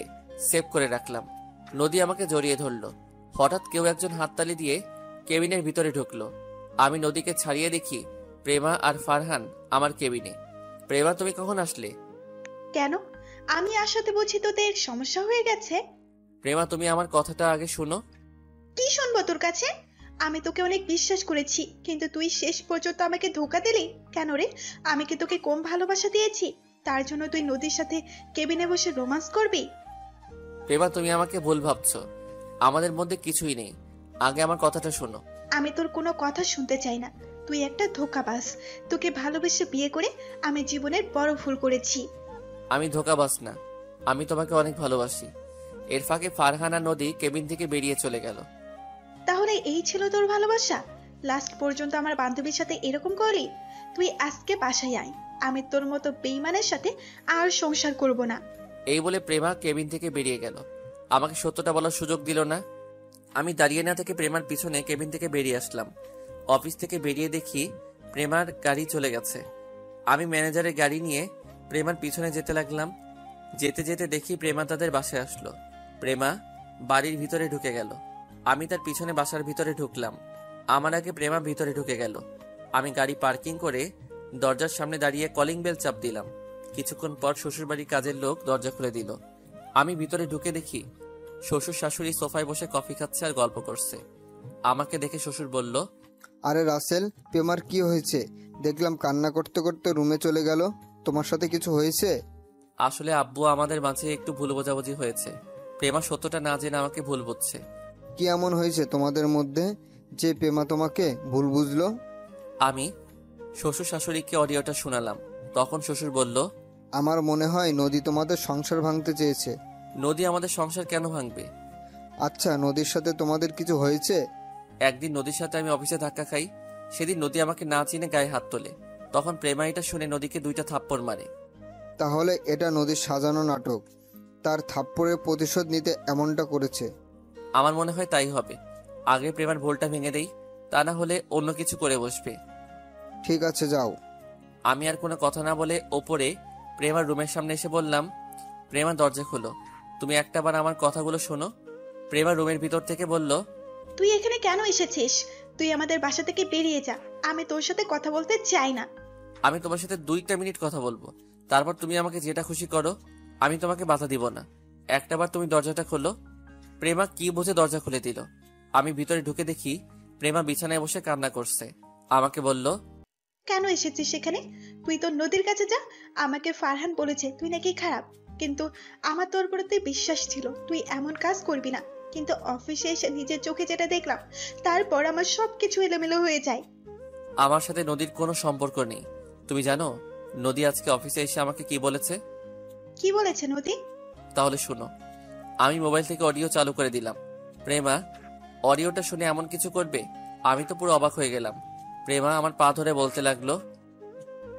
সেভ করে রাখলাম। নদী আমাকে জড়িয়ে ধরলো। হঠাৎ কেউ একজন হাততালি দিয়ে কেবিনের ভিতরে ঢুকলো। আমি নদীকে ছাড়িয়ে দেখি প্রেমা আর ফারহান আমার কেবিনে। প্রেমা, তুমি কখন আসলে? কেন? আমি আসাতে বুঝি তোদের সমস্যা হয়ে গেছে? প্রেমা, তুমি আমার কথাটা আগে শুনো। কি শুনবো তোর কাছে? আমি তোকে অনেক বিশ্বাস করেছি, কিন্তু তুই শেষ পর্যন্ত আমাকে ধোকা দিলি কেন রে? আমি কি তোকে কম ভালোবাসা দিয়েছি তার জন্য তুই নদীর সাথে কেবিনে বসে রোমান্স করবি? প্রেমা, তুমি আমাকে ভুল ভাবছো, আমাদের মধ্যে কিছুই নেই। আগে আমার কথাটা শোনো। আমি তোর কোনো কথা শুনতে চাই না। তুই একটা ধোঁকাবাজ। তোকে ভালোবেসে বিয়ে করে আমি জীবনের বড় ভুল করেছি। আমি ধোঁকাবাজ না, আমি তোমাকে অনেক ভালোবাসি। এর ফাঁকে ফারহান আর নদী কেবিন থেকে বেরিয়ে চলে গেল। তাহলে এই ছিল তোর ভালোবাসা? লাস্ট পর্যন্ত আমার বান্ধবীর সাথে এরকম করলি? তুই আজকে বাসায় আয়। আমি তোর মতো বেইমানের সাথে আর সংসার করব না। এই বলে প্রেমা কেবিন থেকে বেরিয়ে গেল, আমাকে সত্যটা বলার সুযোগ দিল না। আমি দাঁড়িয়ে না থেকে প্রেমার পিছনে কেবিন থেকে বেরিয়ে আসলাম। অফিস থেকে বেরিয়ে দেখি প্রেমার গাড়ি চলে গেছে। আমি ম্যানেজারের গাড়ি নিয়ে প্রেমার পিছনে যেতে লাগলাম। যেতে যেতে দেখি প্রেমা তাদের বাসায় আসলো। প্রেমা বাড়ির ভিতরে ঢুকে গেল, আমি তার পিছনে বাসার ভিতরে ঢুকলাম। আমার আগে প্রেমা ভিতরে ঢুকে গেল। আমি গাড়ি পার্কিং করে দরজার সামনে দাঁড়িয়ে কলিং বেল চাপ দিলাম। কিছুক্ষণ পর শ্বশুরবাড়ির কাজের লোক দরজা খুলে দিল। আমি ভিতরে ঢুকে দেখি শ্বশুর শাশুড়ি সোফায় বসে কফি খাচ্ছে আর গল্প করছে। আমাকে দেখে শ্বশুর বলল, আরে রাসেল, প্রেমার কি হয়েছে? দেখলাম কান্না করতে করতে রুমে চলে গেল। তোমার সাথে কিছু হয়েছে? আসলে আব্বু, আমাদের মাঝে একটু ভুল বোঝাবুঝি হয়েছে। প্রেমা সত্যটা না জেনে আমাকে ভুল বুঝছে। কি এমন হয়েছে তোমাদের মধ্যে যে প্রেমা তোমাকে ভুল বুঝলো? আমি শ্বশুর শাশুড়িকে অডিওটা শোনালাম। তখন শ্বশুর বলল, আমার মনে হয় নদী তোমাদের সংসার ভাঙতে চেয়েছে। নদী আমাদের সংসার কেন ভাঙবে? আচ্ছা, নদীর সাথে তোমাদের কিছু হয়েছে? একদিন নদীর সাথে আমি অফিসে ধাক্কা খাই। সেদিন নদী আমাকে না চিনে গায়ে হাত তোলে। তখন প্রেমা এটা শুনে নদীকে 2টা থাপ্পড় মারে। তাহলে এটা নদীর সাজানো নাটক। তার থাপ্পড়ের প্রতিশোধ নিতে এমনটা করেছে। আমার মনে হয় তাই হবে। আগে প্রেমার ভুলটা ভেঙে দেই, তা না হলে অন্য কিছু করে বসবে। ঠিক আছে, যাও। আমি আর কোনো কথা না বলে ওপরে প্রেমার রুমের সামনে এসে বললাম, প্রেমা দরজা খুলো। তুমি একটাবার আমার কথাগুলো শোনো। প্রেমা রুমের ভিতর থেকে বলল, তুই এখানে কেন এসেছিস? তুই আমাদের বাসা থেকে বেরিয়ে যা। আমি তোর সাথে কথা বলতে চাই না। আমি তোমার সাথে 2টা মিনিট কথা বলবো, তারপর তুমি আমাকে যেটা খুশি করো, আমি তোমাকে বাধা দিব না। একটাবার তুমি দরজাটা খোলো। প্রেমা কি বুঝে দরজা খুলে দিল। আমি ভিতরে ঢুকে দেখি প্রেমা বিছানায় বসে কান্না করছে। আমাকে বলল, কেন এসেছিস সেখানে? তুই তো নদীর কাছে যা। আমাকে ফারহান বলেছে তুই নাকি খারাপ, কিন্তু আমার তোর উপরে তুই বিশ্বাস ছিল তুই এমন কাজ করবি না। কিন্তু অফিসে এসে নিজের চোখে যেটা দেখলাম, তারপর আমার সবকিছু এলোমেলো হয়ে যায়। আমার সাথে নদীর কোনো সম্পর্ক নেই। তুমি জানো নদী আজকে অফিসে এসে আমাকে কি বলেছে? কি বলেছে নদী? তাহলে শুনো। আমি মোবাইল থেকে অডিও চালু করে দিলাম। প্রেমা অডিওটা শুনে এমন কিছু করবে, আমি তো পুরো অবাক হয়ে গেলাম। প্রেমা আমার পা ধরে বলতে লাগলো,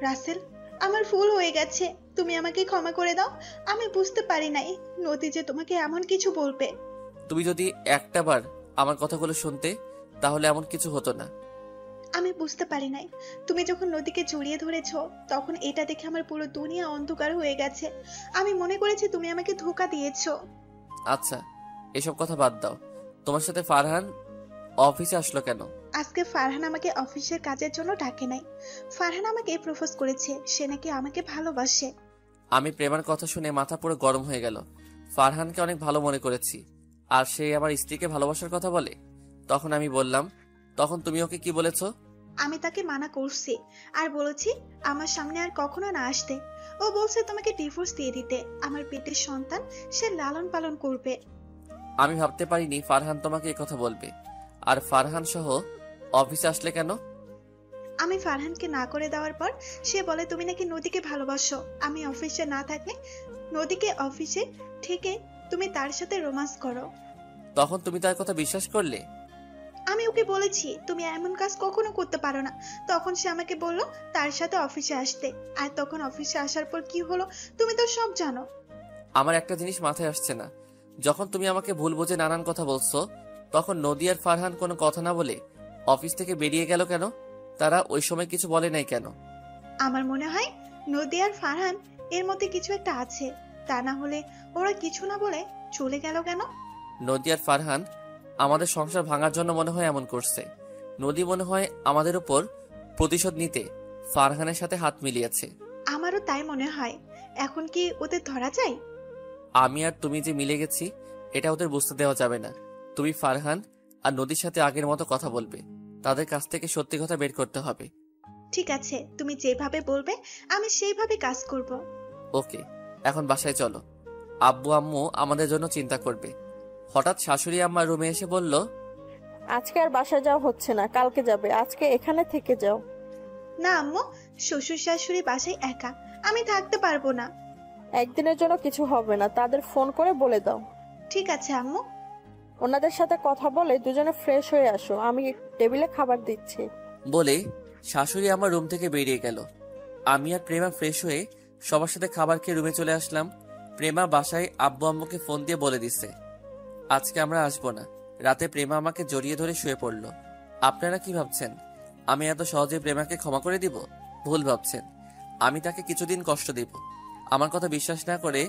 রাসেল, আমার ভুল হয়ে গেছে, তুমি আমাকে ক্ষমা করে দাও। আমি বুঝতে পারি নাই নদী যে তোমাকে এমন কিছু বলবে। তুমি যদি একটাবার আমার কথাগুলো শুনতে, তাহলে এমন কিছু হতো না। আমি বুঝতে পারি নাই। তুমি যখন নদীকে জড়িয়ে ধরেছো, তখন এটা দেখে আমার পুরো দুনিয়া অন্ধকার হয়ে গেছে। আমি মনে করেছি তুমি আমাকে ধোঁকা দিয়েছো। আচ্ছা, এসব কথা বাদ দাও। তোমার সাথে ফারহান অফিসে আসলো কেন? আজকে ফারহান আমাকে অফিসের কাজের জন্য ডাকে নাই। ফারহান আমাকে প্রপোজ করেছে, সে নাকি আমাকে ভালোবাসে। আমি প্রেমার কথা শুনে মাথা পুরো গরম হয়ে গেল। ফারহানকে অনেক ভালো মনে করেছি, আর সে আমার স্ত্রীকে ভালোবাসার কথা বলে। তখন আমি বললাম, তখন তুমি ওকে কি বলেছো? আমি তাকে মানা করছি আর বলেছি আমার সামনে আর কখনো না আসতে। ও বলছে তোমাকে ডিভোর্স দিয়ে দিতে, আমার পেটের সন্তান সে লালন পালন করবে। আমি ভাবতে পারিনি ফারহান তোমাকে কথা বলবে। আর ফারহান সহ অফিসে আসলে কেন? আমি ফারহানকে না করে দেওয়ার পর সে বলে তুমি নাকি নদীকে ভালোবাসো। আমি অফিসে না থাকলে নদীকে অফিসে থেকে তুমি তার সাথে রোমান্স করো। তখন তুমি তার কথা বিশ্বাস করলে? আমি ওকে বলেছি তুমি এমন কাজ কখনো করতে পারো না। তখন সে আমাকে বলল তার সাথে অফিসে আসতে। আর তখন অফিসে আসার পর কি হলো তুমি তো সব জানো। আমার একটা জিনিস মাথায় আসছে না। যখন তুমি আমাকে ভুল বুঝে নানান কথা বলছো, তখন নদী আর ফারহান কোনো কথা না বলে অফিস থেকে বেরিয়ে গেল কেন? তারা ওই সময় কিছু বলে নাই কেন? আমার মনে হয় নদী আর ফারহান এর মধ্যে কিছু একটা আছে। তা না হলে ওরা কিছু না বলে চলে গেল কেন? নদী আর ফারহান আমাদের সংসার ভাঙার জন্য মনে হয় এমন করছে। নদী মনে হয় আমাদের উপর প্রতিশোধ নিতে ফারহানের সাথে হাত মিলিয়েছে। আমারও তাই মনে হয়। এখন কি ওদের ধরা যায়? আমি আর তুমি যে মিলে গেছি, এটা ওদের বুঝতে দেওয়া যাবে না। তুমি ফারহান আর নদীর সাথে আগের মতো কথা বলবে। তাদের কাছ থেকে সত্যি কথা বের করতে হবে। ঠিক আছে, তুমি যেভাবে বলবে আমি সেইভাবে কাজ করব। ওকে, এখন বাসায় চলো। আব্বু আম্মু আমাদের জন্য চিন্তা করবে। হঠাৎ শাশুড়ি আম্মা রুমে এসে বলল, আজকে আর বাসা যাওয়া হচ্ছে না, কালকে যাবে। আজকে এখানে থেকে যাও। না আম্মু, শ্বশুর শাশুড়ি বাসায় একা, আমি থাকতে পারবো না। একদিনের জন্য কিছু হবে না, তাদের ফোন করে বলে দাও। ঠিক আছে আম্মু। ওনাদের সাথে কথা বলে দুজনে ফ্রেশ হয়ে আসো, আমি টেবিলে খাবার দিচ্ছি। বলে শাশুড়ি আমার রুম থেকে বেরিয়ে গেল। আমি আর প্রেমা ফ্রেশ হয়ে সবার সাথে খাবার খেয়ে রুমে চলে আসলাম। প্রেমা বাসায় আব্বু আম্মুকে ফোন দিয়ে বলে দিচ্ছে আজকে আমরা আসবো না। রাতে প্রেমা আমাকে জড়িয়ে ধরে শুয়ে পড়ল। আপনারা কি ভাবছেন আমি এত সহজে প্রেমাকে ক্ষমা করে দিব? ভুল ভাবছেন। আমি তাকে কিছুদিন কষ্ট দিব। আমার কথা বিশ্বাস না করে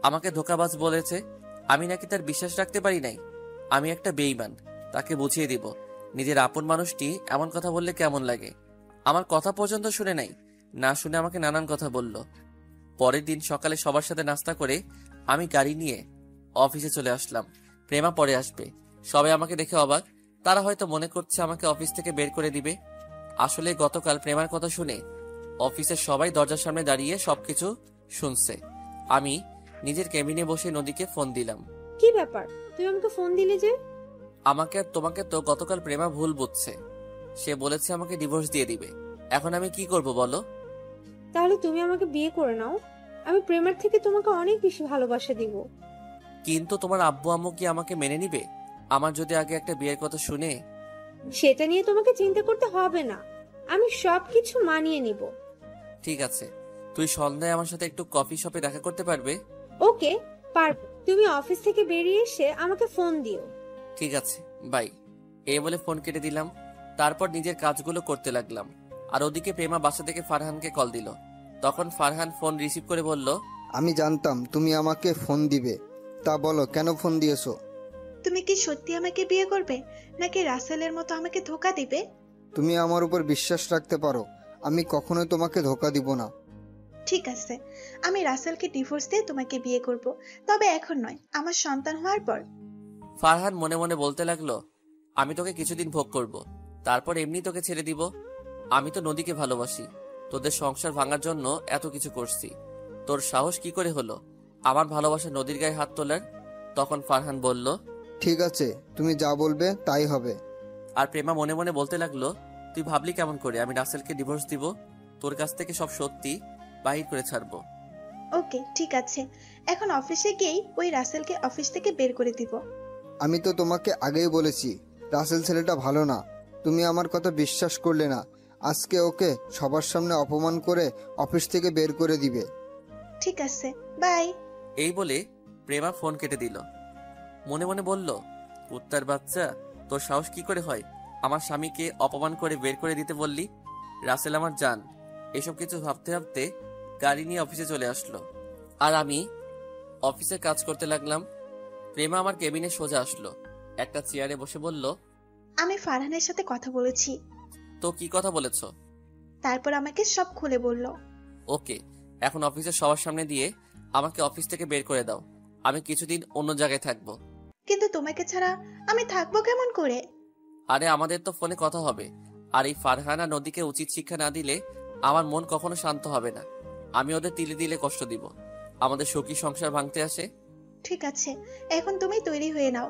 আমাকে ধোঁকাবাজ বলেছে। আমি নাকি তার বিশ্বাস রাখতে পারি নাই? আমি একটা বেঈমান। তাকে বুঝিয়ে দিব নিজের আপন মানুষটি এমন কথা বললে কেমন লাগে। আমার কথা পর্যন্ত শুনে নাই, না শুনে আমাকে নানান কথা বলল। পরের দিন সকালে সবার সাথে নাস্তা করে আমি গাড়ি নিয়ে অফিসে চলে আসলাম। প্রেমা পরে আসবে। সবাই আমাকে দেখে অবাক। তারা হয়তো মনে করছে আমাকে অফিস থেকে বের করে দিবে। আসলে গতকাল প্রেমার কথা শুনে অফিসের সবাই দরজার সামনে দাঁড়িয়ে সবকিছু শুনছে। আমি নিজের কেবিনে বসে নদীকে ফোন দিলাম। কি ব্যাপার, তুমি আমাকে ফোন দিলে যে? আমাকে আর তোমাকে তো গতকাল প্রেমা ভুল বুঝছে। সে বলেছে আমাকে ডিভোর্স দিয়ে দিবে। এখন আমি কি করব বলো? তাহলে তুমি আমাকে বিয়ে করে নাও, আমি প্রেমের থেকে তোমাকে অনেক বেশি ভালোবাসা দিব। কিন্তু তোমার আব্বু আম্মু কি আমাকে মেনে নিবে? আমার যদি আগে একটা বিয়ের কথা শুনে। সেটা নিয়ে তোমাকে চিন্তা করতে হবে না, আমি সবকিছু মানিয়ে নিব। ঠিক আছে, তুই সন্ধ্যায় আমার সাথে একটু কফি শপে দেখা করতে পারবে? ওকে, পারবো। তুমি অফিস থেকে বেরিয়ে এসে আমাকে ফোন দিও। ঠিক আছে, বাই। এই বলে ফোন কেটে দিলাম। তারপর নিজের কাজগুলো করতে লাগলাম। আর ওদিকে প্রেমা বাসা থেকে ফারহানকে কল দিল। তখন ফারহান ফোন রিসিভ করে বলল, আমি জানতাম তুমি আমাকে ফোন দিবে। তা বলো, কেন ফোন দিয়েছো? তুমি কি সত্যি আমাকে বিয়ে করবে, নাকি রাসেলের মতো আমাকে ধোকা দিবে? তুমি আমার উপর বিশ্বাস রাখতে পারো, আমি কখনোই তোমাকে ধোকা দিব না। ঠিক আছে, আমি রাসেলকে ডিভোর্স দিয়ে তোমাকে বিয়ে করব, তবে এখন নয়, আমার সন্তান হওয়ার পর। ফারহান মনে মনে বলতে লাগলো, আমি তোকে কিছুদিন ভোগ করব, তারপর এমনি তোকে ছেড়ে দিব। আমি তো নদীকে ভালোবাসি, তোদের সংসার ভাঙার জন্য এত কিছু করছি, তোর সাহস কি করে হলো আমার ভালোবাসা নদীর গায়ে হাত তোলার? তখন ফারহান বলল, ঠিক আছে, তুমি যা বলবে তাই হবে। আর প্রেমা মনে মনে বলতে লাগলো, তুই ভাবলি কেমন করে আমি রাসেলকে ডিভোর্স দিব? তোর কাছ থেকে সব সত্যি বাহির করে ছাড়বো। ওকে, ঠিক আছে, এখন অফিসে গিয়েই ওই রাসেলকে অফিস থেকে বের করে দিব। আমি তো তোমাকে আগেই বলেছি রাসেল ছেলেটা ভালো না, তুমি আমার কথা বিশ্বাস করলে না। আজকে ওকে সবার সামনে অপমান করে অফিস থেকে বের করে দিবে। ঠিক আছে, বাই। এই বলে প্রেমা ফোন কেটে দিল। মনে মনে বলল, কুত্তার বাচ্চা, তোর সাহস কি করে হয় আমার স্বামীকে অপমান করে বের করে দিতে বললি? রাসেল আমার জান। এসব কিছু ভাবতে ভাবতে গাড়ি নিয়ে অফিসে চলে আসলো, আর আমি অফিসে কাজ করতে লাগলাম। প্রেমা আমার কেবিনে সোজা আসলো, একটা চেয়ারে বসে বলল, আমি ফারহানের সাথে কথা বলেছি। তো কি কথা বলেছো? তারপর আমাকে সব খুলে বলল। ওকে, এখন অফিসের সবার সামনে দিয়ে আমাকে অফিস থেকে বের করে দাও, আমি কিছুদিন অন্য জায়গায় থাকবো। কিন্তু তোমাকে ছাড়া আমি থাকবো কেমন করে? আরে আমাদের তো ফোনে কথা হবে, আর এই ফারহানা নদীকে উচিত শিক্ষা না দিলে আমার মন কখনো শান্ত হবে না। আমি ওদের তিলে দিলে কষ্ট দিব, আমাদের সুখী সংসার ভাঙতে আসে। ঠিক আছে, এখন তুমি তৈরি হয়ে নাও।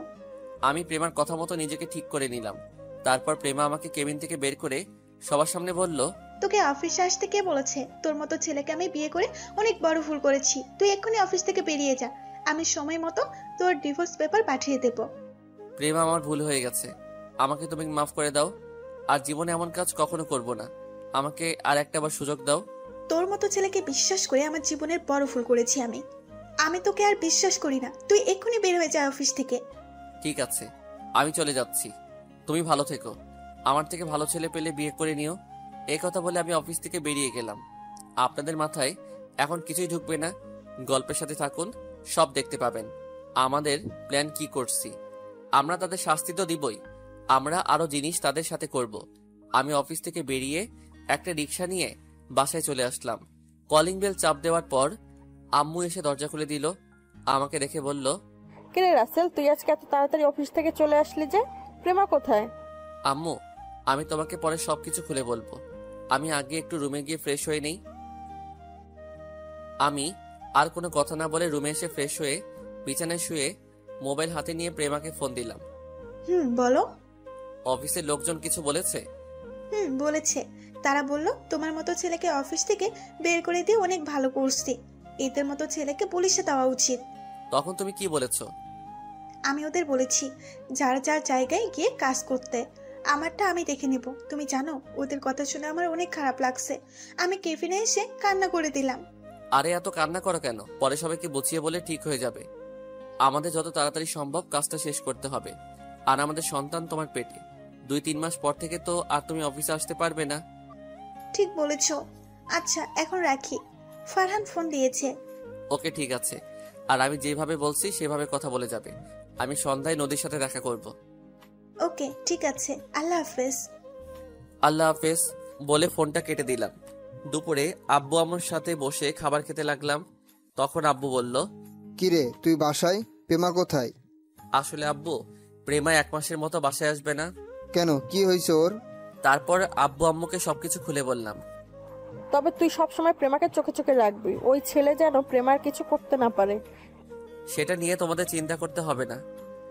আমি প্রেমার কথা মতো নিজেকে ঠিক করে নিলাম। তারপর প্রেমা আমাকে কেবিন থেকে বের করে সবার সামনে বলল, তোকে অফিসে আসতে কে বলেছে? তোর মতো ছেলেকে আমি বিয়ে করে অনেক বড় ভুল করেছি। তুই এক্ষুনি অফিস থেকে বেরিয়ে যা, আমি সময় মতো তোর ডিভোর্স পেপার পাঠিয়ে দেব। প্রেমা, আমার ভুল হয়ে গেছে, আমাকে তুমি মাফ করে দাও, আর জীবনে এমন কাজ কখনো করব না। আমাকে আর একটা বার সুযোগ দাও। তোর মতো ছেলেকে বিশ্বাস করে আমার জীবনের বড় ভুল করেছি আমি। আমি তোকে আর বিশ্বাস করি না, তুই এক্ষুনি বের হয়ে যা অফিস থেকে। ঠিক আছে, আমি চলে যাচ্ছি, তুমি ভালো থেকো। আমার থেকে ভালো ছেলে পেলে বিয়ে করে নিও। এই কথা বলে আমি অফিস থেকে বেরিয়ে গেলাম। আপনাদের মাথায় এখন কিছুই ঢুকবে না, গল্পের সাথে থাকুন, সব দেখতে পাবেন আমাদের প্ল্যান কি করছি। আমরা তাদের শাস্তি তো দিবই, আমরা আরো জিনিস তাদের সাথে করব। আমি অফিস থেকে বেরিয়ে একটা রিক্সা নিয়ে বাসায় চলে আসলাম। কলিং বেল চাপ দেওয়ার পর আম্মু এসে দরজা খুলে দিল। আমাকে দেখে বলল, কিরে রাসেল, তুই আজকে এত তাড়াতাড়ি অফিস থেকে চলে আসলি যে? প্রেমা কোথায়? আম্মু, আমি তোমাকে পরে সবকিছু খুলে বলবো, আমি আগে একটু রুমে গিয়ে ফ্রেশ হয়ে নেই। আমি আর কোনো কথা না বলে রুমে এসে ফ্রেশ হয়ে বিছানায় শুয়ে মোবাইল হাতে নিয়ে প্রেমাকে ফোন দিলাম। বলো। অফিসের লোকজন কিছু বলেছে? বলেছে। তারা বলল তোমার মতো ছেলেকে অফিস থেকে বের করে দিয়ে অনেক ভালো করছি, এদের মতো ছেলেকে পুলিশে দেওয়া উচিত। তখন তুমি কি বলেছো? আমি ওদের বলেছি যার যার জায়গায় গিয়ে কাজ করতে, আমারটা আমি দেখে নেব। তুমি জানো, ওদের কথা শুনে আমার অনেক খারাপ লাগছে। আমি কেবিনে এসে কান্না করে দিলাম। আরে এত কান্না করো কেন? পরে সবাইকে বুঝিয়ে বলে ঠিক হয়ে যাবে। আমাদের যত তাড়াতাড়ি সম্ভব কাজটা শেষ করতে হবে, আর আমাদের সন্তান তোমার পেটে। 2-3 মাস পর থেকে তো আর তুমি অফিসে আসতে পারবে না। ঠিক বলেছ। আচ্ছা, এখন রাখি, ফারহান ফোন দিয়েছে। ওকে, ঠিক আছে, আর আমি যেভাবে বলছি সেভাবে কথা বলে যাবে। আমি সন্ধ্যায় নদীর সাথে দেখা করব। ওকে, ঠিক আছে, আল্লাহ হাফেজ। আল্লাহ হাফেজ বলে ফোনটা কেটে দিলাম। দুপুরে আব্বু আম্মুর সাথে বসে খাবার খেতে লাগলাম। তখন আব্বু বলল, কিরে, তুই বাসায়? প্রেমা কোথায়? আসলে আব্বু, প্রেমা 1 মাসের মতো বাসায় আসবে না। কেন, কি হয়েছে ওর? তারপর আব্বু আম্মুকে সবকিছু খুলে বললাম। তবে তুই সবসময় প্রেমাকে চোখে চোখে রাখবি, ওই ছেলে যেন প্রেমার কিছু করতে না পারে। সেটা নিয়ে তোমাদের চিন্তা করতে হবে না,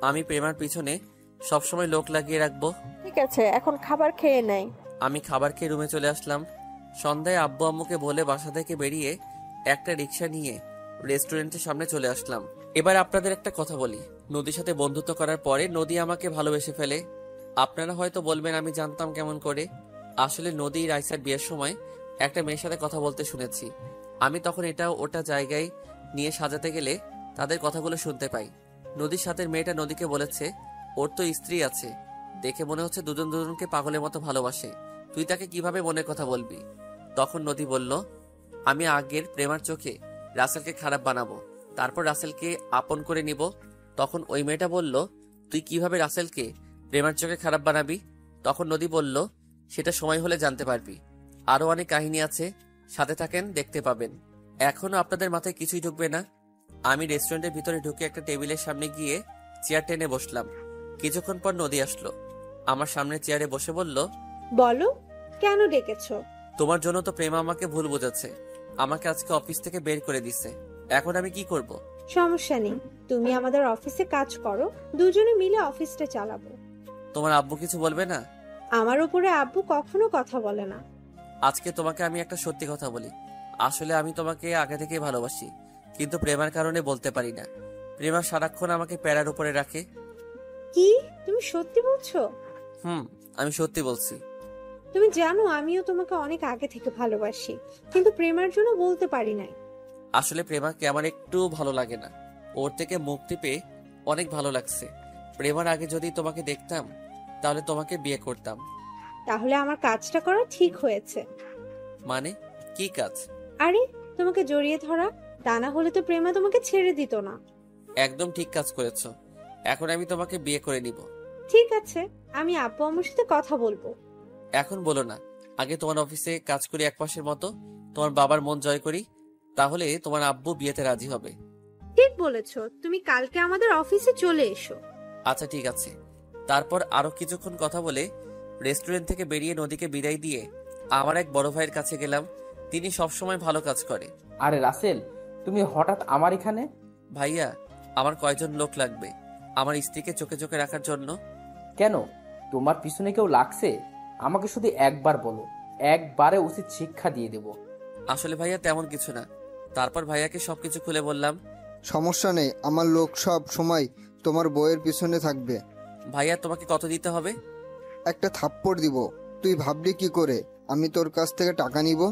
আমি প্রেমার পিছনে সবসময় লোক লাগিয়ে রাখবো। ঠিক আছে, এখন খাবার খেয়ে নেয়। আমি খাবার খেয়ে রুমে চলে আসলাম। সন্ধ্যায় আব্বু আম্মুকে বলে বাসা থেকে বেরিয়ে একটা রিক্সা নিয়ে রেস্টুরেন্টের সামনে চলে আসলাম। এবার আপনাদের একটা কথা বলি, নদীর সাথে বন্ধুত্ব করার পরে নদী আমাকে ভালোবেসে ফেলে। আপনারা হয়তো বলবেন আমি জানতাম কেমন করে। আসলে নদী রাইসার বিয়ের সময় একটা মেয়ের সাথে কথা বলতে শুনেছি। আমি তখন এটা ওটা জায়গায় নিয়ে সাজাতে গেলে তাদের কথাগুলো শুনতে পাই। নদীর সাথে মেয়েটা নদীকে বলেছে ওর তো স্ত্রী আছে, দেখে মনে হচ্ছে দুজন দুজনকে পাগলের মতো ভালোবাসে, তুই তাকে কিভাবে মনের কথা বলবি? তখন নদী বলল, আমি আগের প্রেমার চোখে রাসেলকে খারাপ বানাবো, তারপর রাসেলকে আপন করে নিব। তখন ওই মেয়েটা বলল, তুই কিভাবে রাসেলকে প্রেমার চোখে খারাপ বানাবি? তখন নদী বলল, সেটা সময় হলে জানতে পারবি। আরো অনেক কাহিনী আছে, সাথে থাকেন, দেখতে পাবেন। এখনো আপনাদের মাথায় কিছুই ঢুকবে না। আমি রেস্টুরেন্টের ভিতরে ঢুকে একটা টেবিলের সামনে গিয়ে চেয়ার টেনে বসলাম। কিছুক্ষণ পর নদী আসলো, আমার সামনে চেয়ারে বসে বলল, বলো, কেন ডেকেছো? তোমার জন্য তো প্রেমা আমাকে ভুল বোঝাচ্ছে, আমাকে আজকে অফিস থেকে বের করে দিছে। এখন আমি কি করব? সমস্যা নেই, তুমি আমাদের অফিসে কাজ করো, দুজনে মিলে অফিসটা চালাবো। তোমার আব্বু কিছু বলবে না? আমার উপরে আব্বু কখনো কথা বলে না। আজকে তোমাকে আমি একটা সত্যি কথা বলি। আসলে আমি তোমাকে আগে থেকেই ভালোবাসি, কিন্তু প্রেমার কারণে বলতে পারি না। প্রেমা সারাক্ষণ আমাকে প্যারার উপরে রাখে। কি, তুমি সত্যি বলছো? আমি সত্যি বলছি। তুমি জানো আমিও তোমাকে অনেক আগে থেকে ভালোবাসি, কিন্তু প্রেমার জন্য বলতে পারি নাই। আসলে প্রেমাকে আমার একটু ভালো লাগে না, ওর থেকে মুক্তি পেয়ে অনেক ভালো লাগছে। প্রেমার আগে যদি তোমাকে দেখতাম তাহলে তোমাকে বিয়ে করতাম। তাহলে আমার কাজটা করা ঠিক হয়েছে। মানে কি কাজ? আরে, তোমাকে জড়িয়ে ধরা, তা না হলে তো প্রেমা তোমাকে ছেড়ে দিত না। একদম ঠিক কাজ করেছো। এখন আমি তোমাকে বিয়ে করে নিব। ঠিক আছে, আমি আব্বু আম্মুর সাথে কথা বলবো। এখন বলো না, আগে তোমার অফিসে কাজ করি এক মাসের মতো, তোমার বাবার মন জয় করি, তাহলে তোমার আব্বু বিয়েতে রাজি হবে। ঠিক বলেছো, তুমি কালকে আমাদের অফিসে চলে এসো। আচ্ছা ঠিক আছে। তারপর আরো কিছুক্ষণ কথা বলে রেস্টুরেন্ট থেকে বেরিয়ে নদীকে বিদায় দিয়ে আমার এক বড় ভাইয়ের কাছে গেলাম। তিনি সবসময় ভালো কাজ করে। আরে রাসেল, তুমি হঠাৎ আমার এখানে? ভাইয়া, আমার কয়জন লোক লাগবে আমার স্ত্রীকে চোখে চোখে রাখার জন্য। কেন, তোমার পিছনে কেউ লাগছে? আমাকে শুধু একবার বলো, একবারে উচিত শিক্ষা দিয়ে দেব। আসলে ভাইয়া তেমন কিছু না। তারপর ভাইয়াকে সবকিছু খুলে বললাম। সমস্যা নেই, আমার লোক সব সময় তোমার বইয়ের পিছনে থাকবে। ভাইয়া, তোমাকে কত দিতে হবে? একটা থাপ্পড় দিব। তুই ভাবলি কি করে আমি তোর কাছ থেকে টাকা নিব?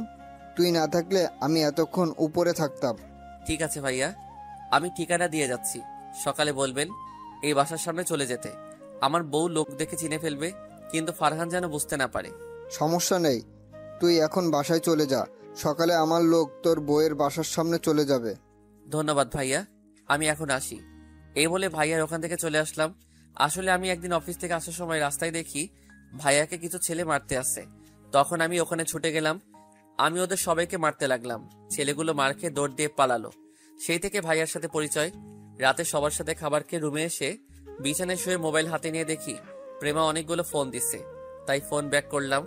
তুই না থাকলে আমি এতক্ষণ উপরে থাকতাম। ঠিক আছে ভাইয়া, আমি ঠিকানা দিয়ে যাচ্ছি, সকালে বলবেন এই বাসার সামনে চলে যেতে। আমার বউ লোক দেখে চিনে ফেলবে, কিন্তু ফারহান যেন বুঝতে না পারে। সমস্যা নেই, তুই এখন বাসায় চলে যা, সকালে আমার লোক তোর বইয়ের বাসার সামনে চলে যাবে। ধন্যবাদ ভাইয়া, আমি এখন আসি। এই বলে ভাইয়ার ওখান থেকে চলে আসলাম। আসলে আমি একদিন অফিস থেকে আসার সময় রাস্তায় দেখি ভাইয়াকে কিছু ছেলে মারতে আসছে। তখন আমি ওখানে ছুটে গেলাম। আমি ওদের সবাইকে মারতে লাগলাম। ছেলেগুলো মার খেয়ে দৌড় দিয়ে পালালো। সেই থেকে ভাইয়ার সাথে পরিচয়। রাতে সবার সাথে খাবার খেয়ে রুমে এসে বিছানায় শুয়ে মোবাইল হাতে নিয়ে দেখি প্রেমা অনেকগুলো ফোন দিচ্ছে। তাই ফোন ব্যাক করলাম।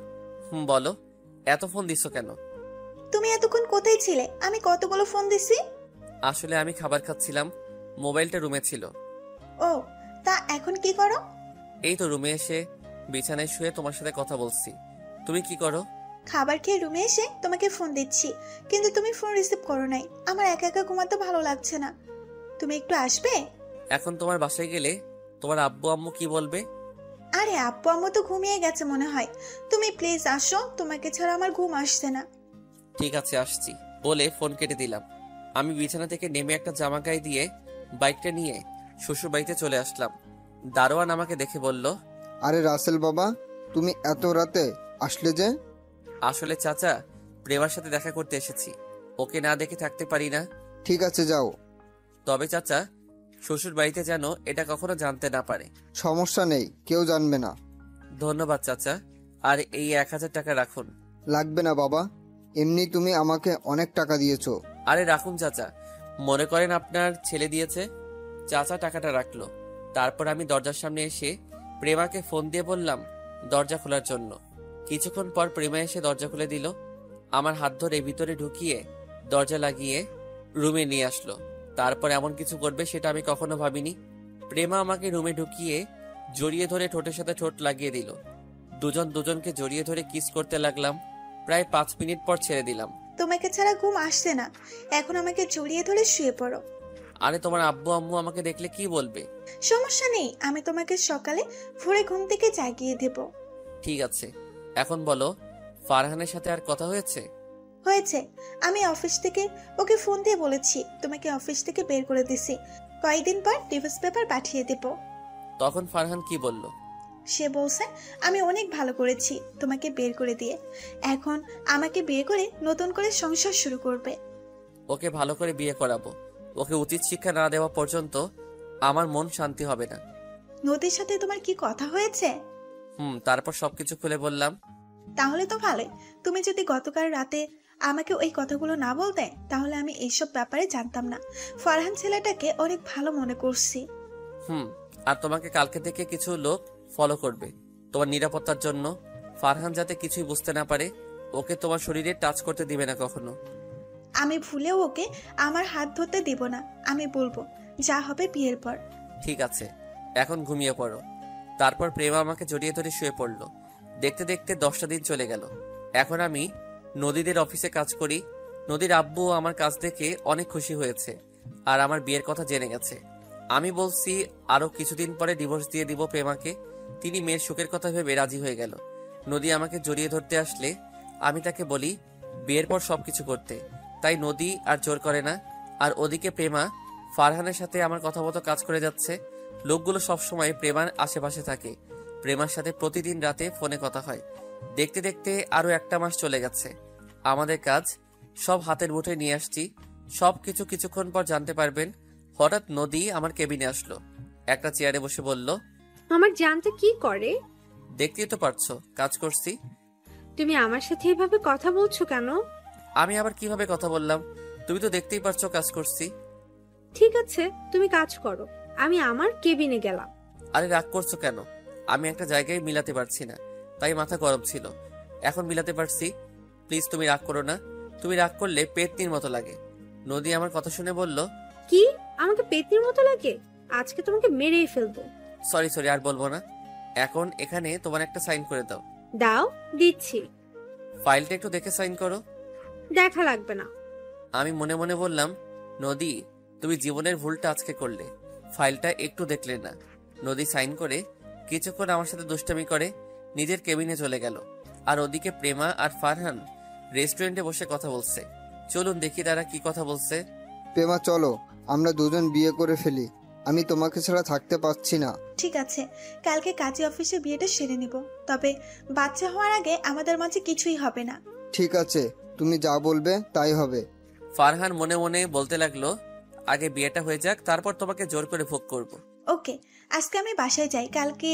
বলো, এত ফোন দিছো কেন? তুমি এতক্ষণ কোথায় ছিলে? আমি কতগুলো ফোন দিছি। আসলে আমি খাবার খাচ্ছিলাম, মোবাইলটা রুমে ছিল। ও, তা এখন কি করো? এই তো রুমে এসে বিছানায় শুয়ে তোমার সাথে কথা বলছি। তুমি কি করো? খাবার খেয়ে রুমে এসে তোমাকে ফোন দিচ্ছি, কিন্তু তুমি ফোন রিসিভ করো নাই। আমার একা একা ঘুমাতে ভালো লাগছে না, তুমি একটু আসবে? এখন তোমার বাসায় গেলে তোমার আব্বু আম্মু কি বলবে? আরে আব্বু আম্মু তো ঘুমিয়ে গেছে মনে হয়। তুমি প্লিজ আসো, তোমাকে ছাড়া আমার ঘুম আসছে না। ঠিক আছে, আসছি বলে ফোন কেটে দিলাম। আমি বিছানা থেকে নেমে একটা জামা গায়ে দিয়ে বাইকটা নিয়ে শ্বশুর বাড়িতে চলে আসলাম। দারোয়ান আমাকে দেখে বলল, আরে রাসেল বাবা, তুমি এত রাতে আসলে যে? আসলে চাচা, প্রেমার সাথে দেখা করতে এসেছি, ওকে না দেখে থাকতে পারি না। ঠিক আছে যাও। তবে চাচা, শ্বশুর বাড়িতে যেন এটা কখনো জানতে না পারে। সমস্যা নেই, কেউ জানবে না। ধন্যবাদ চাচা, আর এই 1000 টাকা রাখুন। লাগবে না বাবা, এমনি তুমি আমাকে অনেক টাকা দিয়েছো। আরে রাখুন চাচা, মনে করেন আপনার ছেলে দিয়েছে। চাচা টাকাটা রাখলো। তারপর আমি দরজার সামনে এসে প্রেমাকে ফোন দিয়ে বললাম দরজা খোলার জন্য। কিছুক্ষণ পর প্রেমা এসে দরজা খুলে দিল। আমার হাত ধরে ভিতরে ঢুকিয়ে দরজা লাগিয়ে রুমে নিয়ে আসলো। তারপর এমন কিছু করবে সেটা আমি কখনো ভাবিনি। প্রেমা আমাকে রুমে ঢুকিয়ে জড়িয়ে ধরে ঠোঁটের সাথে ঠোঁট লাগিয়ে দিল। দুজন দুজনকে জড়িয়ে ধরে কিস করতে লাগলাম। প্রায় 5 মিনিট পর ছেড়ে দিলাম। তোমাকে ছাড়া ঘুম আসছে না, এখন আমাকে জড়িয়ে ধরে শুয়ে পড়ো। আরে তোমার আব্বু আম্মু আমাকে দেখলে কি বলবে? সমস্যা নেই, আমি তোমাকে সকালে ভোরে ঘুম থেকে জাগিয়ে দেব। ঠিক আছে, এখন বলো, ফারহানের সাথে আর কথা হয়েছে? হয়েছে, আমি অফিস থেকে ওকে ফোন দিয়ে বলেছি তোমাকে অফিস থেকে বের করে দিছি, কয়েকদিন পর ডিভোর্স পেপার পাঠিয়ে দেব। তখন ফারহান কি বলল? সে বলছে আমি অনেক ভালো করেছি তোমাকে বের করে দিয়ে, এখন আমাকে বিয়ে করে নতুন করে সংসার শুরু করবে। ওকে ভালো করে বিয়ে করাবো, ওকে উচিত শিক্ষা না দেওয়া পর্যন্ত আমার মন শান্তি হবে না। নদীর সাথে তোমার কি কথা হয়েছে? তারপর সবকিছু খুলে বললাম। তাহলে তো ভালোই। তুমি যদি গতকাল রাতে আমাকে ওই কথাগুলো না বলতে, তাহলে আমি এইসব ব্যাপারে জানতাম না। ফারহান ছেলেটাকে অনেক ভালো মনে করছি। আর তোমাকে কালকে থেকে কিছু লোক ফলো করবে তোমার নিরাপত্তার জন্য। ফারহান যাতে কিছুই বুঝতে না পারে, ওকে তোমার শরীরে টাচ করতে দিবে না কখনো। আমি ভুলেও ওকে আমার হাত ধরতে দিব না। আমি বলবো যা হবে বিয়ের পর। ঠিক আছে, এখন ঘুমিয়ে পড়ো। তারপর প্রেমা আমাকে জড়িয়ে ধরে শুয়ে পড়লো। দেখতে দেখতে 10টা দিন চলে গেল। এখন আমি নদীদের অফিসে কাজ করি। নদীর আব্বু আমার কাজ দেখে অনেক খুশি হয়েছে আর আমার বিয়ের কথা জেনে গেছে। আমি বলছি আরো কিছুদিন পরে ডিভোর্স দিয়ে দিব প্রেমাকে। তিনি মেয়ের সুখের কথা ভেবে রাজি হয়ে গেল। নদী আমাকে জড়িয়ে ধরতে আসলে আমি তাকে বলি বিয়ের পর সবকিছু করতে, তাই নদী আর জোর করে না। আর ওদিকে প্রেমা ফারহানের সাথে আমার কথা মতো কাজ করে যাচ্ছে। লোকগুলো সবসময় প্রেমার আশেপাশে থাকে। প্রেমার সাথে প্রতিদিন রাতে ফোনে কথা হয়। দেখতে দেখতে আরো 1 মাস চলে গেছে। আমাদের কাজ সব হাতের মুঠোয় নিয়ে আসছি। সবকিছু কিছুক্ষণ পর জানতে পারবেন। হঠাৎ নদী আমার কেবিনে আসলো, একটা চেয়ারে বসে বলল, আমার জানতে কি করে? দেখতেই তো পারছো কাজ করছি। তুমি আমার সাথে এভাবে কথা বলছো কেন? আমি আবার কিভাবে কথা বললাম? তুমি তো দেখতেই পারছো কাজ করছি। ঠিক আছে, তুমি কাজ করো, আমি আমার কেবিনে গেলাম। আরে রাগ করছো কেন? আমি একটা জায়গায় মিলাতে পারছি না, তাই মাথা গরম ছিল। এখন মিলাতে পারছি। প্লিজ তুমি রাগ করো না। তুমি রাগ করলে পেতনির মতো লাগে। নদী আমার কথা শুনে বলল, কি আমাকে পেতনির মতো লাগে? আজকে তোমাকে মেরেই ফেলবো। সরি আর বলবো না। এখন এখানে তোমার একটা সাইন করে দাও। দাও, দিচ্ছি। ফাইলটা একটু দেখে সাইন করো। দেখা লাগবে না। আমি মনে মনে বললাম, নদী তুমি জীবনের ভুলটা আজকে করলে, ফাইলটা একটু দেখলে না। নদী সাইন করে কিছুক্ষণ আমার সাথে দুষ্টামি করে নিজের কেবিনে চলে গেল। আর ওদিকে প্রেমা আর ফারহান রেস্টুরেন্টে বসে কথা বলছে। চলুন দেখি তারা কি কথা বলছে। প্রেমা চলো, আমরা দুজন বিয়ে করে ফেলি। আমি তোমাকে ছাড়া থাকতে পারছি না। ঠিক আছে, কালকে কাজী অফিসে বিয়েটা সেরে নিব। তবে বাচ্চা হওয়ার আগে আমাদের মাঝে কিছুই হবে না। ঠিক আছে, তুমি যা বলবে তাই হবে। ফারহান মনে মনে বলতে লাগলো, আগে বিয়েটা হয়ে যাক, তারপর তোমাকে জোর করে ভোগ করব। ওকে, আজকে আমি বাসায় যাই। কালকে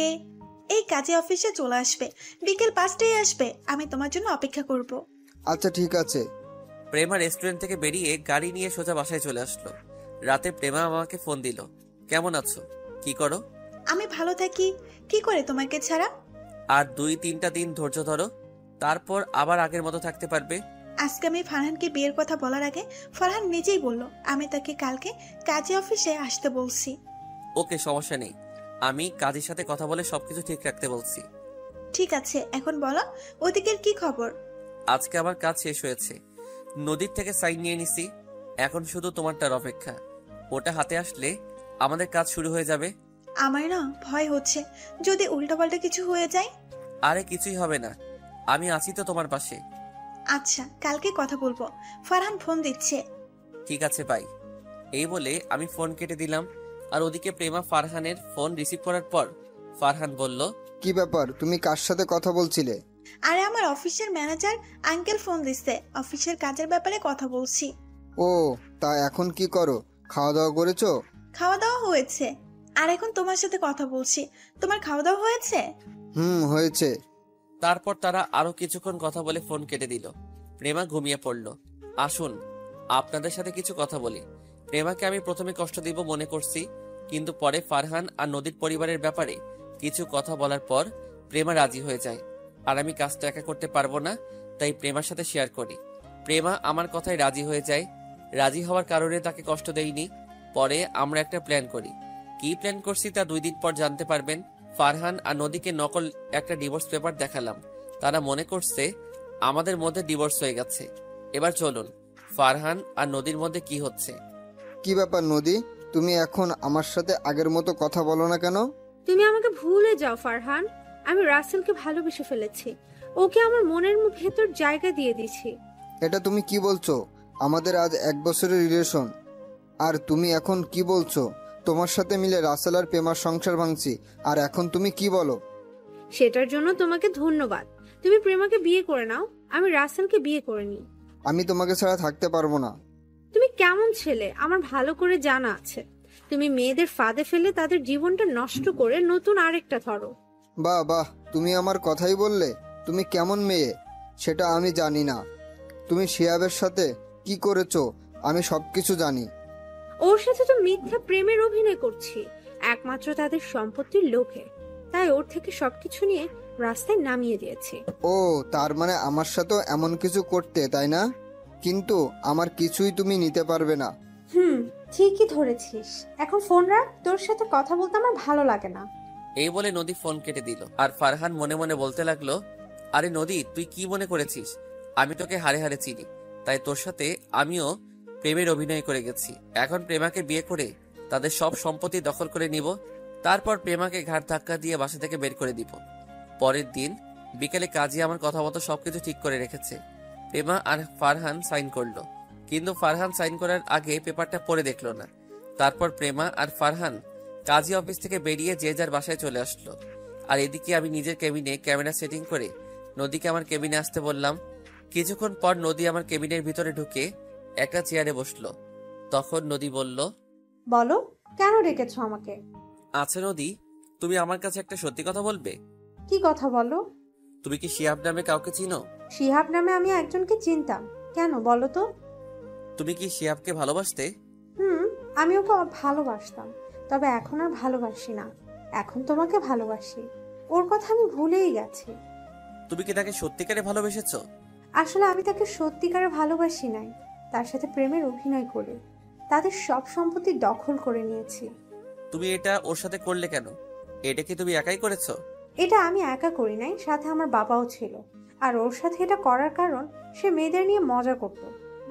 এই কাজী অফিসে চলে আসবে, বিকেল 5টায় আসবে। আমি তোমার জন্য অপেক্ষা করব। আচ্ছা ঠিক আছে। প্রেমা রেস্টুরেন্ট থেকে বেরিয়ে গাড়ি নিয়ে সোজা বাসায় চলে আসলো। রাতে প্রেমা আমাকে ফোন দিল, কেমন আছো, কি করো? আমি ভালো থাকি কি করে তোমাকে ছাড়া? আর 2-3টা দিন ধৈর্য ধরো, তারপর আবার আগের মতো থাকতে পারবে। আজকে আমি ফারহানকে বিয়ের কথা বলার আগে ফারহান নিজেই বলল আমি তাকে কালকে কাজী অফিসে আসতে বলছি। ওকে, সমস্যা নেই। আমি কাজের সাথে কথা বলে সবকিছু ঠিক রাখতে বলছি। ঠিক আছে, এখন বলো ওদিকের কি খবর? আজকে আমার কাজ শেষ হয়েছে। নদীর থেকে সাইন নিয়ে নিছি। এখন শুধু তোমারটার অপেক্ষা। ওটা হাতে আসলে আমাদের কাজ শুরু হয়ে যাবে। আমার না ভয় হচ্ছে, যদি উল্টাপাল্টা কিছু হয়ে যায়। আরে কিছুই হবে না, আমি আছি তো তোমার পাশে। আচ্ছা, কালকে কথা বলবো। ফারহান ফোন দিচ্ছে। ঠিক আছে, বাই। এই বলে আমি ফোন কেটে দিলাম। আর ওদিকে প্রেমা ফারহানের ফোন রিসিভ করার পর ফারহান বলল, কি ব্যাপার, তুমি কার সাথে কথা বলছিলে? আরে আমার অফিসের ম্যানেজার আঙ্কেল ফোন দিচ্ছে, অফিসের কাজের ব্যাপারে কথা বলছি। ও, তা এখন কি করো? খাওয়া দাওয়া করেছো? খাওয়া দাওয়া হয়েছে, আর এখন তোমার সাথে কথা বলছি। তোমার খাওয়া দাওয়া হয়েছে? হয়েছে। তারপর তারা আরো কিছুক্ষণ কথা বলে ফোন কেটে দিল। প্রেমা ঘুমিয়ে পড়ল। আসুন আপনাদের সাথে কিছু কথা বলি। প্রেমাকে আমি প্রথমে কষ্ট দিব মনে করছি, কিন্তু পরে ফারহান আর নদীর পরিবারের ব্যাপারে কিছু কথা বলার পর প্রেমা রাজি হয়ে যায়। আর আমি কাজটা একা করতে পারবো না, তাই প্রেমার সাথে শেয়ার করি। প্রেমা আমার কথায় রাজি হয়ে যায়। রাজি হওয়ার কারণে তাকে কষ্ট দেইনি। পরে আমরা একটা প্ল্যান করি। কি প্ল্যান করছি তা 2 দিন পর জানতে পারবেন। ফারহান আর নদীকে নকল একটা ডিভোর্স পেপার দেখালাম। তারা মনে করছে আমাদের মধ্যে ডিভোর্স হয়ে গেছে। এবার চলুন ফারহান আর নদীর মধ্যে কি হচ্ছে। কি ব্যাপার নদী, তুমি এখন আমার সাথে আগের মতো কথা বলো না কেন? তুমি আমাকে ভুলে যাও ফারহান। আমি রাসেলকে ভালোবেসে ফেলেছি, ওকে আমার মনের ভেতর জায়গা দিয়ে দিছি। এটা তুমি কি বলছো? আমাদের আজ 1 বছরের রিলেশন, আর তুমি এখন কি বলছো? তোমার সাথে মিলে রাসেল আর প্রেমার সংসার ভাঙছি, আর এখন তুমি কি বলো? সেটার জন্য তোমাকে ধন্যবাদ। তুমি প্রেমাকে বিয়ে করে নাও, আমি রাসেলকে বিয়ে করে নিই। আমি তোমাকে ছাড়া থাকতে পারবো না। তুমি কেমন ছেলে আমার ভালো করে জানা আছে। তুমি মেয়েদের ফাঁদে ফেলে তাদের জীবনটা নষ্ট করে নতুন আরেকটা ধরো। বাহ বাহ, তুমি আমার কথাই বললে। তুমি কেমন মেয়ে সেটা আমি জানি না। তুমি শিহাবের সাথে কি করেছো আমি সবকিছু জানি। ওর সাথে তো মিথ্যা প্রেমের অভিনয় করছি একমাত্র তাদের সম্পত্তির লোভে। তাই ওর থেকে সবকিছু নিয়ে রাস্তায় নামিয়ে দিয়েছি। ও, তার মানে আমার সাথেও এমন কিছু করতে, তাই না? কিন্তু আমার কিছুই তুমি নিতে পারবে না। ঠিকই ধরেছিস। এখন ফোন রাখ, তোর সাথে কথা বলতে আমার ভালো লাগে না। এই বলে নদী ফোন কেটে দিল। আর ফারহান মনে মনে বলতে লাগলো, আরে নদী, তুই কি মনে করেছিস আমি তোকে হারে হারে চিনি? তাই তোর সাথে আমিও প্রেমের অভিনয় করে গেছি। এখন প্রেমাকে বিয়ে করে তাদের সব সম্পত্তি দখল করে নিব। তারপর প্রেমাকে ঘাট ধাক্কা দিয়ে বাসা থেকে বের করে দিব। পরের দিন বিকেলে কাজী আমার কথা মতো সবকিছু ঠিক করে রেখেছে। প্রেমা আর ফারহান সাইন করলো, কিন্তু ফারহান সাইন করার আগে পেপারটা পড়ে দেখলো না। তারপর প্রেমা আর ফারহান কাজী অফিস থেকে বেরিয়ে যে যার বাসায় চলে আসলো। আর এদিকে আমি নিজের কেবিনে ক্যামেরা সেটিং করে নদীকে আমার কেবিনে আসতে বললাম। কিছুক্ষণ পর নদী আমার কেবিনের ভিতরে ঢুকে একটা চেয়ারে বসলো। তখন নদী বলল, বলো, কেন ডেকেছো আমাকে? আচ্ছা নদী, তুমি আমার কাছে একটা সত্যি কথা বলবে? কি কথা বলো? তুমি কি শিহাব নামে কাউকে চিনো? শিহাব নামে আমি একজনকে চিনতাম। কেন বলো তো? তুমি কি শিহাবকে ভালোবাসতে? আমি ওকে ভালোবাসতাম, তবে এখন আর ভালোবাসি না। এখন তোমাকে ভালোবাসি। ওর কথা আমি ভুলেই গেছি। তুমি কি তাকে সত্যিকারে ভালোবেসেছো? আসলে আমি তাকে সত্যিকারে ভালোবাসি নাই, তার সাথে প্রেমের অভিনয় করে তাদের সব সম্পত্তি দখল করে নিয়েছি। তুমি এটা ওর সাথে করলে কেন? এটা কি তুমি একাই করেছো? এটা আমি একা করি নাই, সাথে আমার বাবাও ছিল। আর ওর সাথে এটা করার কারণ, সে মেয়েদের নিয়ে মজা করত,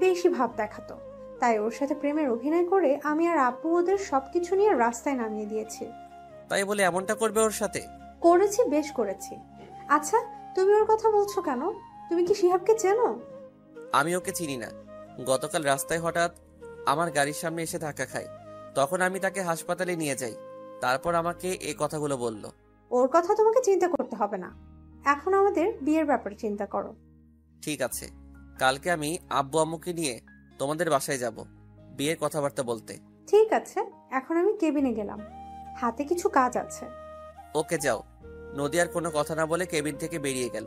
বেশি ভাব দেখাতো। তাই ওর সাথে প্রেমের অভিনয় করে আমি আর আব্বু ওদের সবকিছু নিয়ে রাস্তায় নামিয়ে দিয়েছি। তাই বলে এমনটা করবে ওর সাথে? করেছি, বেশ করেছি। আচ্ছা, তুমি ওর কথা বলছো কেন? তুমি কি শিহাবকে চেনো? আমি ওকে চিনি না। গতকাল রাস্তায় হঠাৎ আমার গাড়ির সামনে এসে ধাক্কা খায়। তখন আমি তাকে হাসপাতালে নিয়ে যাই। তারপর আমাকে এই কথাগুলো বলল। ওর কথা তোমাকে চিন্তা করতে হবে না, এখন আমাদের বিয়ের ব্যাপারে চিন্তা করো। ঠিক আছে, কালকে আমি আব্বু আম্মুকে নিয়ে তোমাদের বাসায় যাব বিয়ের কথাবার্তা বলতে। ঠিক আছে, এখন আমি কেবিনে গেলাম, হাতে কিছু কাজ আছে। ওকে, যাও। নদী আর কোনো কথা না বলে কেবিন থেকে বেরিয়ে গেল।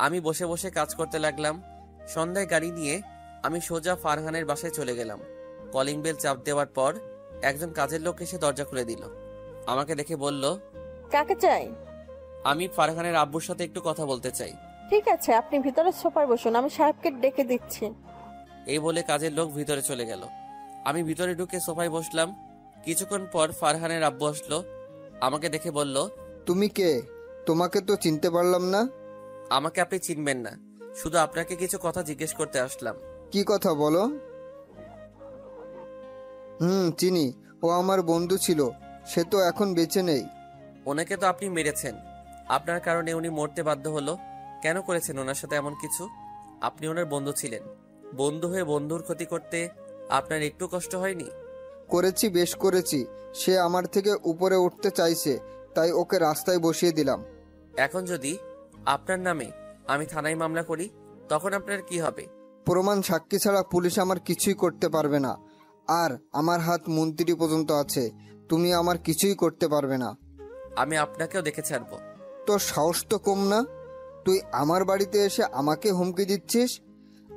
আমি বসে বসে কাজ করতে লাগলাম। সন্ধ্যায় গাড়ি নিয়ে আমি সোজা ফারহানের বাসায় চলে গেলাম। কলিং বেল চাপ দেওয়ার পর একজন কাজের লোক এসে দরজা খুলে দিল। আমাকে দেখে বলল, কাকে চাই? আমি ফারহানের আব্বুর সাথে একটু কথা বলতে চাই। ঠিক আছে, আপনি ভিতরে সোফায় বসুন, আমি সাহেবকে ডেকে দিচ্ছি। এই বলে কাজের লোক ভিতরে চলে গেল। আমি ভিতরে ঢুকে সোফায় বসলাম। কিছুক্ষণ পর ফারহানের আব্বু আসলো। আমাকে দেখে বলল, তুমি কে? তোমাকে তো চিনতে পারলাম না। আমাকে আপনি চিনবেন না, শুধু আপনাকে কিছু কথা জিজ্ঞেস করতে আসলাম। কি কথা বলো? চিনি, ও আমার বন্ধু ছিল, সে তো এখন বেঁচে নেই। ওনাকে তো আপনি মেরেছেন, আপনার কারণে উনি মরতে বাধ্য হলো। কেন করেছেন ওনার সাথে এমন কিছু? আপনি ওনার বন্ধু ছিলেন, বন্ধু হয়ে বন্ধুর ক্ষতি করতে আপনার একটু কষ্ট হয়নি? করেছি, বেশ করেছি। সে আমার থেকে উপরে উঠতে চাইছে, তাই ওকে রাস্তায় বসিয়ে দিলাম। এখন যদি আপনার নামে আমি থানায় মামলা করি, তখন আপনার কি হবে? প্রমাণ সাক্ষী ছাড়া পুলিশ আমার কিছুই করতে পারবে না। আর আমার হাত মন্ত্রী পর্যন্ত আছে, তুমি আমার কিছুই করতে পারবে না। আমি আপনাকেও দেখে ছাড়বো। তোর সাহস তো কম না, তুই আমার বাড়িতে এসে আমাকে হুমকি দিচ্ছিস।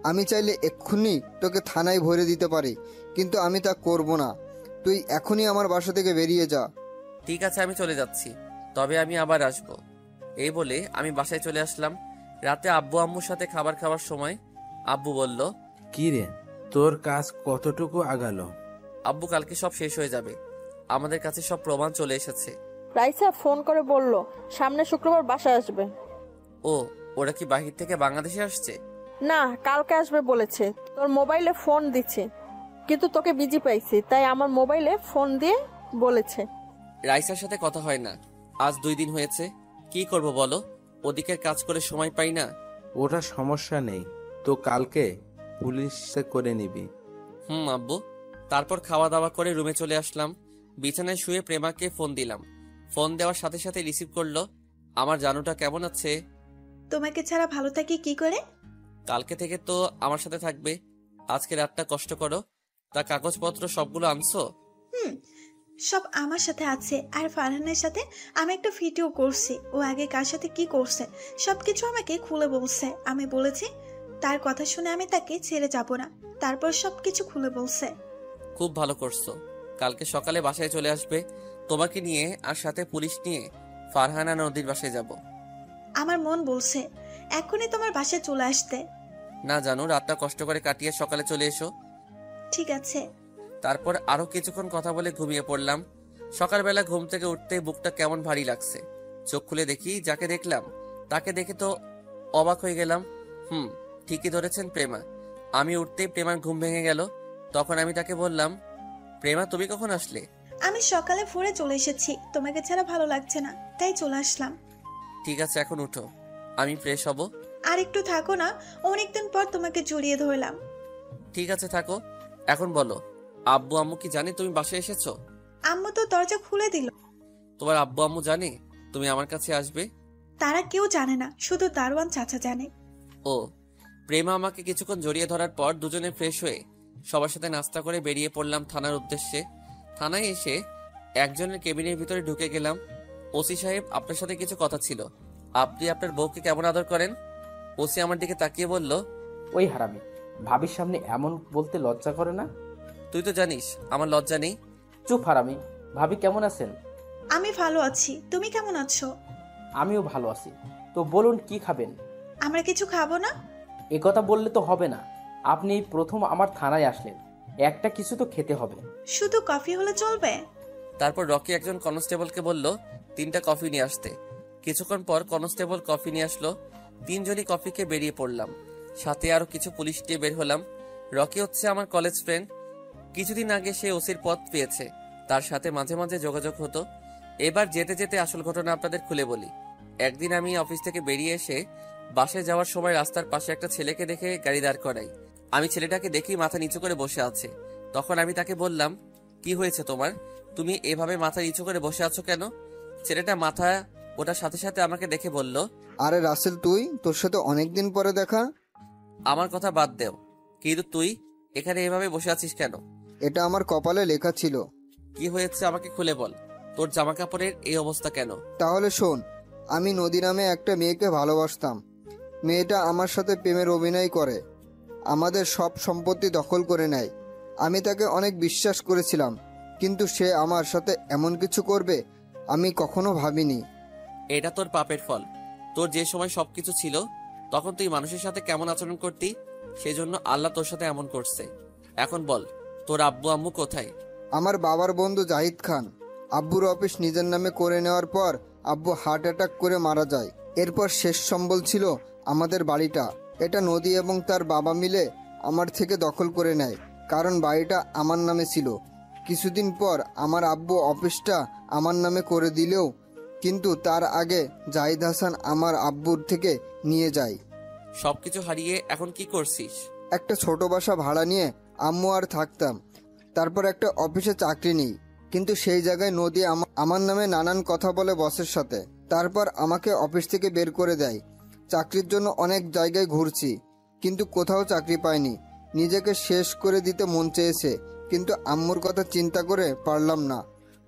আমি চাইলে এক্ষুনি তোকে থানায় ভরে দিতে পারি, কিন্তু আমি তা করব না। তুই এখনই আমার বাসা থেকে বেরিয়ে যা। ঠিক আছে, আমি চলে যাচ্ছি, তবে আমি আবার আসবো। এই বলে আমি বাসায় চলে আসলাম। রাতে আব্বু আম্মুর সাথে খাবার খাওয়ার সময় আব্বু বলল, কি রে, তোর কাজ কতটুকু আগালো? আব্বু, কালকে সব শেষ হয়ে যাবে, আমাদের কাছে সব প্রমাণ চলে এসেছে। রাইসা ফোন করে বলল সামনে শুক্রবার বাসায় আসবে। ও, ওরা কি বাহির থেকে বাংলাদেশে আসছে? না, কালকে আসবে বলেছে। তোর মোবাইলে ফোন দিচ্ছে, কিন্তু তোকে বিজি পাইছি, তাই আমার মোবাইলে ফোন দিয়ে বলেছে। রাইসার সাথে কথা হয় না আজ 2 দিন হয়েছে। কি করব বলো, ওদিকের কাজ করে সময় পাই না। ওটা সমস্যা নেই, তো কালকে পুলিশে করে নিবি। আব্বু। তারপর খাওয়া দাওয়া করে রুমে চলে আসলাম। বিছানায় শুয়ে প্রেমাকে ফোন দিলাম। ফোন দেওয়ার সাথে সাথে রিসিভ করলো। আমার জানুটা কেমন আছে? তোমাকে ছাড়া ভালো থাকি কি করে? কালকে থেকে তো আমার সাথে থাকবে, আজকে রাতটা কষ্ট করো, তা কাগজপত্র সবগুলো আনছো? হুম, সব আমার সাথে আছে। আর ফারহানের সাথে আমি একটা ভিডিও করছি। ও আগে কার সাথে কি করছে সবকিছু আমাকে খুলে বলছে। আমি বলেছি তার কথা শুনে আমি তাকে ছেড়ে যাব না। তারপর সবকিছু খুলে বলছে। খুব ভালো করছো। কালকে সকালে বাসায় চলে আসবে তোমাকে নিয়ে, আর সাথে পুলিশ নিয়ে ফারহানা নদীর বাসায় যাব। আমার মন বলছে এখনই তোমার বাসায় চলে আসতে। না জানো, রাতটা কষ্ট করে কাটিয়ে সকালে চলে এসো। ঠিক আছে। তারপর আরো কিছুক্ষণ কথা বলে ঘুমিয়ে পড়লাম। সকালবেলা ঘুম থেকে উঠতে বুকটা কেমন ভারী লাগছে। চোখ খুলে দেখি যাকে দেখলাম তাকে দেখে তো অবাক হয়ে গেলাম। ঠিকই ধরেছেন, প্রেমা। আমি উঠতেই প্রেমার ঘুম ভেঙে গেল। তখন আমি তাকে বললাম, প্রেমা তুমি কখন আসলে? আমি সকালে ভোরে চলে এসেছি, তোমাকে ছাড়া ভালো লাগছে না তাই চলে আসলাম। ঠিক আছে, এখন উঠো, আমি ফ্রেশ হব। আর একটু থাকো না, অনেকদিন পর তোমাকে জড়িয়ে ধরলাম। ঠিক আছে থাকো। এখন বলো, আব্বু আম্মু কি জানে তুমি বাসায় এসেছো? আম্মু তো দরজা খুলে দিল। তোমার আব্বু আম্মু জানে তুমি আমার কাছে আসবে? তারা কেউ জানে না, শুধু দারোয়ান চাচা জানে। ও। প্রেমা আমাকে কিছুক্ষণ জড়িয়ে ধরার পর দুজনে ফ্রেশ হয়ে সবার সাথে নাস্তা করে বেরিয়ে পড়লাম থানার উদ্দেশ্যে। থানায় এসে একজনের কেবিনের ভিতরে ঢুকে গেলাম। ওসি সাহেব, আপনার সাথে কিছু কথা ছিল। আপনি আপনার বউকে কেমন আদর করেন? ওসি আমার দিকে তাকিয়ে বলল, ওই হারামি, ভাবির সামনে এমন বলতে লজ্জা করে না? তুই তো জানিস আমার লজ্জা নেই। চুপ হারামি। ভাবি কেমন আছেন? আমি ভালো আছি, তুমি কেমন আছো? আমিও ভালো আছি। তো বলুন কি খাবেন? আমরা কিছু খাবো না। এ কথা বললে তো হবে না। আপনি এই প্রথম আমার থানায় আসলেন, একটা কিছু তো খেতে হবে। শুধু কফি হলে চলবে? তারপর রকি একজন কনস্টেবলকে বলল 3টা কফি নিয়ে আসতে। কিছুক্ষণ পর কনস্টেবল কফি নিয়ে আসলো। 3জনই কফি খেয়ে বেরিয়ে পড়লাম। সাথে আরো কিছু পুলিশ নিয়ে বের হলাম। রকি হচ্ছে আমার কলেজ ফ্রেন্ড। কিছুদিন আগে সে ওসির পদ পেয়েছে। তার সাথে মাঝে মাঝে যোগাযোগ হতো। এবার যেতে যেতে আসল ঘটনা আপনাদের খুলে বলি। একদিন আমি অফিস থেকে বেরিয়ে এসে বাসায় যাওয়ার সময় রাস্তার পাশে একটা ছেলেকে দেখে গাড়ি দাঁড় করাই। আমি ছেলেটাকে দেখি মাথা নিচু করে বসে আছে। তখন আমি তাকে বললাম, কি হয়েছে তোমার? তুমি এভাবে মাথা নিচু করে বসে আছো কেন? ছেলেটা মাথা ওটার সাথে সাথে আমাকে দেখে বলল, আরে রাসেল, তুই? তোর সাথে অনেকদিন পরে দেখা। আমার কথা বাদ দেও, কিন্তু তুই এখানে এভাবে বসে আছিস কেন? এটা আমার কপালে লেখা ছিল। কি হয়েছে আমাকে খুলে বল। তোর জামা কাপড়ের এই অবস্থা কেন? তাহলে শোন, আমি নদী নামে একটা মেয়েকে ভালোবাসতাম। মেয়েটা আমার সাথে প্রেমের অভিনয় করে, আমাদের সব সম্পত্তি দখল করে নেয়। আমি তাকে অনেক বিশ্বাস করেছিলাম, কিন্তু সে আমার সাথে এমন কিছু করবে আমি কখনো ভাবিনি। এটা তোর পাপের ফল। তোর যে সময় সবকিছু ছিল তখন তুই মানুষের সাথে কেমন আচরণ করতি, সেজন্য আল্লাহ তোর সাথে এমন করছে। এখন বল, তোর আব্বু আম্মু কোথায়? আমার বাবার বন্ধু জাহিদ খান আব্বুর অফিস নিজের নামে করে নেওয়ার পর আব্বু হার্ট অ্যাটাক করে মারা যায়। এরপর শেষ সম্বল ছিল আমাদের বাড়িটা। এটা নদী এবং তার বাবা মিলে আমার থেকে দখল করে নেয়, কারণ বাড়িটা আমার নামে ছিল। কিছুদিন পর আমার আব্বু অফিসটা আমার নামে করে দিলেও কিন্তু তার আগে জাহিদ হাসান আমার আব্বুর থেকে নিয়ে যায়। সবকিছু হারিয়ে এখন কি করছিস? একটা ছোট বাসা ভাড়া নিয়ে আম্মু আর থাকতাম। তারপর একটা অফিসে চাকরি নিই, কিন্তু সেই জায়গায় নদী আমার নামে নানান কথা বলে বসের সাথে। তারপর আমাকে অফিস থেকে বের করে দেয়। চাকরির জন্য অনেক জায়গায় ঘুরছি, কিন্তু কোথাও চাকরি পাইনি। নিজেকে শেষ করে দিতে মন চেয়েছে, কিন্তু আম্মুর কথা চিন্তা করে পারলাম না।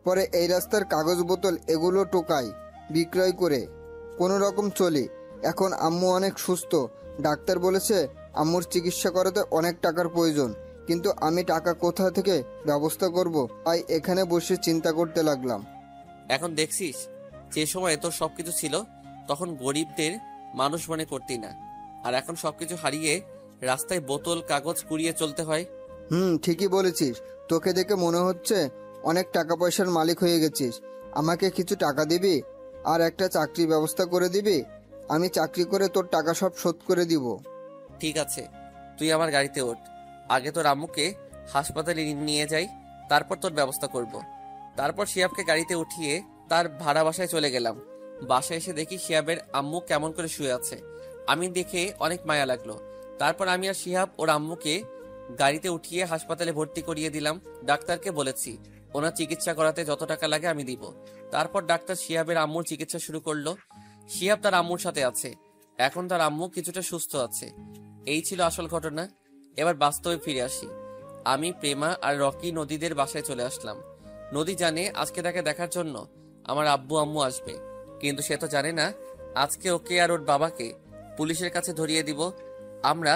পরে এই রাস্তার কাগজ বোতল এগুলো টোকাই, বিক্রয় করে কোনো রকম চলি। এখন আম্মু অনেক সুস্থ। ডাক্তার বলেছে আম্মুর চিকিৎসা করাতে অনেক টাকার প্রয়োজন, কিন্তু আমি টাকা কোথা থেকে ব্যবস্থা করব, তাই এখানে বসে চিন্তা করতে লাগলাম। এখন দেখছিস, যে সময় তোর সবকিছু ছিল তখন গরিবদের মানুষ মনে করতি না, আর এখন সবকিছু হারিয়ে রাস্তায় বোতল কাগজ কুড়িয়ে চলতে হয়। ঠিকই বলেছিস। তোকে দেখে মনে হচ্ছে অনেক টাকা পয়সার মালিক হয়ে গেছিস। আমাকে কিছু টাকা দিবি আর একটা চাকরির ব্যবস্থা করে দিবি। আমি চাকরি করে তোর টাকা সব শোধ করে দিব। ঠিক আছে, তুই আমার গাড়িতে ওঠ। আগে তোর আম্মুকে হাসপাতালে নিয়ে যাই, তারপর তোর ব্যবস্থা করব। তারপর শিয়াবকে গাড়িতে উঠিয়ে তার ভাড়া বাসায় চলে গেলাম। বাসায় এসে দেখি শিয়াবের আম্মু কেমন করে শুয়ে আছে। আমি দেখে অনেক মায়া লাগলো। তারপর আমি আর শিহাব ওর আম্মুকে গাড়িতে উঠিয়ে হাসপাতালে ভর্তি করিয়ে দিলাম। ডাক্তারকে বলেছি ওনার চিকিৎসা করাতে যত টাকা লাগে আমি দিব। তারপর ডাক্তার শিহাবের আম্মুর চিকিৎসা শুরু করলো। শিহাব তার আম্মুর সাথে আছে। এখন তার আম্মু কিছুটা সুস্থ আছে। এই ছিল আসল ঘটনা। এবার বাস্তবে ফিরে আসি। আমি, প্রেমা আর রকি নদীদের বাসায় চলে আসলাম। নদী জানে আজকে তাকে দেখার জন্য আমার আব্বু আম্মু আসবে, কিন্তু সে তো জানে না আজকে ওকে আর ওর বাবাকে পুলিশের কাছে ধরিয়ে দিব। আমরা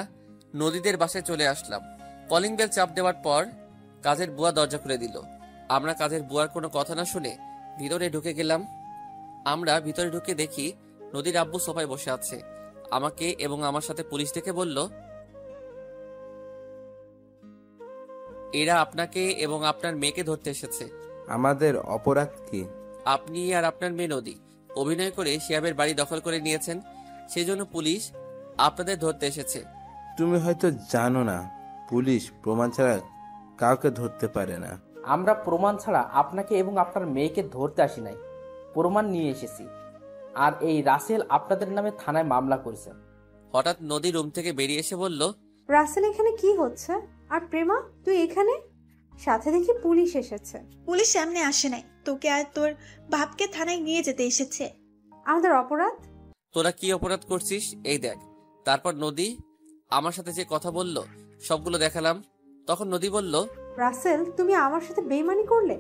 নদীদের বাসায় চলে আসলাম। কলিং বেল চাপ দেওয়ার পর কাজের বুয়া দরজা খুলে দিল। আমরা কাজের বুয়ার কোনো কথা না শুনে ভিতরে ঢুকে গেলাম। আমরা ভিতরে ঢুকে দেখি নদীর আব্বু সোফায় বসে আছে। আমাকে এবং আমার সাথে পুলিশ দেখে বলল, এরা আপনাকে এবং আপনার মেয়েকে ধরতে এসেছে। আমাদের অপরাধ কি? আপনি আর আপনার মেয়ে নদী অভিনয় করে শিহাবের বাড়ি দখল করে নিয়েছেন, সেজন্য পুলিশ আপনাদের ধরতে এসেছে। তুমি হয়তো জানো না, পুলিশ প্রমাণ ছাড়া কাউকে ধরতে পারে না। আমরা প্রমাণ ছাড়া আপনাকে এবং আপনার মেয়েকে ধরতে আসি নাই, প্রমাণ নিয়ে এসেছি। আর এই রাসেল আপনাদের নামে থানায় মামলা করেছে। হঠাৎ নদী রুম থেকে বেরিয়ে এসে বলল, রাসেল এখানে কি হচ্ছে? আর প্রেমা তুই এখানে? সাথে দেখি পুলিশ এসেছে। পুলিশ সামনে আসে নাই, তোকে আর তোর বাপকে থানায় নিয়ে যেতে এসেছে। আমাদের অপরাধ? তোরা কি অপরাধ করছিস এই দেখ। তারপর নদী আমার সাথে যে কথা বলল সবগুলো দেখালাম। তখন নদী বলল, রাসেল তুমি আমার সাথে বেইমানি করলে।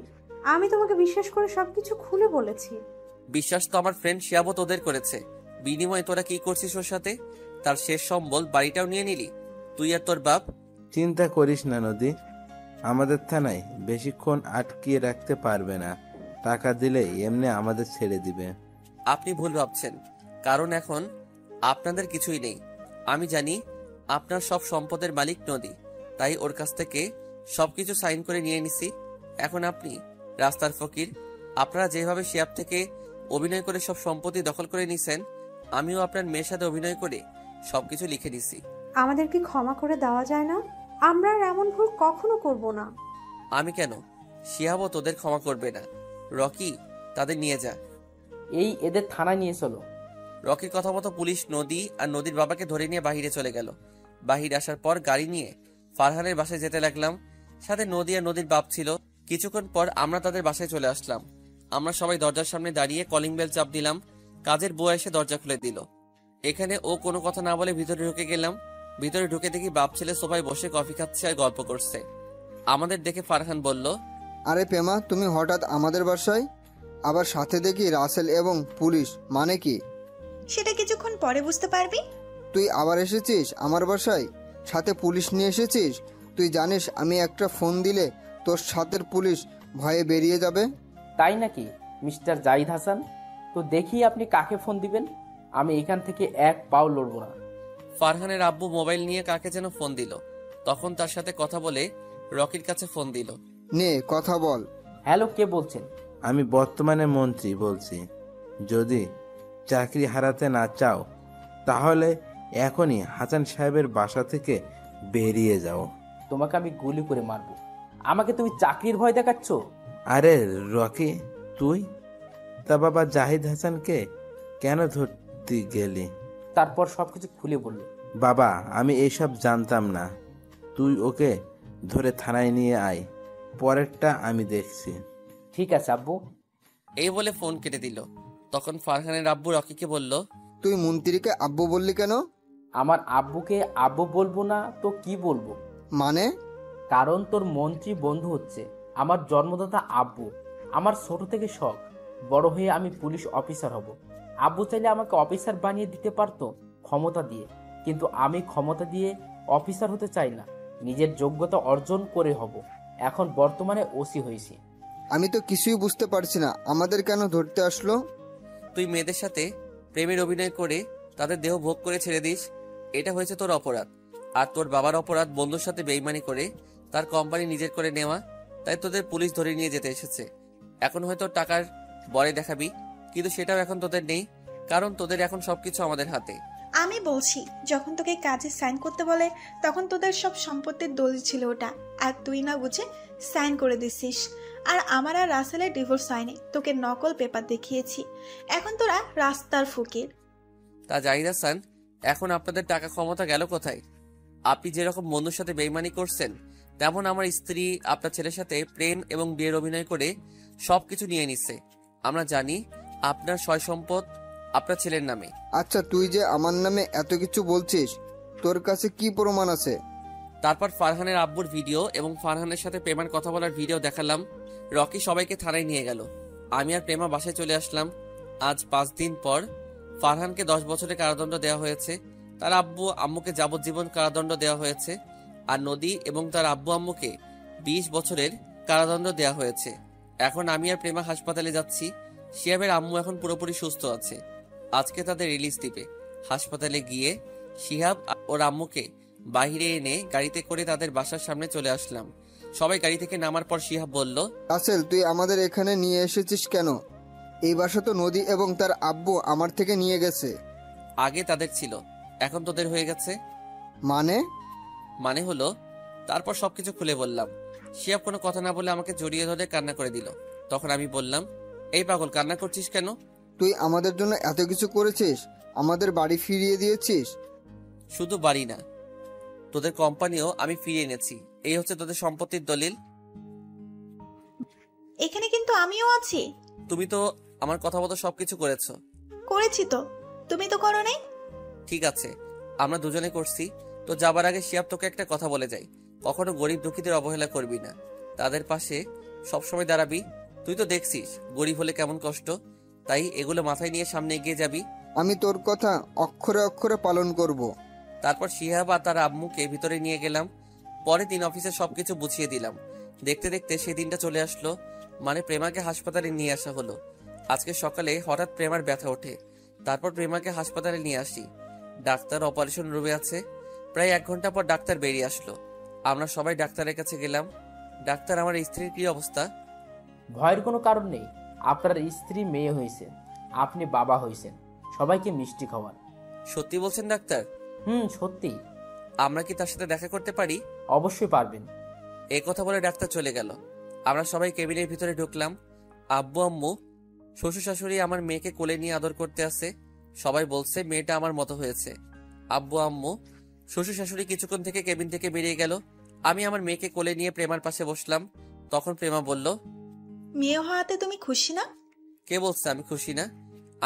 আমি তোমাকে বিশ্বাস করে সবকিছু খুলে বলেছি। বিশ্বাস তো আমার ফ্রেন্ড শিয়াবও তোদের করেছে, বিনিময়ে তোরা কি করছিস ওর সাথে? তার শেষ সম্বল বাড়িটাও নিয়ে নিলি, তুই আর তোর বাপ। চিন্তা করিস না নদী, আমাদের থানায় বেশিক্ষণ আটকিয়ে রাখতে পারবে না। টাকা দিলে এমনি আমাদের ছেড়ে দিবে। আপনি ভুল ভাবছেন, কারণ এখন আপনাদের কিছুই নেই। আমি জানি আপনার সব সম্পদের মালিক নদী, তাই ওর কাছ থেকে সবকিছু সাইন করে নিয়ে নিছি। এখন আপনি রাস্তার ফকির। আপনারা যেভাবে শিয়াব থেকে অভিনয় করে সব সম্পত্তি দখল করে নিছেন, আমিও আপনার মেয়ের সাথে অভিনয় করে সবকিছু লিখে দিছি। আমাদের কি ক্ষমা করে দেওয়া যায় না? আমরা আর এমন ভুল কখনো করব না। আমি কেন? শিয়াবও তোদের ক্ষমা করবে না। রকি, তাদের নিয়ে যা। এই এদের থানায় নিয়ে চলো। রকির কথা মতো পুলিশ নদী আর নদীর বাবাকে ধরে নিয়ে বাহিরে চলে গেল। বাহিরে আসার পর গাড়ি নিয়ে ফারহানের বাসায় যেতে লাগলাম। সাথে নদী আর নদীর বাপ ছিল। কিছুক্ষণ পর আমরা তাদের বাসায় চলে আসলাম। আমরা সবাই দরজার সামনে দাঁড়িয়ে কলিং বেল চাপ দিলাম। কাজের বুয়া এসে দরজা খুলে দিল। এখানে ও কোনো কথা না বলে ভিতরে ঢুকে গেলাম। ভিতরে ঢুকে দেখি বাপ ছেলে সোফায় বসে কফি খাচ্ছে আর গল্প করছে। আমাদের দেখে ফারহান বলল, আরে প্রেমা, তুমি হঠাৎ আমাদের বাসায়? আবার সাথে দেখি রাসেল এবং পুলিশ, মানে কি? সেটা কিছুক্ষণ পরে বুঝতে পারবি। তুই আবার এসেছিস আমার বাসায়, সাথে পুলিশ নিয়ে এসেছিস? তুই জানিস আমি একটা ফোন দিলে তোর সাথের পুলিশ ভয়ে বেরিয়ে যাবে। তাই নাকি মিস্টার জাহিদ হাসান? তো দেখি আপনি কাকে ফোন দিবেন। আমি এখান থেকে এক পাও লড়ব না। ফারহানের আব্বু মোবাইল নিয়ে কাকে যেন ফোন দিল। তখন তার সাথে কথা বলে রকির কাছে ফোন দিল। নে কথা বল। হ্যালো, কে বলছেন? আমি বর্তমানে মন্ত্রী বলছি। যদি চাকরি হারাতে না চাও তাহলে এখনই হাসান সাহেবের বাসা থেকে বেরিয়ে যাও। তোমাকে আমি গুলি করে মারবো। আমাকে তুমি চাকরির ভয় দেখাচ্ছ? আরে রকি, তুই তা বাবা জাহিদ হাসানকে কেন ধরতে গেলি? তারপর সবকিছু খুলে বলল। বাবা, আমি এইসব জানতাম না। তুই ওকে ধরে থানায় নিয়ে আয়, পরেরটা আমি দেখছি। ঠিক আছে আব্বু। এই বলে ফোন কেটে দিল। তখন ফারহানের আব্বু রকিকে বলল, তুই মন্ত্রীকে আব্বু বললি কেন? আমার আব্বুকে আব্বু বলবো না তো কি বলবো? মানে? কারণ তোর মন্ত্রী বন্ধু হচ্ছে আমার জন্মদাতা আব্বু। আমার ছোট থেকে শখ বড় হয়ে আমি পুলিশ অফিসার হব। আব্বু চাইলে আমাকে অফিসার বানিয়ে দিতে পারতো ক্ষমতা দিয়ে, কিন্তু আমি ক্ষমতা দিয়ে অফিসার হতে চাই না, নিজের যোগ্যতা অর্জন করে হব। এখন বর্তমানে ওসি হয়েছি। আমি তো কিছুই বুঝতে পারছি না, আমাদের কেন ধরতে আসলো? তুই মেয়েদের সাথে প্রেমের অভিনয় করে তাদের দেহ ভোগ করে ছেড়ে দিস, এটা হয়েছে তোর অপরাধ। আর তোর বাবার অপরাধ বন্ধুর সাথে বেইমানি করে তার কোম্পানি নিজের করে নেওয়া। তাই তোদের পুলিশ ধরে নিয়ে যেতে এসেছে। এখন হয়তো টাকার বরে দেখাবি, কিন্তু সেটাও এখন তোদের নেই, কারণ তোদের এখন সবকিছু আমাদের হাতে। আমি বলছি, যখন তোকে কাজে সাইন করতে বলে তখন তোদের সব সম্পত্তির দলিল ছিল ওটা, আর তুই না বুঝে সাইন করে দিছিস। আর আমার আর রাসেলের ডিভোর্স হয়নি, তোকে নকল পেপার দেখিয়েছি। এখন তোরা রাস্তার ফকির। তা জাহিদ হাসান, এখন আপনাদের টাকা ক্ষমতা গেল কোথায়? আপনি যেরকম বন্ধুর সাথে বেইমানি করছেন, তেমন আমার স্ত্রী আপনার ছেলের সাথে প্রেম এবং বিয়ের অভিনয় করে সবকিছু নিয়ে নিচ্ছে। আমরা জানি আপনার সয় সম্পদ আপনার ছেলের নামে। আচ্ছা, তুই যে আমার নামে এত কিছু বলছিস, তোর কাছে কি প্রমাণ আছে? তারপর ফারহানের আব্বুর ভিডিও এবং ফারহানের সাথে প্রেমার কথা বলার ভিডিও দেখালাম। রকি সবাইকে থানায় নিয়ে গেল। আমি আর প্রেমা বাসায় চলে আসলাম। আজ 5 দিন পর ফারহানকে 10 বছরের কারাদণ্ড দেওয়া হয়েছে। তার আব্বু আম্মুকে যাবজ্জীবন কারাদণ্ড দেওয়া হয়েছে। আর নদী এবং তার আব্বু আম্মুকে 20 বছরের কারাদণ্ড দেওয়া হয়েছে। এখন আমি আর প্রেমা হাসপাতালে যাচ্ছি। শিহাবের আম্মু এখন পুরোপুরি সুস্থ আছে। আজকে তাদের রিলিজ দিবে। হাসপাতালে গিয়ে শিহাব ওর আম্মুকে বাইরে এনে গাড়িতে করে তাদের বাসার সামনে চলে আসলাম। সবাই গাড়ি থেকে নামার পর শিহাব বলল, রাসেল, তুই আমাদের এখানে নিয়ে এসেছিস কেন? এই বাসা তো নদী এবং তার আব্বু আমার থেকে নিয়ে গেছে। আগে তাদের ছিল, এখন তোদের হয়ে গেছে। মানে হলো তারপর সবকিছু খুলে বললাম। শিহাব কোনো কথা না বলে আমাকে জড়িয়ে ধরে কান্না করে দিল। তখন আমি বললাম, এই পাগল, কান্না করছিস কেন? তুই আমাদের জন্য এত কিছু করেছিস, আমাদের বাড়ি ফিরিয়ে দিয়েছিস। শুধু বাড়ি না, তোদের কোম্পানিও আমি ফিরিয়ে এনেছি। এই হচ্ছে তোদের সম্পত্তির দলিল। এখানে কিন্তু আমিও আছি। তুমি তো আমার কথা মতো সবকিছু করেছো। করেছি তো, তুমি তো করো নাই। ঠিক আছে, আমরা দুজনে করছি। তো যাবার আগে শিয়াব তোকে একটা কথা বলে যাই, কখনো গরিব দুঃখীদের অবহেলা করবি না, তাদের পাশে সবসময় দাঁড়াবি। তুই তো দেখছিস গরিব হলে কেমন কষ্ট, তাই এগুলো মাথায় নিয়ে সামনে এগিয়ে যাবি। আমি তোর কথা অক্ষরে অক্ষরে পালন করব। তারপর শিহাব আর তার আম্মুকে ভিতরে নিয়ে গেলাম। পরে দিন অফিসে সবকিছু বুঝিয়ে দিলাম। দেখতে দেখতে সেই দিনটা চলে আসলো, মানে প্রেমাকে হাসপাতালে নিয়ে আসা হলো। আজকে সকালে হঠাৎ প্রেমার ব্যথা ওঠে। তারপর প্রেমাকে হাসপাতালে নিয়ে আসি। ডাক্তার অপারেশন রুমে আছে। প্রায় 1 ঘন্টা পর ডাক্তার বেরিয়ে আসলো। আমরা সবাই ডাক্তারের কাছে গেলাম। ডাক্তার, আমার স্ত্রীর কি অবস্থা? ভয়ের কোনো কারণ নেই। আপনার স্ত্রী মেয়ে হয়েছে, আপনি বাবা হয়েছেন। সবাইকে মিষ্টি খাওয়ান। সত্যি বলছেন ডাক্তার? সত্যি। আমরা কি তার সাথে দেখা করতে পারি? অবশ্যই পারবেন। এই কথা বলে ডাক্তার চলে গেল। আমরা সবাই কেবিনের ভিতরে ঢুকলাম। আব্বু আম্মু শ্বশুর শাশুড়ি আমার মেয়েকে কোলে নিয়ে আদর করতে আসে। সবাই বলছে মেয়েটা আমার মতো হয়েছে। আব্বু আম্মু শ্বশুর শাশুড়ি কিছুক্ষণ থেকে কেবিন থেকে বেরিয়ে গেল। আমি আমার মেয়েকে কোলে নিয়ে প্রেমার পাশে বসলাম। তখন প্রেমা বলল, মেয়ে হওয়াতে তুমি খুশি না? কে বলছে আমি খুশি না?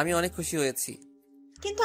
আমি অনেক খুশি হয়েছি। কিন্তু